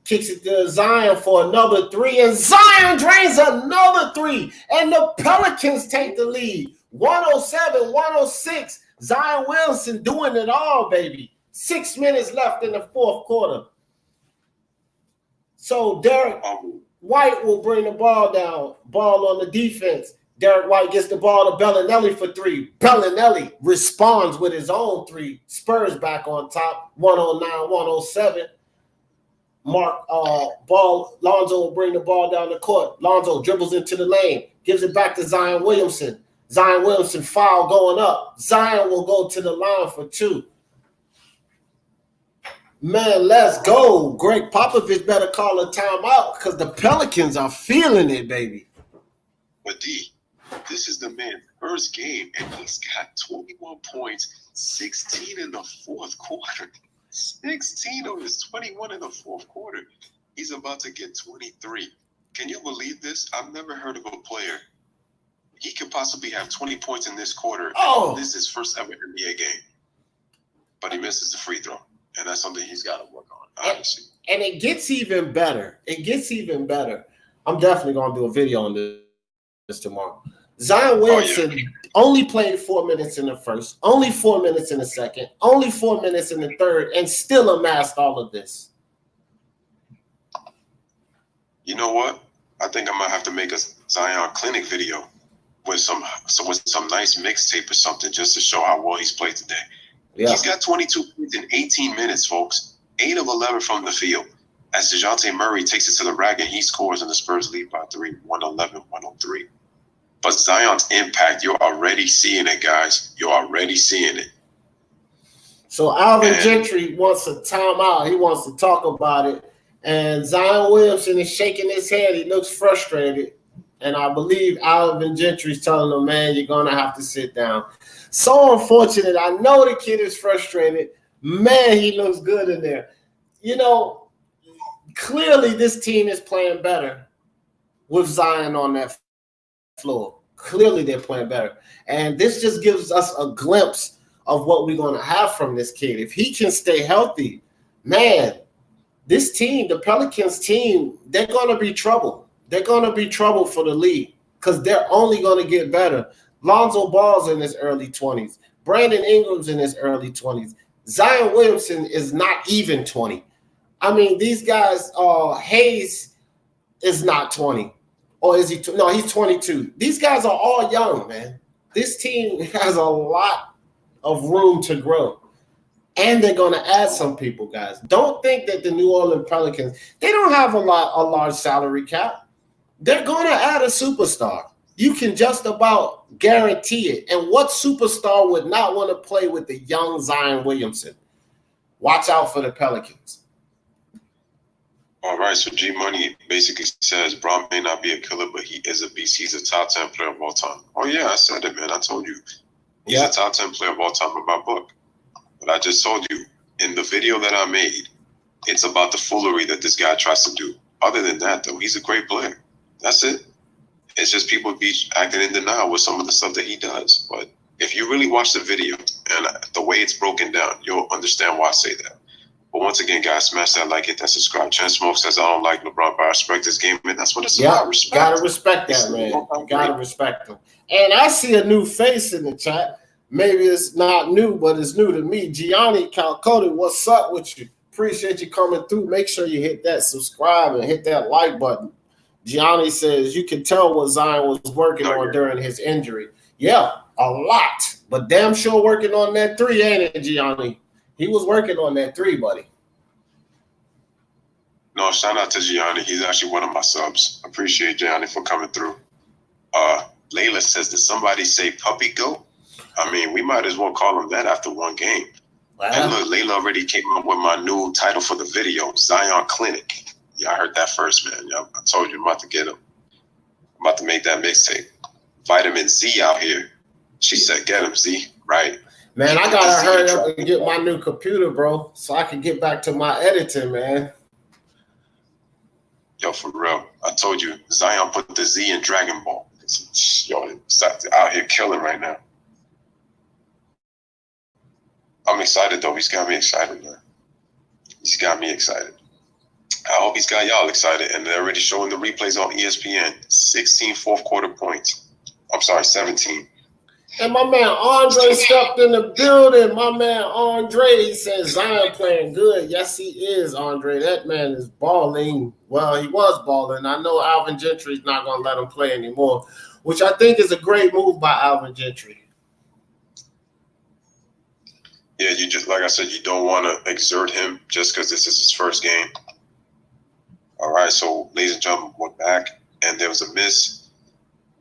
Kicks it to Zion for another 3, and Zion drains another 3, and the Pelicans take the lead. 107-106. Zion Williamson doing it all, baby. 6 minutes left in the fourth quarter. So Derek White will bring the ball down. Ball on the defense. Derek White gets the ball to Bellinelli for 3. Bellinelli responds with his own 3. Spurs back on top. 109-107. Lonzo will bring the ball down the court. Lonzo dribbles into the lane, gives it back to Zion Williamson. Zion Williamson foul going up. Zion will go to the line for 2. Man, let's go. Greg Popovich better call a timeout because the Pelicans are feeling it, baby. But D, this is the man's first game, and he's got 21 points, 16 in the fourth quarter. 16 of his 21 in the fourth quarter. He's about to get 23. Can you believe this? I've never heard of a player. He could possibly have 20 points in this quarter. Oh. This is his first ever NBA game. But he misses the free throw. And that's something he's got to work on, obviously. And it gets even better. I'm definitely going to do a video on this tomorrow. Zion Williamson only played 4 minutes in the first, only 4 minutes in the second, only 4 minutes in the third, and still amassed all of this. You know what? I think I might have to make a Zion clinic video with some nice mixtape or something just to show how well he's played today. Yeah. He's got 22 points in 18 minutes, folks. 8 of 11 from the field. As DeJounte Murray takes it to the rack and he scores and the Spurs lead by 3, 111-103. But Zion's impact, you're already seeing it, guys. You're already seeing it. So Alvin Gentry wants a timeout. He wants to talk about it. And Zion Williamson is shaking his head. He looks frustrated. And I believe Alvin Gentry's telling him, man, you're going to have to sit down. So unfortunate. I know the kid is frustrated. Man, he looks good in there. You know, clearly this team is playing better with Zion on that floor. Clearly they're playing better. And this just gives us a glimpse of what we're going to have from this kid. If he can stay healthy, man, this team, the Pelicans team, they're going to be trouble. They're going to be trouble for the league because they're only going to get better. Lonzo Ball's in his early 20s. Brandon Ingram's in his early 20s. Zion Williamson is not even 20. I mean, these guys, Hayes is not 20. Or is he? No, he's 22. These guys are all young, man. This team has a lot of room to grow. And they're going to add some people, guys. Don't think that the New Orleans Pelicans, they don't have a large salary cap. They're going to add a superstar. You can just about guarantee it. And what superstar would not want to play with the young Zion Williamson? Watch out for the Pelicans. All right, so G Money basically says Bron may not be a killer, but he is a beast. He's a top 10 player of all time. Oh, yeah, I said it, man. I told you. He's a top 10 player of all time in my book. But I just told you, in the video that I made, it's about the foolery that this guy tries to do. Other than that, though, he's a great player. That's it. It's just people be acting in denial with some of the stuff that he does. But if you really watch the video and the way it's broken down, you'll understand why I say that. But once again, guys, smash that like, hit that subscribe. Chance Smoke says, I don't like LeBron, but I respect this game. And that's what it's about. Respect. Gotta respect that, man. Gotta respect him. And I see a new face in the chat. Maybe it's not new, but it's new to me. Gianni Calcota, what's up with you? Appreciate you coming through. Make sure you hit that subscribe and hit that like button. Gianni says, you can tell what Zion was working on during his injury. Yeah, a lot. But damn sure working on that 3, ain't it, Gianni? He was working on that 3, buddy. No, shout out to Gianni. He's actually one of my subs. Appreciate Gianni for coming through. Layla says, did somebody say puppy goat? I mean, we might as well call him that after one game. Wow. And look, Layla already came up with my new title for the video, Zion Clinic. Yeah, I heard that first, man. Yeah, I told you I'm about to get him. I'm about to make that mixtape. Vitamin Z out here. She said, get him, Z. Right. Man, I gotta hurry up and get my new computer, bro, so I can get back to my editing, man. Yo, for real. I told you, Zion put the Z in Dragon Ball. Yo, it's out here killing right now. I'm excited, though. He's got me excited, man. He's got me excited. I hope he's got y'all excited. And they're already showing the replays on ESPN. 16 fourth quarter points. I'm sorry, 17. And my man Andre stepped in the building. My man Andre says Zion playing good. Yes, he is, Andre. That man is balling. Well, he was balling. I know Alvin Gentry's not going to let him play anymore, which I think is a great move by Alvin Gentry. Yeah, you just, like I said, you don't want to exert him just because this is his first game. All right, so ladies and gentlemen, we're back, and there was a miss.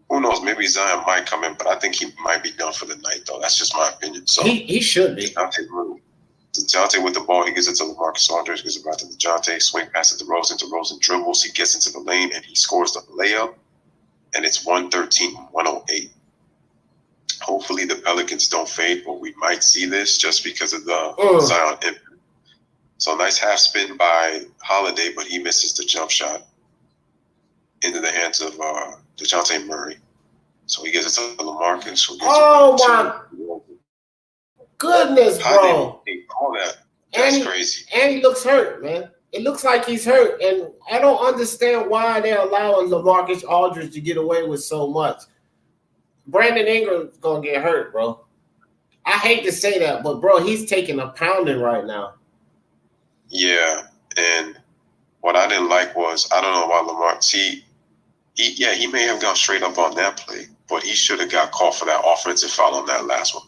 Who knows? Maybe Zion might come in, but I think he might be done for the night, though. That's just my opinion. So he should be. DeJounte with the ball. He gives it to LaMarcus Aldridge. Gives it back to DeJounte. Swing pass it to DeRozan. DeRozan dribbles. He gets into the lane, and he scores the layup. And it's 113-108. Hopefully the Pelicans don't fade, but we might see this just because of the Zion impact. So nice half spin by Holiday, but he misses the jump shot into the hands of DeJounte Murray. So he gives it to LaMarcus. Oh, my goodness, bro. That's crazy. And he looks hurt, man. It looks like he's hurt. And I don't understand why they're allowing LaMarcus Aldridge to get away with so much. Brandon Ingram's going to get hurt, bro. I hate to say that, but, bro, he's taking a pounding right now. Yeah, and what I didn't like was, I don't know why LaMarcus, he may have gone straight up on that play, but he should have got called for that offensive foul on that last one.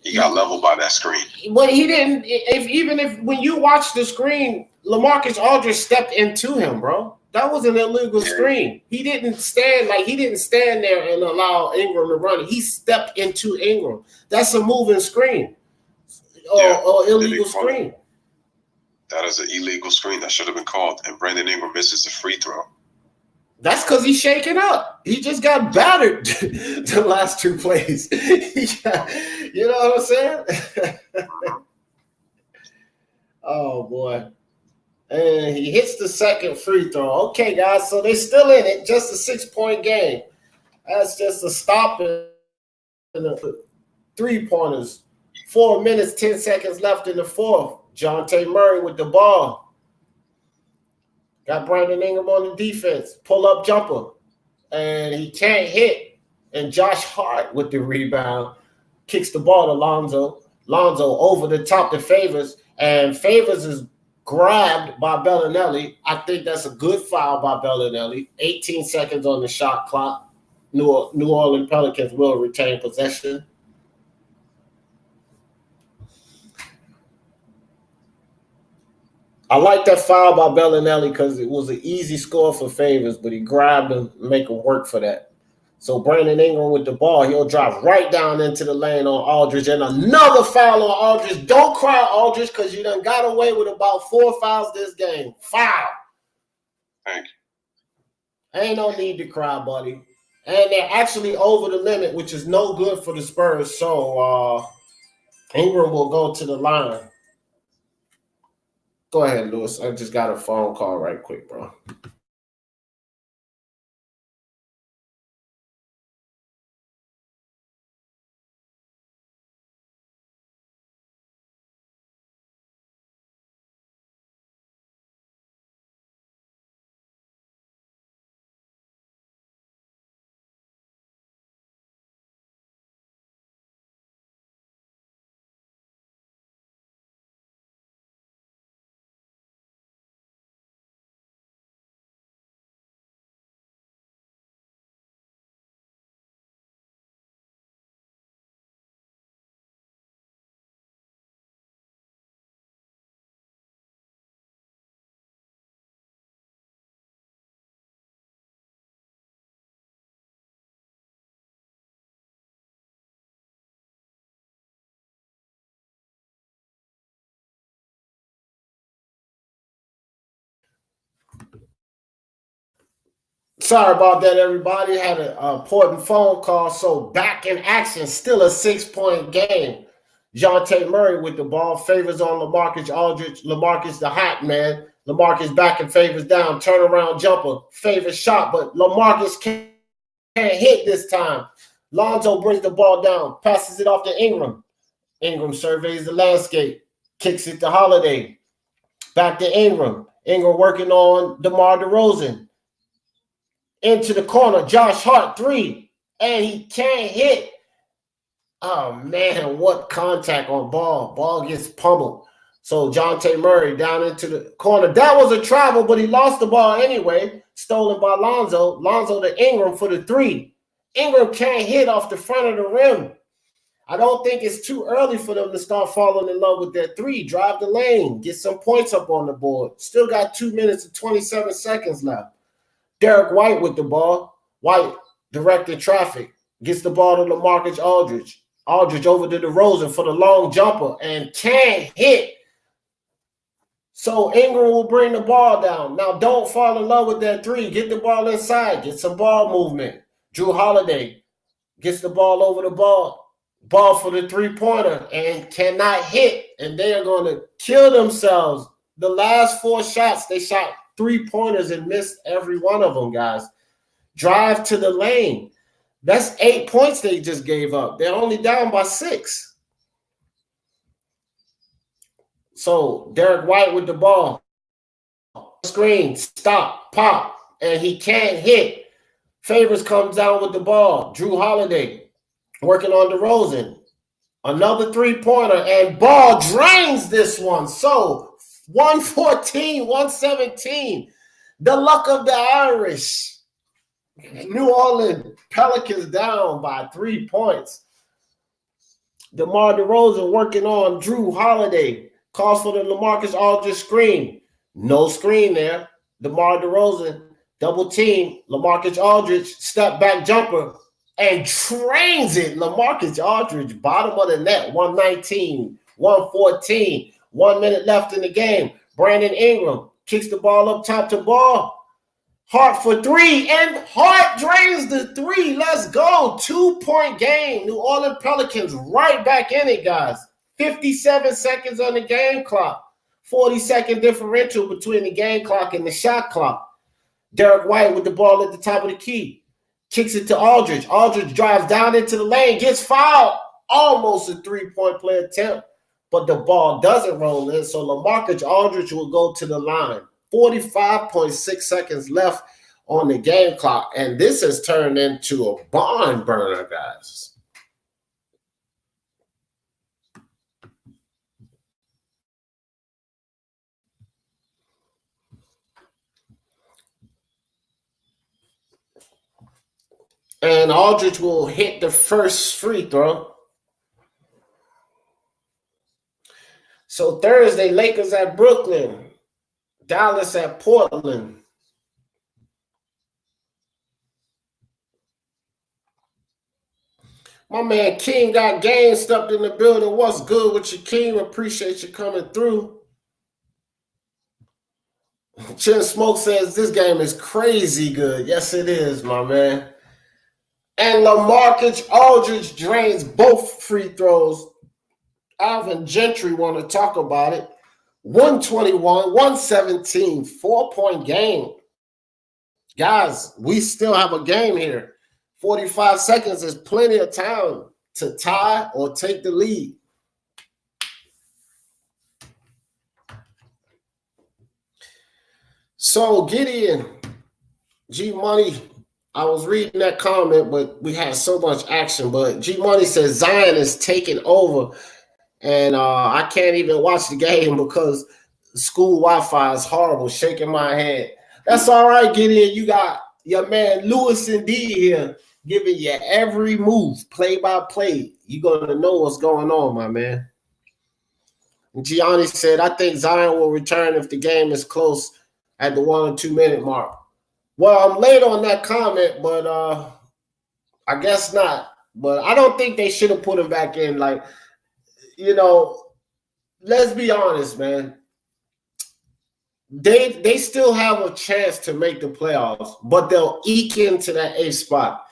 He got leveled by that screen. But he didn't. Even if when you watch the screen, LaMarcus Aldridge stepped into him, bro. That was an illegal screen. He didn't stand there and allow Ingram to run it. He stepped into Ingram. That's a moving screen or illegal screen. That is an illegal screen that should have been called, and Brandon Ingram misses the free throw. That's because he's shaking up. He just got battered the last two plays. You know what I'm saying? Oh, boy. And he hits the second free throw. Okay, guys, so they're still in it. Just a 6-point game. That's just a stop in the three-pointers. 4 minutes, 10 seconds left in the fourth. DeJounte Murray with the ball. Got Brandon Ingram on the defense. Pull-up jumper. And he can't hit. And Josh Hart with the rebound. Kicks the ball to Lonzo. Lonzo over the top to Favors. And Favors is grabbed by Bellinelli. I think that's a good foul by Bellinelli. 18 seconds on the shot clock. New Orleans Pelicans will retain possession. I like that foul by Bellinelli because it was an easy score for Favors, but he grabbed him and make him work for that. So Brandon Ingram with the ball, he'll drive right down into the lane on Aldridge, and another foul on Aldridge. Don't cry, Aldridge, because you done got away with about 4 fouls this game. Foul. Thank you. Ain't no need to cry, buddy. And they're actually over the limit, which is no good for the Spurs. So Ingram will go to the line. Go ahead, Louis. I just got a phone call right quick, bro. Sorry about that, everybody. Had an important phone call. So back in action, still a 6-point game. Dejounte Murray with the ball, favors on LaMarcus Aldridge. LaMarcus the hot man. LaMarcus back and favors down. Turnaround jumper, favorite shot, but LaMarcus can't hit this time. Lonzo brings the ball down, passes it off to Ingram. Ingram surveys the landscape, kicks it to Holiday. Back to Ingram. Ingram working on DeMar DeRozan. Into the corner, Josh Hart, 3, and he can't hit. Oh, man, what contact on ball. Ball gets pummeled. So Dejounte Murray down into the corner. That was a travel, but he lost the ball anyway. Stolen by Lonzo. Lonzo to Ingram for the 3. Ingram can't hit off the front of the rim. I don't think it's too early for them to start falling in love with that 3. Drive the lane. Get some points up on the board. Still got 2 minutes and 27 seconds left. Derek White with the ball. White directing traffic. Gets the ball to LaMarcus Aldridge. Aldridge over to DeRozan for the long jumper and can't hit. So Ingram will bring the ball down. Now don't fall in love with that 3. Get the ball inside. Get some ball movement. Drew Holiday gets the ball over the ball. Ball for the 3-pointer and cannot hit. And they are going to kill themselves. The last 4 shots, they shot 3-pointers and missed every one of them, guys. Drive to the lane. That's 8 points they just gave up. They're only down by 6. So Derek White with the ball. Screen, stop, pop, and he can't hit. Favors comes down with the ball. Drew Holiday working on DeRozan. Another 3-pointer, and ball drains this one. So 114, 117. The luck of the Irish. New Orleans Pelicans down by 3 points. DeMar DeRozan working on Drew Holiday. Calls for the LaMarcus Aldridge screen. No screen there. DeMar DeRozan double team. LaMarcus Aldridge step back jumper and trains it. LaMarcus Aldridge bottom of the net. 119, 114. 1 minute left in the game. Brandon Ingram kicks the ball up top to ball. Hart for 3, and Hart drains the 3. Let's go. 2-point game. New Orleans Pelicans right back in it, guys. 57 seconds on the game clock. 40-second differential between the game clock and the shot clock. Derek White with the ball at the top of the key. Kicks it to Aldridge. Aldridge drives down into the lane. Gets fouled. Almost a 3-point play attempt. But the ball doesn't roll in, so LaMarcus Aldridge will go to the line. 45.6 seconds left on the game clock, and this has turned into a barn burner, guys. And Aldridge will hit the first free throw. So Thursday, Lakers at Brooklyn. Dallas at Portland. My man King got game stepped in the building. What's good with you, King? Appreciate you coming through. Chin Smoke says this game is crazy good. Yes, it is, my man. And LaMarcus Aldridge drains both free throws. Alvin Gentry want to talk about it. 121, 117, 4-point game. Guys, we still have a game here. 45 seconds is plenty of time to tie or take the lead. So Gideon, G Money, I was reading that comment, but we had so much action. But G Money says Zion is taking over. And I can't even watch the game because school Wi-Fi is horrible, shaking my head. That's all right, Gideon. You got your man Louis Dee here giving you every move, play by play. You're going to know what's going on, my man. And Gianni said, I think Zion will return if the game is close at the 1 or 2 minute mark. Well, I'm late on that comment, but I guess not. But I don't think they should have put him back in. Like, you know, let's be honest, man. they still have a chance to make the playoffs, but they'll eke into that 8th spot.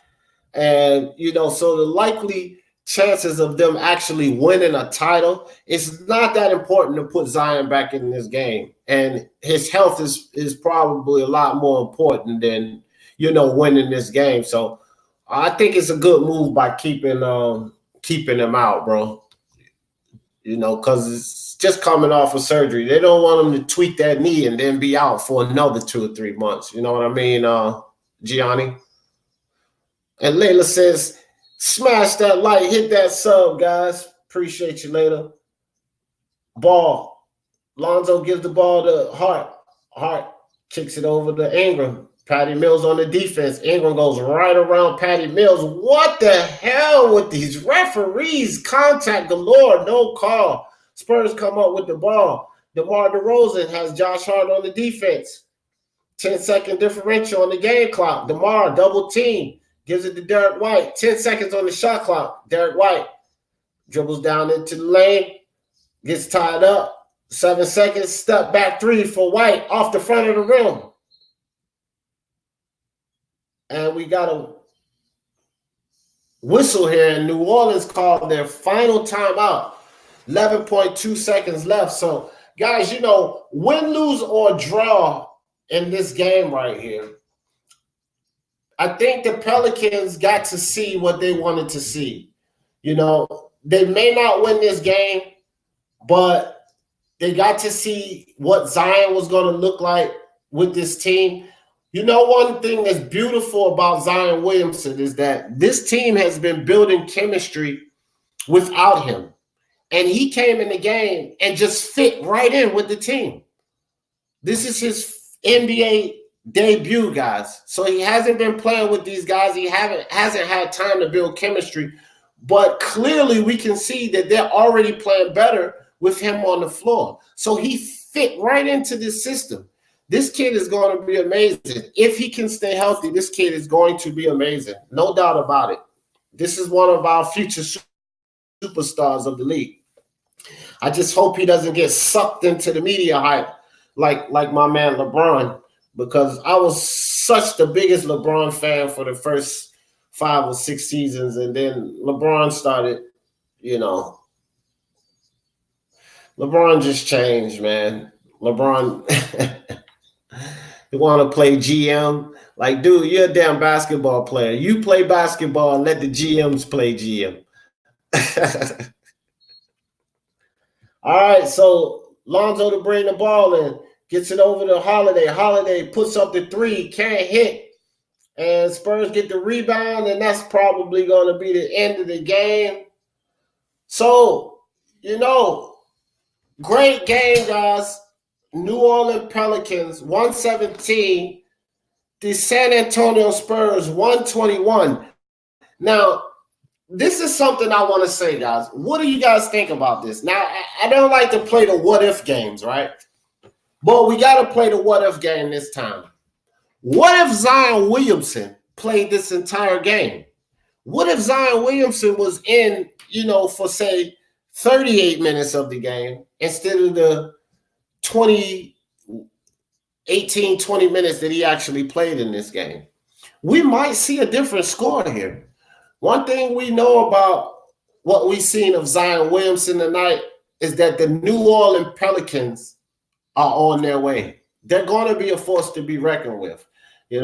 And, so the likely chances of them actually winning a title, it's not that important to put Zion back in this game. And his health is probably a lot more important than, winning this game. So I think it's a good move by keeping him out, bro. Because it's just coming off of surgery. They don't want him to tweak that knee and then be out for another 2 or 3 months. You know what I mean, Gianni? And Layla says, smash that like, hit that sub, guys. Appreciate you, Layla. Ball. Lonzo gives the ball to Hart. Hart kicks it over to Ingram. Patty Mills on the defense. Ingram goes right around Patty Mills. What the hell with these referees? Contact galore, no call. Spurs come up with the ball. DeMar DeRozan has Josh Hart on the defense. 10-second differential on the game clock. DeMar double team. Gives it to Derek White. 10 seconds on the shot clock. Derek White dribbles down into the lane. Gets tied up. 7 seconds. Step back 3 for White off the front of the rim. And we got a whistle here. And New Orleans called their final timeout. 11.2 seconds left. So, guys, win, lose, or draw in this game right here, I think the Pelicans got to see what they wanted to see. They may not win this game, but they got to see what Zion was going to look like with this team. One thing that's beautiful about Zion Williamson is that this team has been building chemistry without him. And he came in the game and just fit right in with the team. This is his NBA debut, guys. So he hasn't been playing with these guys. He hasn't had time to build chemistry. But clearly we can see that they're already playing better with him on the floor. So he fit right into this system. This kid is going to be amazing. If he can stay healthy, this kid is going to be amazing. No doubt about it. This is one of our future superstars of the league. I just hope he doesn't get sucked into the media hype like my man LeBron, because I was such the biggest LeBron fan for the first 5 or 6 seasons, and then LeBron started, LeBron just changed, man. LeBron, he want to play GM. Like, dude, you're a damn basketball player. You play basketball and let the GMs play GM. All right, so Lonzo to bring the ball in, gets it over to Holiday. Holiday puts up the 3, can't hit. And Spurs get the rebound, and that's probably going to be the end of the game. So, great game, guys. New Orleans Pelicans, 117. The San Antonio Spurs, 121. Now, this is something I want to say, guys. What do you guys think about this? Now, I don't like to play the what-if games, right? But we got to play the what-if game this time. What if Zion Williamson played this entire game? What if Zion Williamson was in, for, say, 38 minutes of the game instead of the 20 minutes that he actually played in this game? We might see a different score here. One thing we know about what we've seen of Zion Williamson tonight is that the New Orleans Pelicans are on their way. They're going to be a force to be reckoned with. It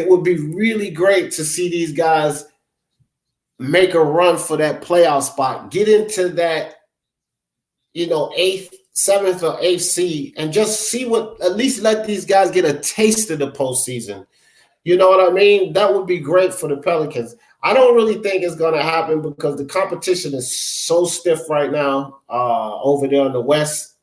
would be really great to see these guys make a run for that playoff spot, get into that, 8th, 7th, or 8th seed, and just see at least let these guys get a taste of the postseason. You know what I mean? That would be great for the Pelicans. I don't really think it's going to happen because the competition is so stiff right now over there in the West.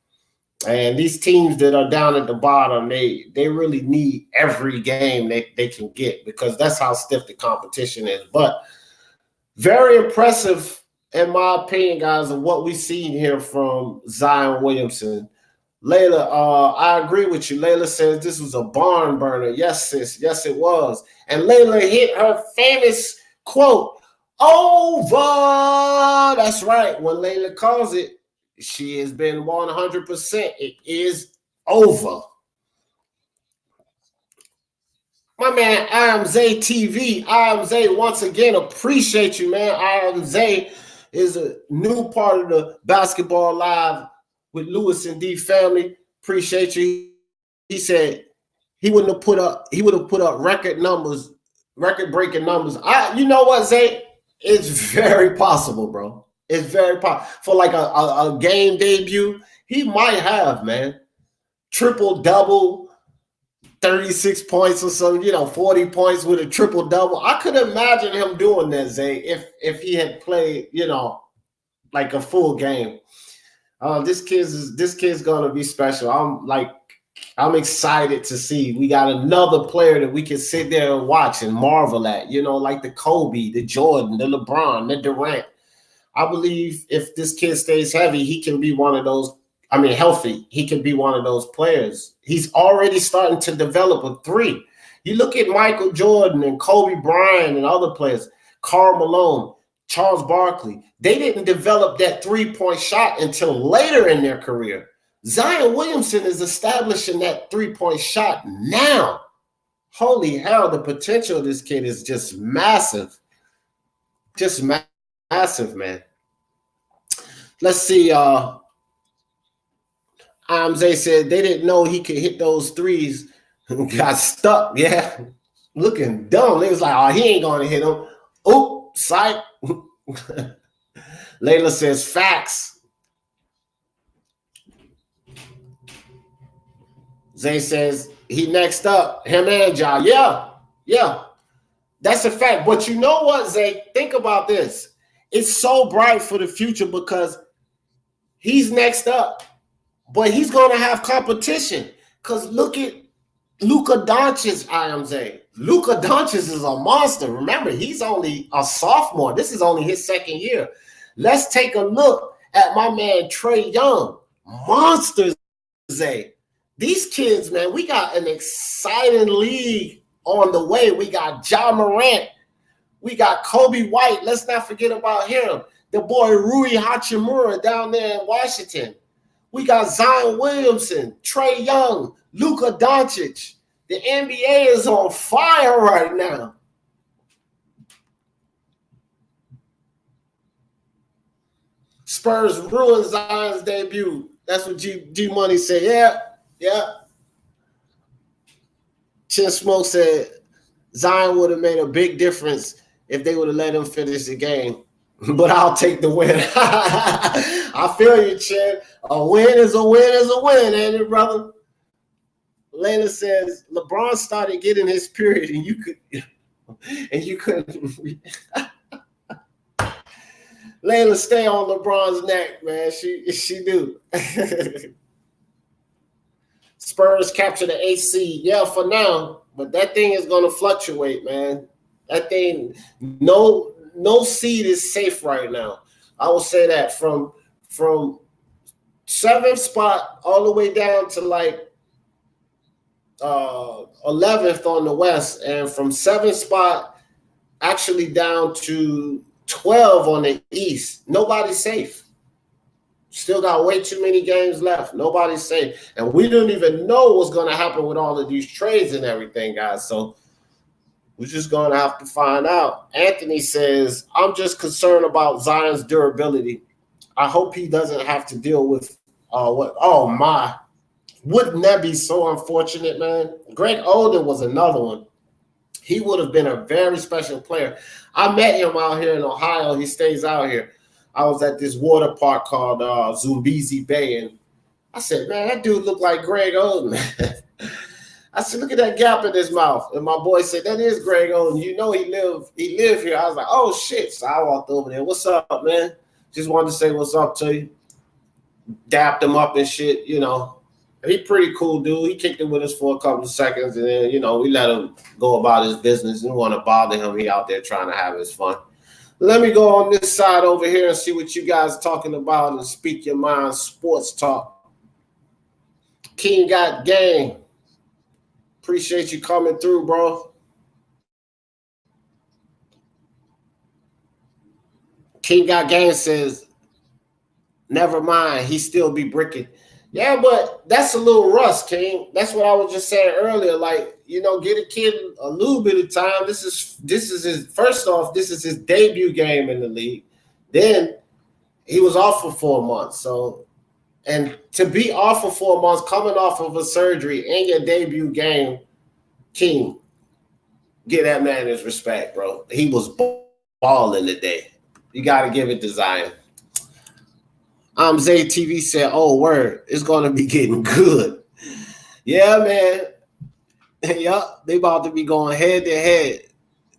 And these teams that are down at the bottom, they really need every game they can get because that's how stiff the competition is. But very impressive, in my opinion, guys, of what we've seen here from Zion Williamson. Layla, I agree with you. Layla says this was a barn burner. Yes, sis. Yes, it was. And Layla hit her famous quote, over. That's right. When Layla calls it, she has been 100%. It is over. My man, I am Zay TV. I am Zay once again. Appreciate you, man. I am Zay is a new part of the Basketball Live with Louis and Dee family. Appreciate you. He said he would have put up record numbers, record-breaking numbers. You know what, Zay? It's very possible, bro. It's very possible. For like a game debut, he might have, man. Triple-double, 36 points or something, 40 points with a triple-double. I could imagine him doing that, Zay, if he had played, like a full game. This kid's gonna be special. I'm excited to see. We got another player that we can sit there and watch and marvel at, like the Kobe, the Jordan, the LeBron, the Durant. I believe if this kid stays heavy, he can be one of those. Healthy. He can be one of those players. He's already starting to develop a three. You look at Michael Jordan and Kobe Bryant and other players, Karl Malone, Charles Barkley. They didn't develop that three-point shot until later in their career. Zion Williamson is establishing that three-point shot now. Holy hell, the potential of this kid is just massive. Just massive, man. Let's see. Zay said they didn't know he could hit those threes. Got stuck. Yeah. Looking dumb. They was like, oh, he ain't going to hit them. Oh, psych. Layla says facts. Zay says he next up. Him and Ja. Yeah. That's a fact. But you know what, Zay? Think about this. It's so bright for the future because he's next up. But he's going to have competition because look at Luka Doncic, Zay. Luka Doncic is a monster. Remember, he's only a sophomore. This is only his second year. Let's take a look at my man Trae Young. Monsters, Zay. These kids, man, we got an exciting league on the way. We got Ja Morant. We got Kobe White. Let's not forget about him. The boy Rui Hachimura down there in Washington. We got Zion Williamson, Trae Young, Luka Doncic. The NBA is on fire right now. Spurs ruined Zion's debut. That's what G Money said. Yeah. Chin Smoke said Zion would have made a big difference if they would have let him finish the game. But I'll take the win. I feel you, Chin. A win is a win, ain't it, brother? Layla says LeBron started getting his period, and you couldn't. Layla, stay on LeBron's neck, man. She do. Spurs capture the 8th seed. Yeah, for now, but that thing is going to fluctuate, man. That thing, no seed is safe right now. I will say that from 7th spot all the way down to like 11th on the West, and from 7th spot actually down to 12 on the East. Nobody's safe. Still got way too many games left. Nobody's safe. And we don't even know what's going to happen with all of these trades and everything, guys. So we're just going to have to find out. Anthony says, I'm just concerned about Zion's durability. I hope he doesn't have to deal with what? Oh, my. Wouldn't that be so unfortunate, man? Greg Oden was another one. He would have been a very special player. I met him out here in Ohio. He stays out here. I was at this water park called Zumbizi Bay, and I said, man, that dude looked like Greg Oden. I said, look at that gap in his mouth. And my boy said, that is Greg Oden. You know he live here. I was like, oh, shit. So I walked over there. What's up, man? Just wanted to say what's up to you. Dapped him up and shit, you know. He pretty cool dude. He kicked it with us for a couple of seconds, and then, you know, we let him go about his business. Didn't want to bother him. He out there trying to have his fun. Let me go on this side over here and see what you guys are talking about and speak your mind sports talk. King got game. Appreciate you coming through, bro. King got game says, never mind, he still be bricking. Yeah, but that's a little rust, King. That's what I was just saying earlier. Like, get a kid a little bit of time. This is his first off, this is his debut game in the league. Then he was off for 4 months. So, and to be off for 4 months, coming off of a surgery in your debut game, King, give that man his respect, bro. He was balling today. You got to give it to Zion. Zay TV said, "Oh, word, it's gonna be getting good." Yeah, man. Yup, they about to be going head to head.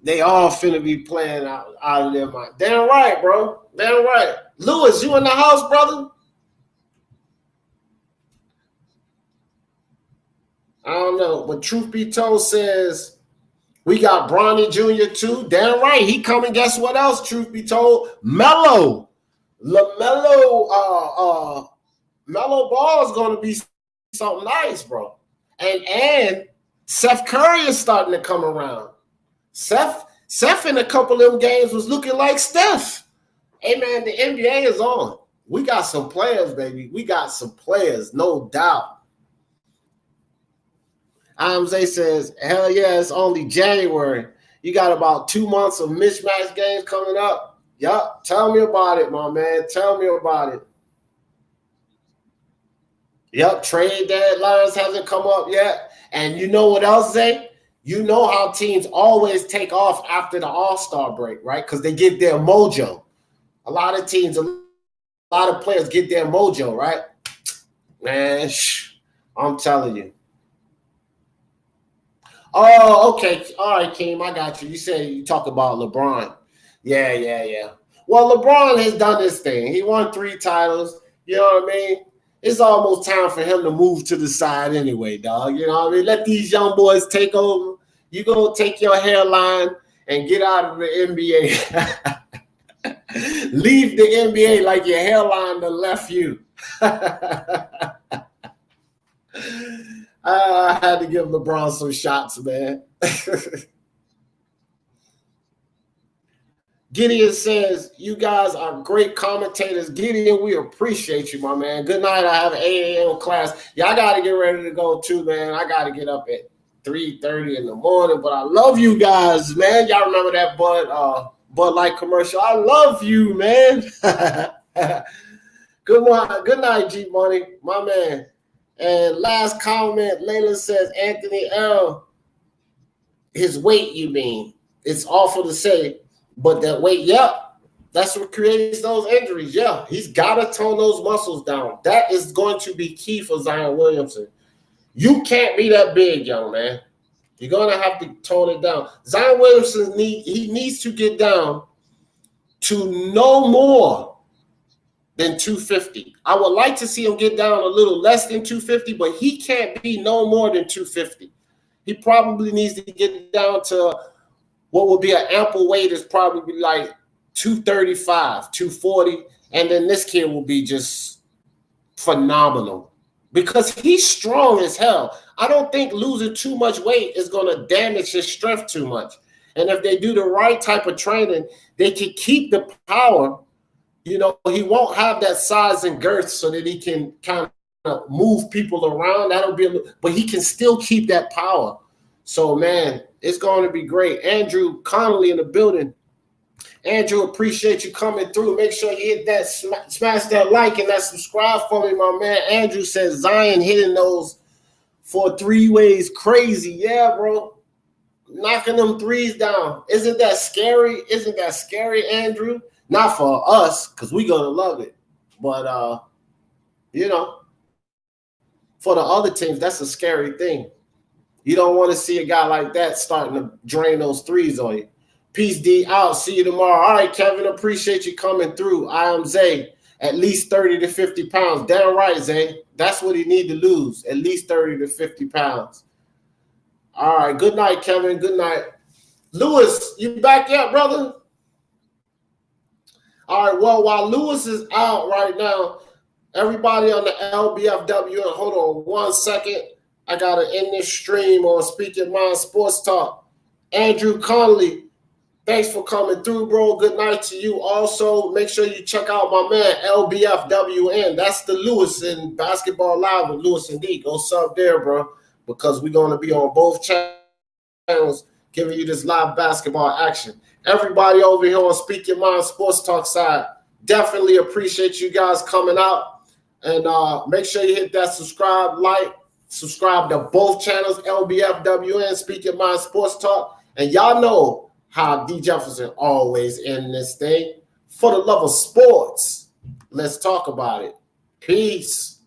They all finna be playing out of their mind. Damn right, bro. Damn right. Louis, you in the house, brother? I don't know, but truth be told, says we got Bronny Jr. too. Damn right, he coming. Guess what else? Truth be told, Melo. LaMelo Melo Ball is going to be something nice, bro. And Seth Curry is starting to come around. Seth in a couple of them games was looking like Steph. Hey, man, the NBA is on. We got some players, baby. We got some players, no doubt. Zay says, hell yeah, it's only January. You got about 2 months of mismatch games coming up. Yup, tell me about it, my man. Tell me about it. Yup, trade deadlines hasn't come up yet. And you know what else, Zay? You know how teams always take off after the All-Star break, right? Because they get their mojo. A lot of teams, a lot of players get their mojo, right? Man, I'm telling you. Oh, okay. All right, Keem, I got you. You said you talk about LeBron. Yeah. Well, LeBron has done this thing. He won 3 titles. You know what I mean? It's almost time for him to move to the side anyway, dog. You know what I mean? Let these young boys take over. You go take your hairline and get out of the NBA. Leave the NBA like your hairline that left you. I had to give LeBron some shots, man. Gideon says, you guys are great commentators. Gideon, we appreciate you, my man. Good night. I have an 8 a.m. class. Yeah, I got to get ready to go too, man. I got to get up at 3:30 in the morning, but I love you guys, man. Y'all remember that Bud Light commercial? I love you, man. Good night, G Money, my man. And last comment, Layla says, Anthony L., his weight, you mean? It's awful to say. But that weight, that's what creates those injuries. Yeah, he's got to tone those muscles down. That is going to be key for Zion Williamson. You can't be that big, young man. You're going to have to tone it down. Zion Williamson needs to get down to no more than 250. I would like to see him get down a little less than 250, but he can't be no more than 250. He probably needs to get down to what would be an ample weight is probably like 235, 240, and then this kid will be just phenomenal because he's strong as hell. I don't think losing too much weight is going to damage his strength too much. And if they do the right type of training, they can keep the power. You know, he won't have that size and girth so that he can kind of move people around. But he can still keep that power. So, man, it's going to be great. Andrew Connolly in the building. Andrew, appreciate you coming through. Make sure you hit that, smash that like and that subscribe for me, my man. Andrew says Zion hitting those for 3 ways crazy. Yeah, bro. Knocking them threes down. Isn't that scary? Isn't that scary, Andrew? Not for us, because we're going to love it. But, for the other teams, that's a scary thing. You don't want to see a guy like that starting to drain those threes on you. Peace, D. Out. See you tomorrow. All right, Kevin. Appreciate you coming through. I am Zay. At least 30 to 50 pounds. Damn right, Zay. That's what he need to lose. At least 30 to 50 pounds. All right. Good night, Kevin. Good night. Lewis, you back yet, brother? All right. Well, while Lewis is out right now, everybody on the LBFW, and hold on 1 second. I got to end this stream on Speak Your Mind Sports Talk. Andrew Connolly, Thanks for coming through, bro. Good night to you. Also, make sure you check out my man, LBFWN. That's the Louis in Basketball Live with Louis and Dee. Go sub there, bro, because we're going to be on both channels giving you this live basketball action. Everybody over here on Speak Your Mind Sports Talk side, definitely appreciate you guys coming out. And make sure you hit that subscribe to both channels, LBFWN, Speak Your Mind Sports Talk. And y'all know how D. Jefferson always in this thing. For the love of sports, let's talk about it. Peace.